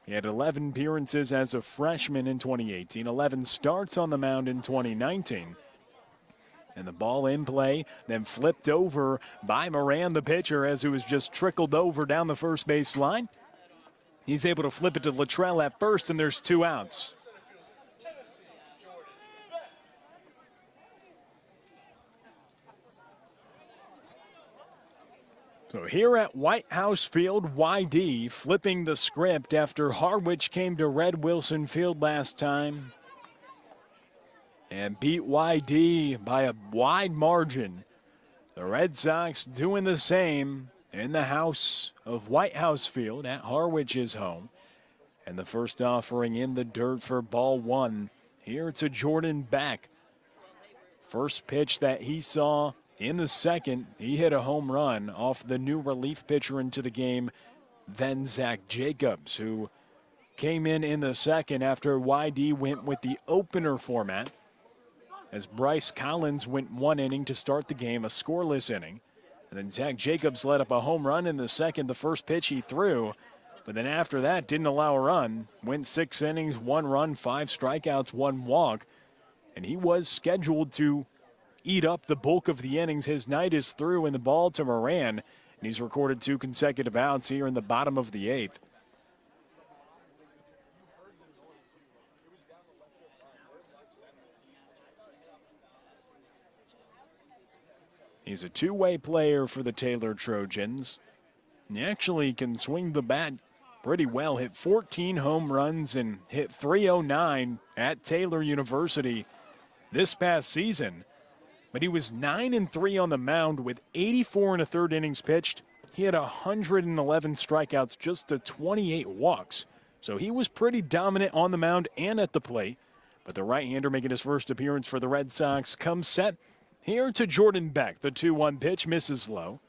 He had 11 appearances as a freshman in 2018, 11 starts on the mound in 2019. And the ball in play, then flipped over by Moran, the pitcher, as it was just trickled over down the first base line. He's able to flip it to Luttrell at first, and there's 2 outs. So here at White House Field, YD flipping the script after Harwich came to Red Wilson Field last time and beat YD by a wide margin. The Red Sox doing the same in the house of White House Field at Harwich's home. And the first offering in the dirt for ball 1. Here to Jordan Beck. First pitch that he saw in the second, he hit a home run off the new relief pitcher into the game, then Zach Jacobs, who came in the second after YD went with the opener format, as Bryce Collins went 1 inning to start the game, a scoreless inning. And then Zach Jacobs let up a home run in the second, the first pitch he threw. But then after that, didn't allow a run. Went 6 innings, 1 run, 5 strikeouts, 1 walk. And he was scheduled to eat up the bulk of the innings. His night is through in the ball to Moran. And he's recorded 2 consecutive outs here in the bottom of the 8th. He's a two-way player for the Taylor Trojans. He actually can swing the bat pretty well. Hit 14 home runs and hit .309 at Taylor University this past season. But he was 9-3 on the mound with 84 1/3 innings pitched. He had 111 strikeouts, just to 28 walks. So he was pretty dominant on the mound and at the plate. But the right-hander making his first appearance for the Red Sox comes set. Here to Jordan Beck. The 2-1 pitch misses low.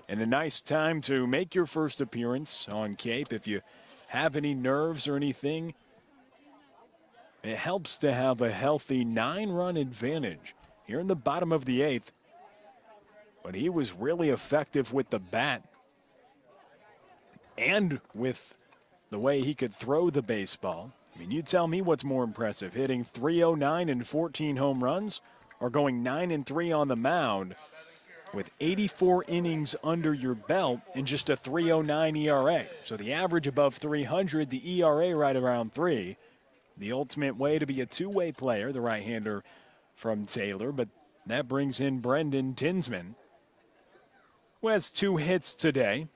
And a nice time to make your first appearance on Cape. If you have any nerves or anything, it helps to have a healthy 9-run advantage here in the bottom of the 8th. But he was really effective with the bat and with the way he could throw the baseball. I mean, you tell me what's more impressive, hitting .309 and 14 home runs, or going 9-3 on the mound with 84 innings under your belt and just a .309 ERA. So the average above 300, the ERA right around 3. The ultimate way to be a two-way player, the right-hander from Taylor, but that brings in Brendan Tinsman, who has 2 hits today.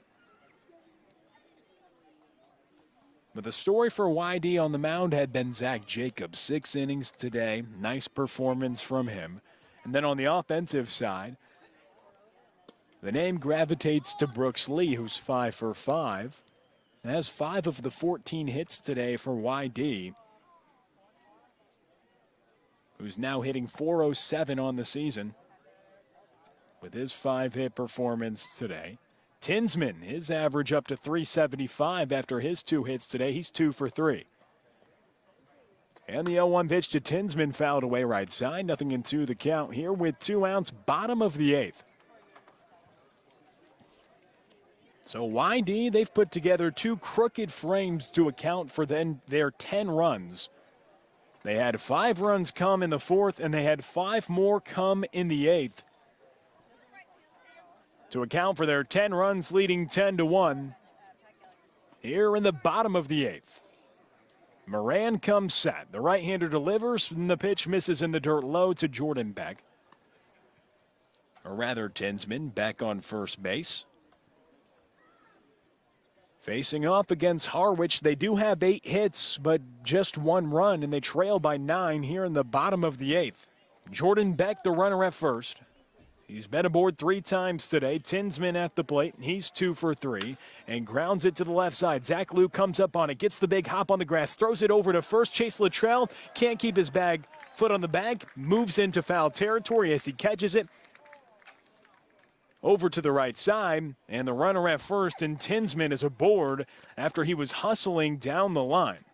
But the story for YD on the mound had been Zach Jacobs. 6 innings today. Nice performance from him. And then on the offensive side, the name gravitates to Brooks Lee, who's 5 for 5. Has 5 of the 14 hits today for YD, who's now hitting .407 on the season with his 5-hit performance today. Tinsman, his average up to .375 after his 2 hits today. He's 2 for 3. And the 0-1 pitch to Tinsman fouled away right side. Nothing into the count here with 2 outs, bottom of the 8th. So YD, they've put together 2 crooked frames to account for their 10 runs. They had 5 runs come in the 4th, and they had 5 more come in the 8th. To account for their 10 runs leading 10-1 here in the bottom of the 8th. Moran comes set. The right-hander delivers, and the pitch misses in the dirt low to Jordan Beck. Or rather, Tinsman back on first base. Facing up against Harwich, they do have 8 hits, but just 1 run, and they trail by 9 here in the bottom of the 8th. Jordan Beck, the runner at first. He's been aboard 3 times today. Tinsman at the plate. He's 2 for 3 and grounds it to the left side. Zach Luke comes up on it, gets the big hop on the grass, throws it over to first. Chase Luttrell can't keep his foot on the bag, moves into foul territory as he catches it over to the right side. And the runner at first, and Tinsman is aboard after he was hustling down the line.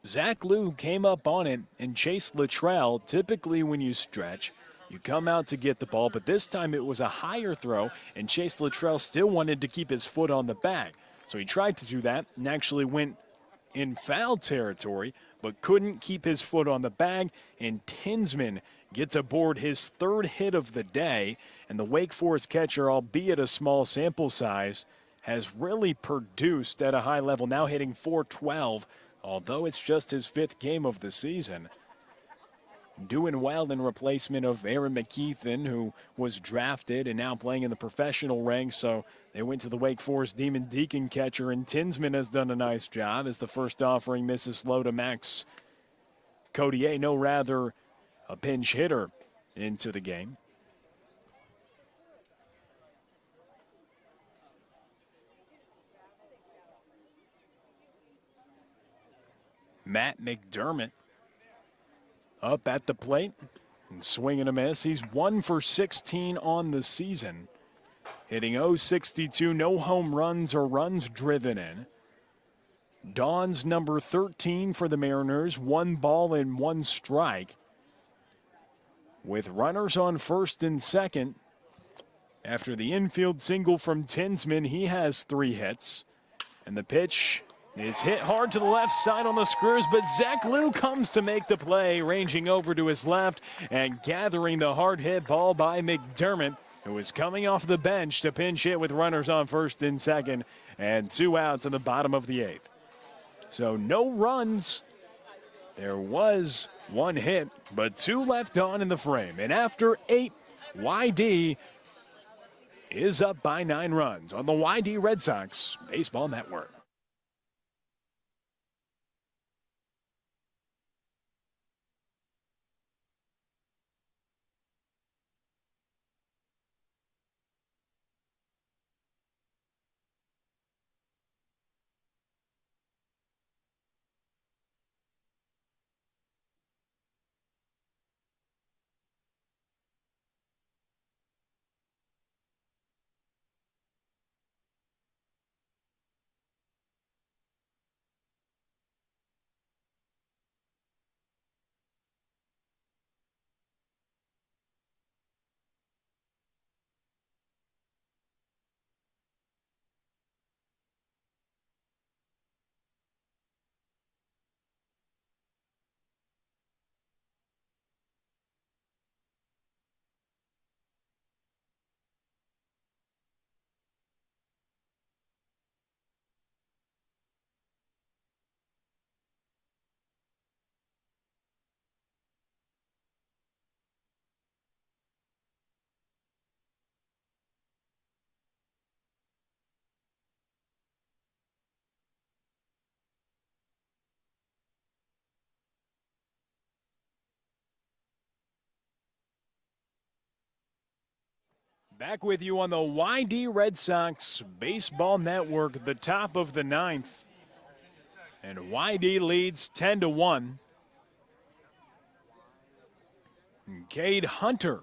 Zach Lou came up on it, and Chase Luttrell, typically when you stretch, you come out to get the ball, but this time it was a higher throw, and Chase Luttrell still wanted to keep his foot on the bag. So he tried to do that and actually went in foul territory, but couldn't keep his foot on the bag, and Tinsman gets aboard his 3rd hit of the day, and the Wake Forest catcher, albeit a small sample size, has really produced at a high level, now hitting .412. Although it's just his 5th game of the season. Doing well in replacement of Aaron McKeithen, who was drafted and now playing in the professional ranks. So they went to the Wake Forest Demon Deacon catcher, and Tinsman has done a nice job as the first offering misses low to Max Codier, rather a pinch hitter into the game. Matt McDermott up at the plate and swinging a miss. He's 1 for 16 on the season, hitting .062, no home runs or runs driven in. Dawn's number 13 for the Mariners, 1 ball and 1 strike. With runners on first and second, after the infield single from Tinsman, he has 3 hits. And the pitch is hit hard to the left side on the screws, but Zach Lou comes to make the play, ranging over to his left and gathering the hard hit ball by McDermott, who is coming off the bench to pinch hit with runners on first and second and 2 outs in the bottom of the 8th. So no runs. There was 1 hit, but 2 left on in the frame. And after 8, YD is up by 9 runs on the YD Red Sox Baseball Network. Back with you on the YD Red Sox Baseball Network, the top of the 9th. And YD leads 10-1. Cade Hunter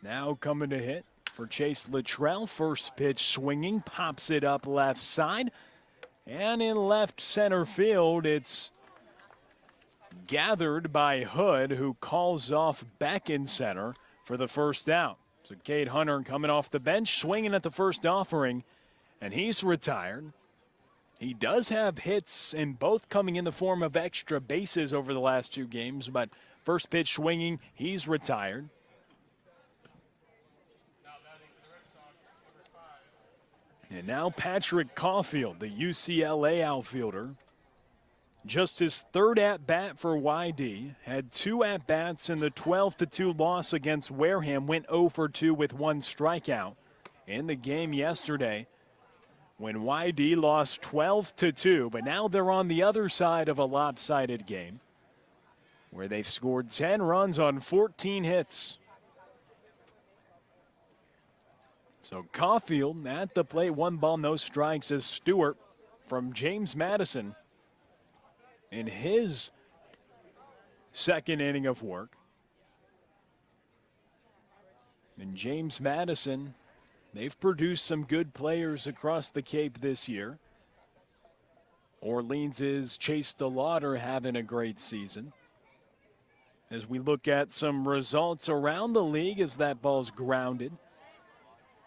now coming to hit for Chase Luttrell. First pitch swinging, pops it up left side. And in left center field, it's gathered by Hood, who calls off Beck in center for the first out. So Cade Hunter coming off the bench, swinging at the first offering, and he's retired. He does have hits, and both coming in the form of extra bases over the last 2 games, but first pitch swinging, he's retired. And now Patrick Caulfield, the UCLA outfielder. Just his 3rd at-bat for YD. Had 2 at-bats in the 12-2 loss against Wareham. Went 0 for 2 with 1 strikeout in the game yesterday when YD lost 12-2, but now they're on the other side of a lopsided game where they've scored 10 runs on 14 hits. So Caulfield at the plate, 1 ball, no strikes as Stewart from James Madison in his second inning of work. And James Madison, they've produced some good players across the Cape this year. Orleans' Chase DeLauder having a great season. As we look at some results around the league as that ball's grounded.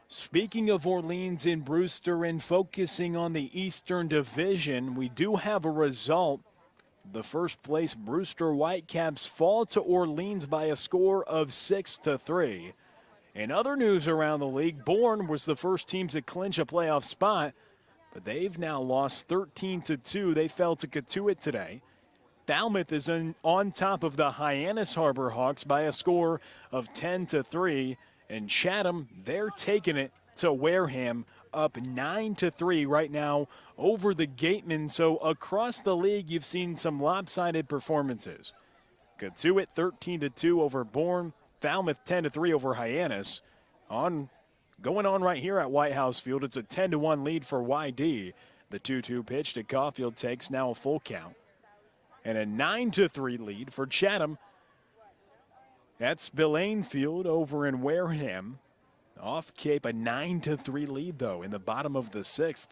Speaking of Orleans and Brewster and focusing on the Eastern Division, we do have a result. The first place Brewster Whitecaps fall to Orleans by a score of 6-3. In other news around the league, Bourne was the first team to clinch a playoff spot, but they've now lost 13-2. They fell to Cotuit today. Falmouth is on top of the Hyannis Harbor Hawks by a score of 10-3. And Chatham, they're taking it to Wareham, up 9-3 right now over the Gatemen. So across the league, you've seen some lopsided performances. Cotuit 13-2 over Bourne. Falmouth 10-3 over Hyannis. Going on right here at White House Field, it's a 10-1 lead for YD. The 2-2 pitch to Caulfield takes now a full count. And a 9-3 lead for Chatham. That's Spillane Field over in Wareham. Off Cape, a 9-3 lead, though, in the bottom of the 6th.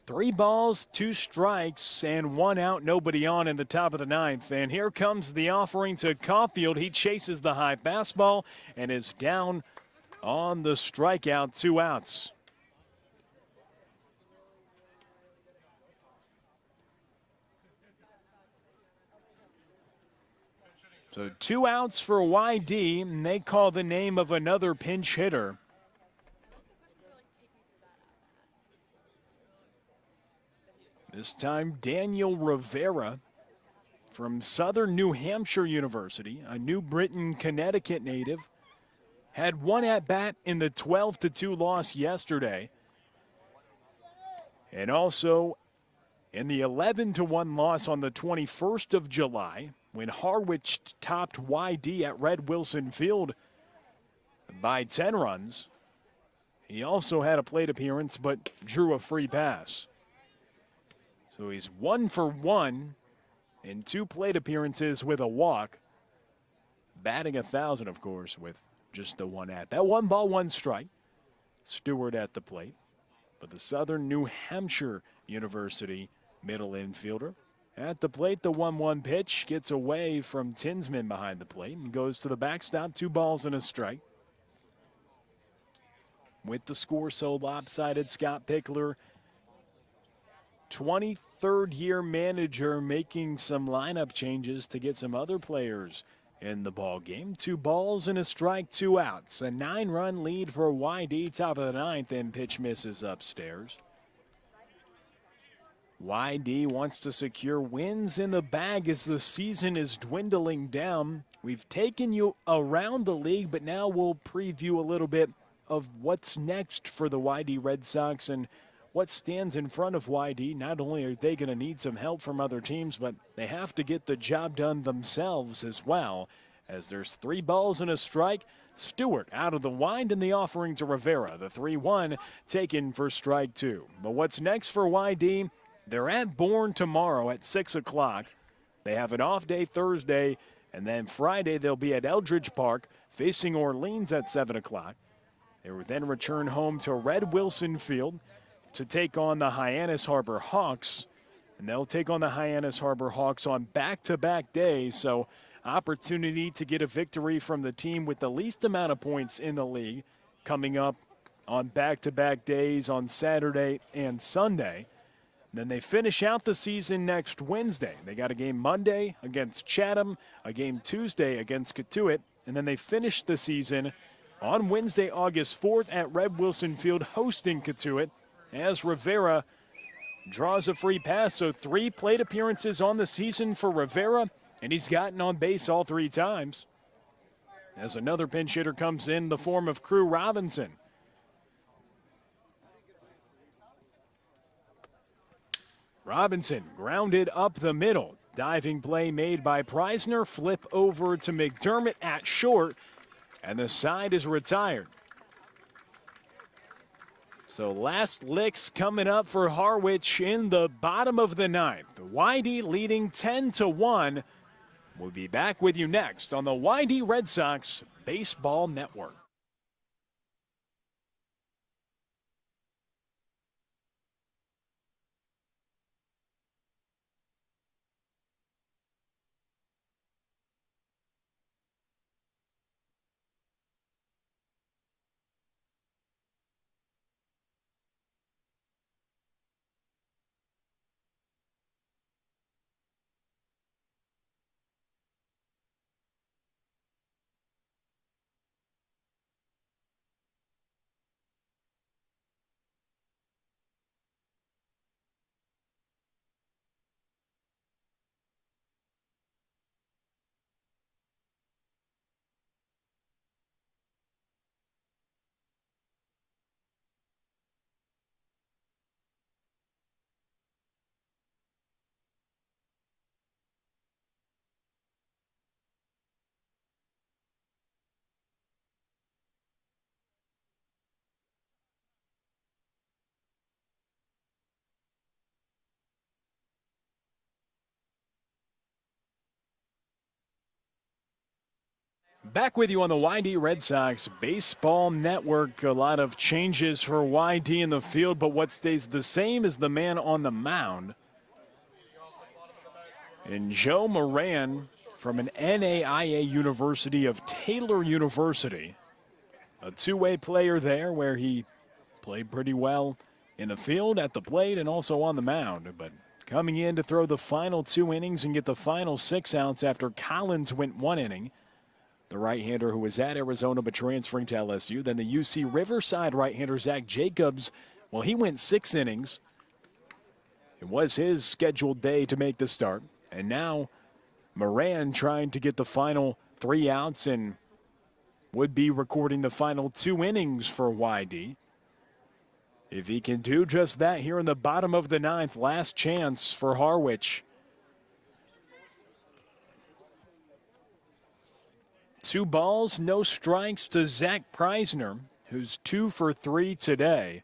Three balls, 2 strikes, and 1 out, nobody on in the top of the 9th. And here comes the offering to Caulfield. He chases the high fastball and is down on the strikeout, 2 outs. So 2 outs for YD, and they call the name of another pinch hitter. This time, Daniel Rivera from Southern New Hampshire University, a New Britain, Connecticut native, had 1 at-bat in the 12-2 loss yesterday. And also in the 11-1 loss on the 21st of July, when Harwich topped YD at Red Wilson Field by 10 runs. He also had a plate appearance but drew a free pass. So he's 1 for 1 in 2 plate appearances with a walk. Batting 1,000, of course, with just the 1 at. That 1 ball, 1 strike. Stewart at the plate. But the Southern New Hampshire University middle infielder at the plate, the 1-1 pitch gets away from Tinsman behind the plate and goes to the backstop, 2 balls and a strike. With the score so lopsided, Scott Pickler, 23rd year manager, making some lineup changes to get some other players in the ball game. 2 balls and a strike, 2 outs. A 9-run lead for YD, top of the 9th, and pitch misses upstairs. YD wants to secure wins in the bag as the season is dwindling down. We've taken you around the league, but now we'll preview a little bit of what's next for the YD Red Sox and what stands in front of YD. Not only are they going to need some help from other teams, but they have to get the job done themselves as well, as there's 3 balls and a strike. Stewart out of the wind and the offering to Rivera. The 3-1 taken for strike 2. But what's next for YD? They're at Bourne tomorrow at 6 o'clock. They have an off day Thursday, and then Friday they'll be at Eldridge Park facing Orleans at 7 o'clock. They will then return home to Red Wilson Field to take on the Hyannis Harbor Hawks. And they'll take on the Hyannis Harbor Hawks on back-to-back days, so opportunity to get a victory from the team with the least amount of points in the league coming up on back-to-back days on Saturday and Sunday. Then they finish out the season next Wednesday. They got a game Monday against Chatham, a game Tuesday against Cotuit, and then they finish the season on Wednesday, August 4th at Red Wilson Field hosting Cotuit as Rivera draws a free pass. So 3 plate appearances on the season for Rivera, and he's gotten on base all 3 times. as another pinch hitter comes in the form of Crew Robinson. Robinson grounded up the middle. Diving play made by Preisner. Flip over to McDermott at short, and the side is retired. So last licks coming up for Harwich in the bottom of the ninth. The YD leading 10-1. We'll be back with you next on the YD Red Sox Baseball Network. Back with you on the YD Red Sox Baseball Network. A lot of changes for YD in the field, but what stays the same is the man on the mound. And Joe Moran from an NAIA University of Taylor University. A two-way player there where he played pretty well in the field, at the plate, and also on the mound. But coming in to throw the final 2 innings and get the final 6 outs after Collins went 1 inning. The right-hander who was at Arizona but transferring to LSU. Then the UC Riverside right-hander Zach Jacobs, well, he went 6 innings. It was his scheduled day to make the start. And now Moran trying to get the final 3 outs and would be recording the final 2 innings for YD. If he can do just that here in the bottom of the ninth, last chance for Harwich. 2 balls, no strikes to Zach Preisner, who's 2 for 3 today.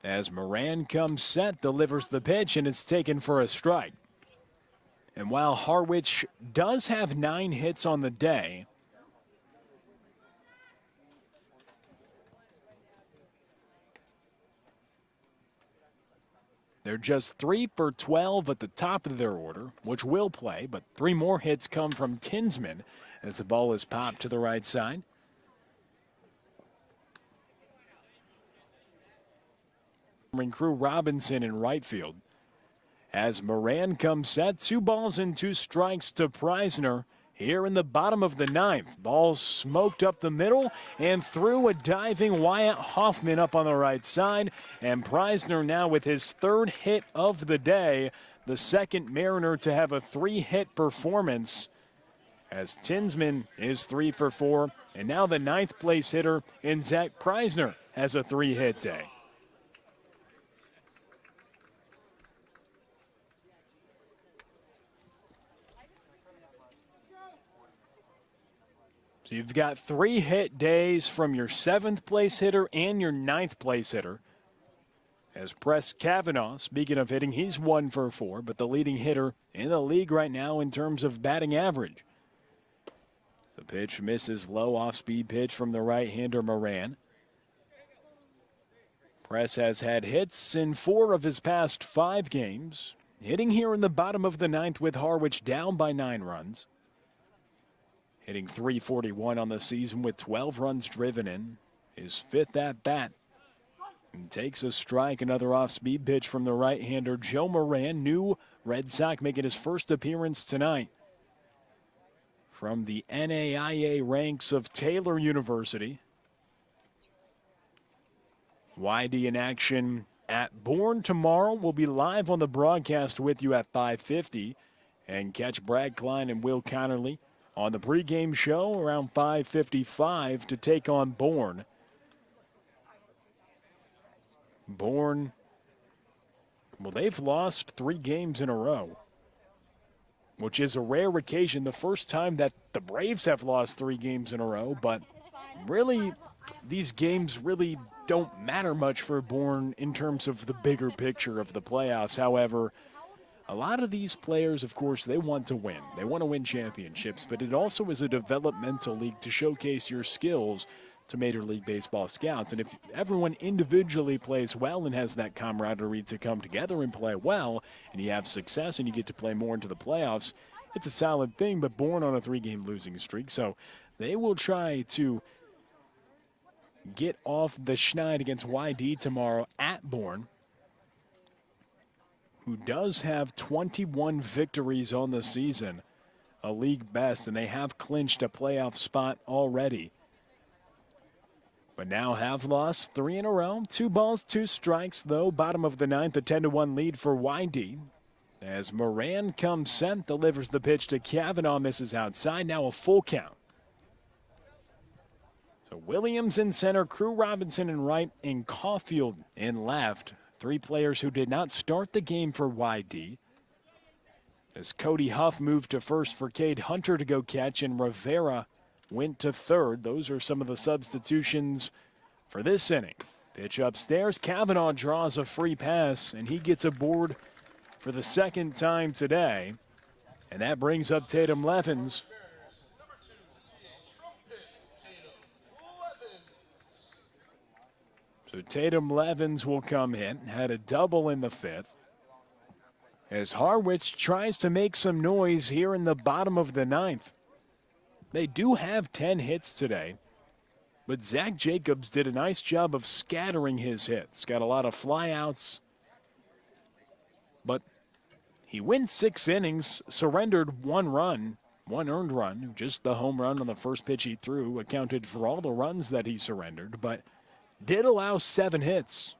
As Moran comes set, delivers the pitch, and it's taken for a strike. And while Harwich does have 9 hits on the day, they're just 3 for 12 at the top of their order, which will play, but 3 more hits come from Tinsman as the ball is popped to the right side. Crew Robinson in right field. As Moran comes set, 2 balls and 2 strikes to Preisner here in the bottom of the ninth. Ball smoked up the middle and through a diving Wyatt Hoffman up on the right side. And Preisner now with his 3rd hit of the day, the second Mariner to have a 3-hit performance. As Tinsman is 3 for 4, and now the 9th place hitter in Zach Preisner has a 3-hit day. So you've got 3 hit days from your 7th place hitter and your 9th place hitter. As Press Kavanaugh, speaking of hitting, he's 1 for 4, but the leading hitter in the league right now in terms of batting average. The pitch misses low, off-speed pitch from the right-hander Moran. Press has had hits in 4 of his past 5 games. Hitting here in the bottom of the ninth with Harwich down by 9 runs. Hitting .341 on the season with 12 runs driven in. His 5th at-bat. And takes a strike, another off-speed pitch from the right-hander Joe Moran. New Red Sox making his first appearance tonight. From the NAIA ranks of Taylor University. YD in action at Bourne tomorrow. We'll be live on the broadcast with you at 5:50 and catch Brad Klein and Will Connerly on the pregame show around 5:55 to take on Bourne. Bourne, well, they've lost 3 games in a row, which is a rare occasion. The first time that the Braves have lost 3 games in a row, but really, these games really don't matter much for Bourne in terms of the bigger picture of the playoffs. However, a lot of these players, of course, they want to win. They want to win championships, but it also is a developmental league to showcase your skills to Major League Baseball scouts. And if everyone individually plays well and has that camaraderie to come together and play well, and you have success and you get to play more into the playoffs, it's a solid thing. But Bourne on a 3-game losing streak, so they will try to get off the schneid against YD tomorrow at Bourne, who does have 21 victories on the season, a league best, and they have clinched a playoff spot already. But now have lost 3 in a row. 2 balls, 2 strikes, though. Bottom of the 9th, a 10-1 lead for YD. As Moran comes set, delivers the pitch to Kavanaugh, misses outside. Now a full count. So Williams in center, Crew Robinson in right, and Caulfield in left. 3 players who did not start the game for YD. As Cody Huff moved to first for Cade Hunter to go catch, and Rivera went to third. Those are some of the substitutions for this inning. Pitch upstairs. Kavanaugh draws a free pass, and he gets aboard for the 2nd time today. And that brings up Tatum Levens. So Tatum Levens will come in. Had a double in the 5th. As Harwich tries to make some noise here in the bottom of the 9th. They do have 10 hits today, but Zach Jacobs did a nice job of scattering his hits. Got a lot of flyouts, but he went 6 innings, surrendered 1 run, 1 earned run. Just the home run on the first pitch he threw accounted for all the runs that he surrendered, but did allow 7 hits.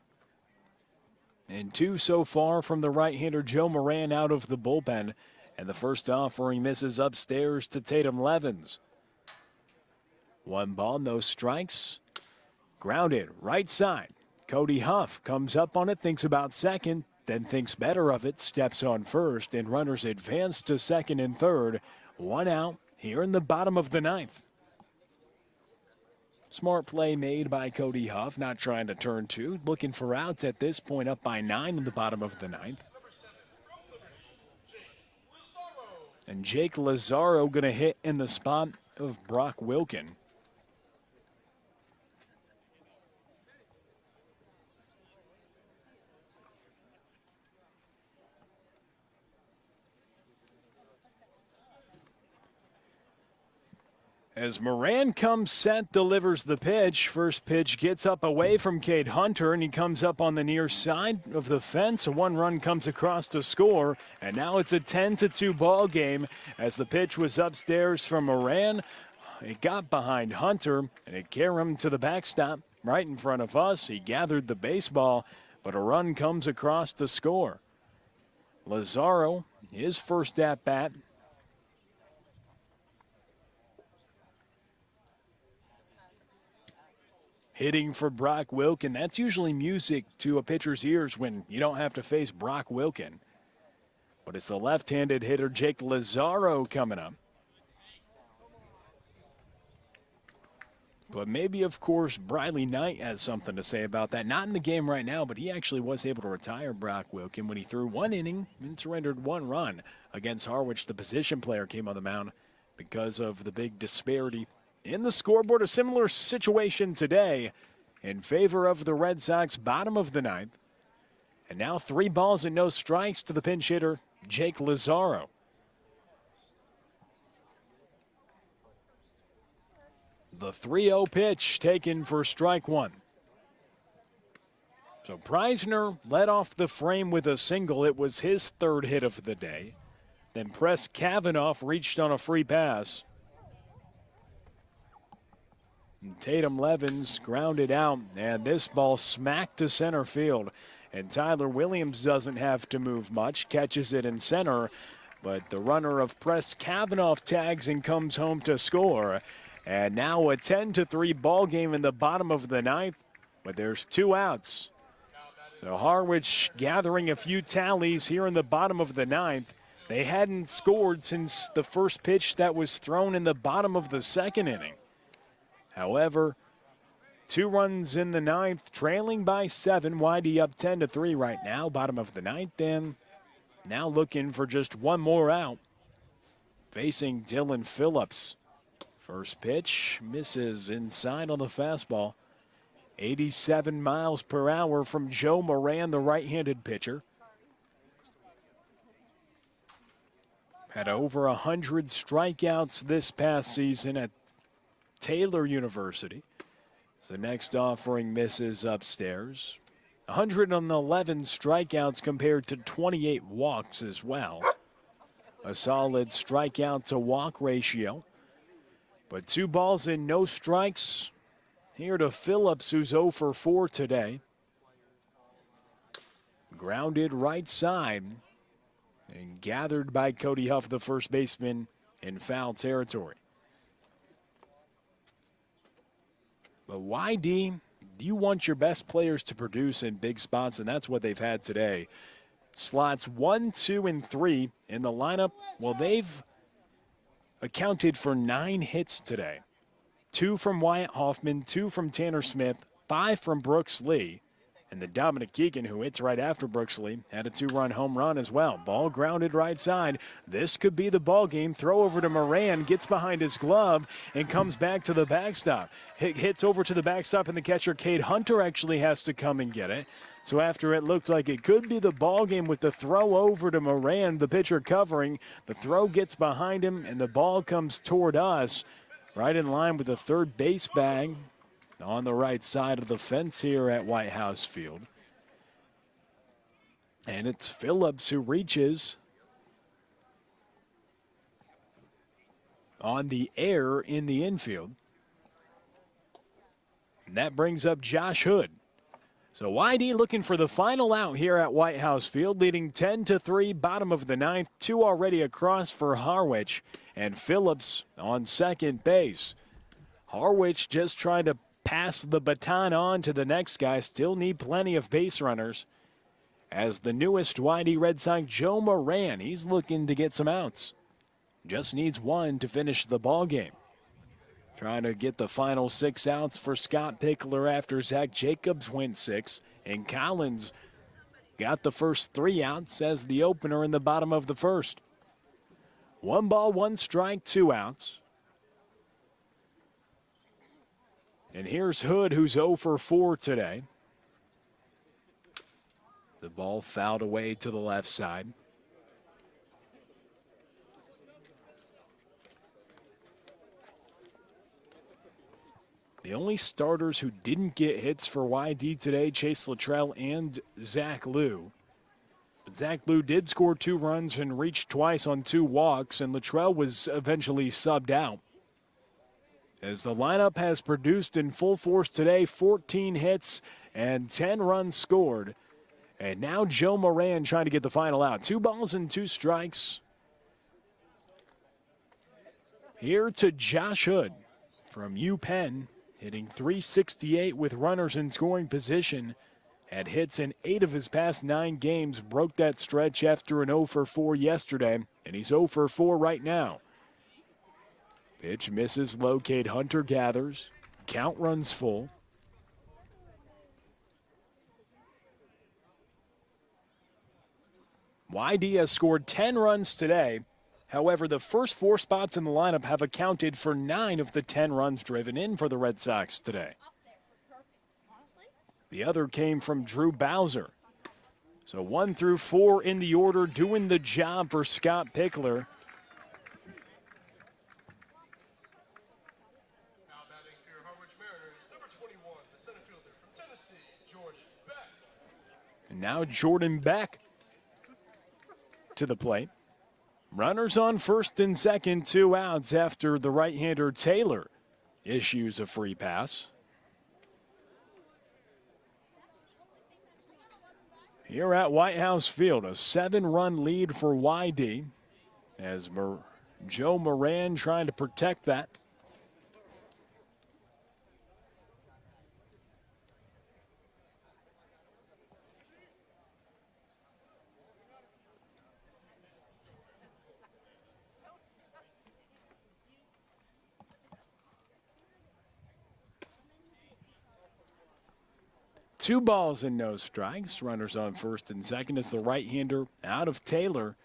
And 2 so far from the right-hander Joe Moran out of the bullpen. And the first offering misses upstairs to Tatum Levens. 1 ball, no strikes. Grounded, right side. Cody Huff comes up on it, thinks about second, then thinks better of it, steps on first, and runners advance to second and third. 1 out here in the bottom of the 9th. Smart play made by Cody Huff, not trying to turn 2, looking for outs at this point, up by 9 in the bottom of the 9th. And Jake Lazaro going to hit in the spot of Brock Wilkin. As Moran comes set, delivers the pitch. First pitch gets up away from Cade Hunter, and he comes up on the near side of the fence. A 1 run comes across to score, and now it's a 10-2 ball game as the pitch was upstairs from Moran. It got behind Hunter, and it carried him to the backstop right in front of us. He gathered the baseball, but a run comes across to score. Lazaro, his first at-bat. Hitting for Brock Wilkin. That's usually music to a pitcher's ears when you don't have to face Brock Wilkin. But it's the left-handed hitter Jake Lazaro coming up. But maybe, of course, Briley Knight has something to say about that. Not in the game right now, but he actually was able to retire Brock Wilkin when he threw 1 inning and surrendered 1 run against Harwich. The position player came on the mound because of the big disparity in the scoreboard. A similar situation today in favor of the Red Sox, bottom of the 9th. And now 3 balls and no strikes to the pinch hitter, Jake Lazaro. The 3-0 pitch taken for strike 1. So Preisner led off the frame with a single. It was his 3rd hit of the day. Then Press Kavanaugh reached on a free pass. Tatum Levens grounded out, and this ball smacked to center field. And Tyler Williams doesn't have to move much, catches it in center. But the runner of Press Kavanaugh tags and comes home to score. And now a 10-3 ball game in the bottom of the ninth, but there's 2 outs. So Harwich gathering a few tallies here in the bottom of the ninth. They hadn't scored since the first pitch that was thrown in the bottom of the second inning. However, 2 runs in the ninth, trailing by 7. YD up 10-3 right now, bottom of the ninth, and now looking for just 1 more out. Facing Dylan Phillips. First pitch misses inside on the fastball. 87 miles per hour from Joe Moran, the right-handed pitcher. Had over 100 strikeouts this past season at Taylor University. The next offering misses upstairs. 111 strikeouts compared to 28 walks as well. A solid strikeout to walk ratio. But 2 balls and no strikes. Here to Phillips, who's 0 for 4 today. Grounded right side and gathered by Cody Huff, the first baseman, in foul territory. But YD, you want your best players to produce in big spots, and that's what they've had today. Slots 1, 2, and 3 in the lineup. Well, they've accounted for 9 hits today. 2 from Wyatt Hoffman, 2 from Tanner Smith, 5 from Brooks Lee. And the Dominic Keegan, who hits right after Brooks Lee, had a 2-run home run as well. Ball grounded right side. This could be the ball game. Throw over to Moran, gets behind his glove, and comes back to the backstop. Hits over to the backstop, and the catcher, Cade Hunter, actually has to come and get it. So after it looked like it could be the ball game with the throw over to Moran, the pitcher covering, the throw gets behind him, and the ball comes toward us. Right in line with the third base bag on the right side of the fence here at White House Field. And it's Phillips who reaches on the air in the infield. And that brings up Josh Hood. So YD looking for the final out here at White House Field, leading 10-3, bottom of the ninth, 2 already across for Harwich, and Phillips on second base. Harwich just trying to pass the baton on to the next guy, still need plenty of base runners. As the newest YD Red Sox, Joe Moran, he's looking to get some outs. Just needs 1 to finish the ball game. Trying to get the final 6 outs for Scott Pickler after Zach Jacobs went 6. And Collins got the first 3 outs as the opener in the bottom of the first. 1 ball, 1 strike, 2 outs. And here's Hood, who's 0 for 4 today. The ball fouled away to the left side. The only starters who didn't get hits for YD today, Chase Luttrell and Zach Liu. But Zach Liu did score 2 runs and reached twice on 2 walks, and Luttrell was eventually subbed out. As the lineup has produced in full force today, 14 hits and 10 runs scored. And now Joe Moran trying to get the final out. 2 balls and 2 strikes. Here to Josh Hood from UPenn. Hitting .368 with runners in scoring position. Had hits in 8 of his past 9 games. Broke that stretch after an 0 for 4 yesterday. And he's 0 for 4 right now. Pitch misses low. Cade Hunter gathers. Count runs full. YD has scored 10 runs today. However, the first 4 spots in the lineup have accounted for 9 of the 10 runs driven in for the Red Sox today. The other came from Drew Bowser. So 1 through 4 in the order, doing the job for Scott Pickler. Now batting for your Harwich Mariners, number 21, the center fielder from Tennessee, Jordan Beck. And now Jordan Beck to the plate. Runners on first and second, 2 outs after the right-hander Taylor issues a free pass. Here at White House Field, a 7-run lead for YD as Joe Moran trying to protect that. Two balls and no strikes. Runners on first and second as the right-hander out of Taylor.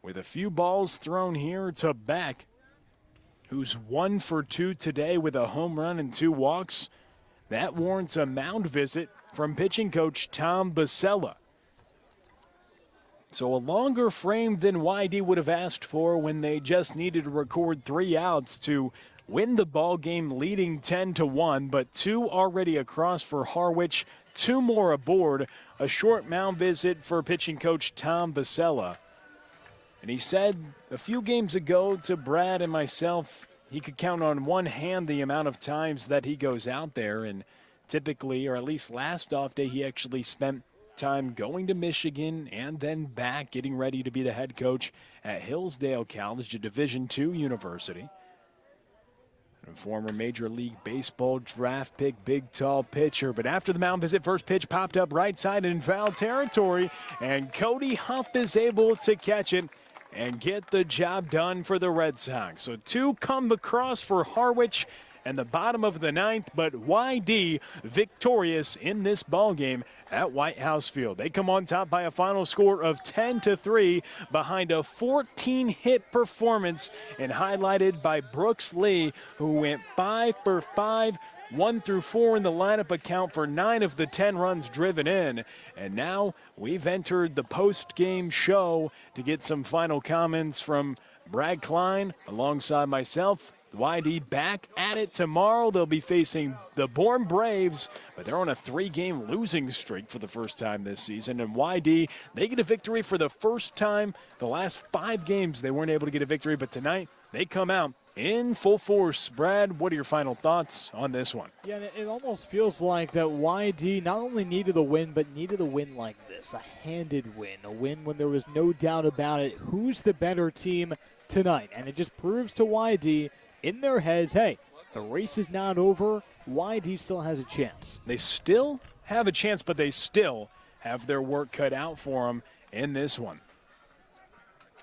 With a few balls thrown here to Beck, who's 1 for 2 today with a home run and 2 walks. That warrants a mound visit from pitching coach Tom Basella. So a longer frame than YD would have asked for when they just needed to record 3 outs to win the ball game, leading 10-1, but 2 already across for Harwich, 2 more aboard. A short mound visit for pitching coach Tom Basella. And he said a few games ago to Brad and myself, he could count on one hand the amount of times that he goes out there. And typically, or at least last off day, he actually spent time going to Michigan and then back getting ready to be the head coach at Hillsdale College, a Division II university. A former Major League Baseball draft pick, big, tall pitcher. But after the mound visit, first pitch popped up right side in foul territory, and Cody Huff is able to catch it and get the job done for the Red Sox. So 2 come across for Harwich and the bottom of the 9th, but YD victorious in this ballgame at White House Field. They come on top by a final score of 10-3 behind a 14-hit performance and highlighted by Brooks Lee, who went 5 for 5, 1 through 4 in the lineup, account for 9 of the 10 runs driven in. And now we've entered the post-game show to get some final comments from Brad Klein alongside myself. YD back at it tomorrow. They'll be facing the Bourne Braves, but they're on a 3-game losing streak for the first time this season. And YD, they get a victory for the first time. The last 5 games, they weren't able to get a victory, but tonight they come out in full force. Brad, what are your final thoughts on this one? Yeah, it almost feels like that YD not only needed a win, but needed a win like this, a handed win, a win when there was no doubt about it. Who's the better team tonight? And it just proves to YD in their heads, hey, the race is not over. YD still has a chance. They still have a chance, but they still have their work cut out for them in this one.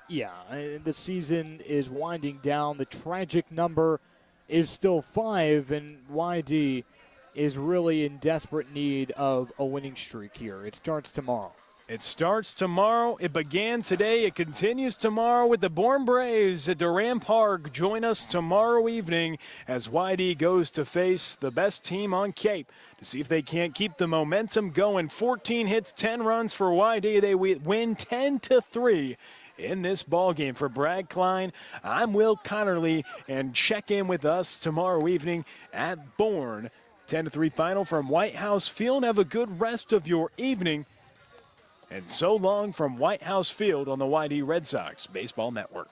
Yeah, the season is winding down. The tragic number is still 5, and YD is really in desperate need of a winning streak here. It starts tomorrow. It starts tomorrow. It began today. It continues tomorrow with the Bourne Braves at Durham Park. Join us tomorrow evening as YD goes to face the best team on Cape to see if they can't keep the momentum going. 14 hits, 10 runs for YD. They win 10-3 in this ballgame. For Brad Klein, I'm Will Connerly, and check in with us tomorrow evening at Bourne. 10-3 final from White House Field. Have a good rest of your evening. And so long from White House Field on the YD Red Sox Baseball Network.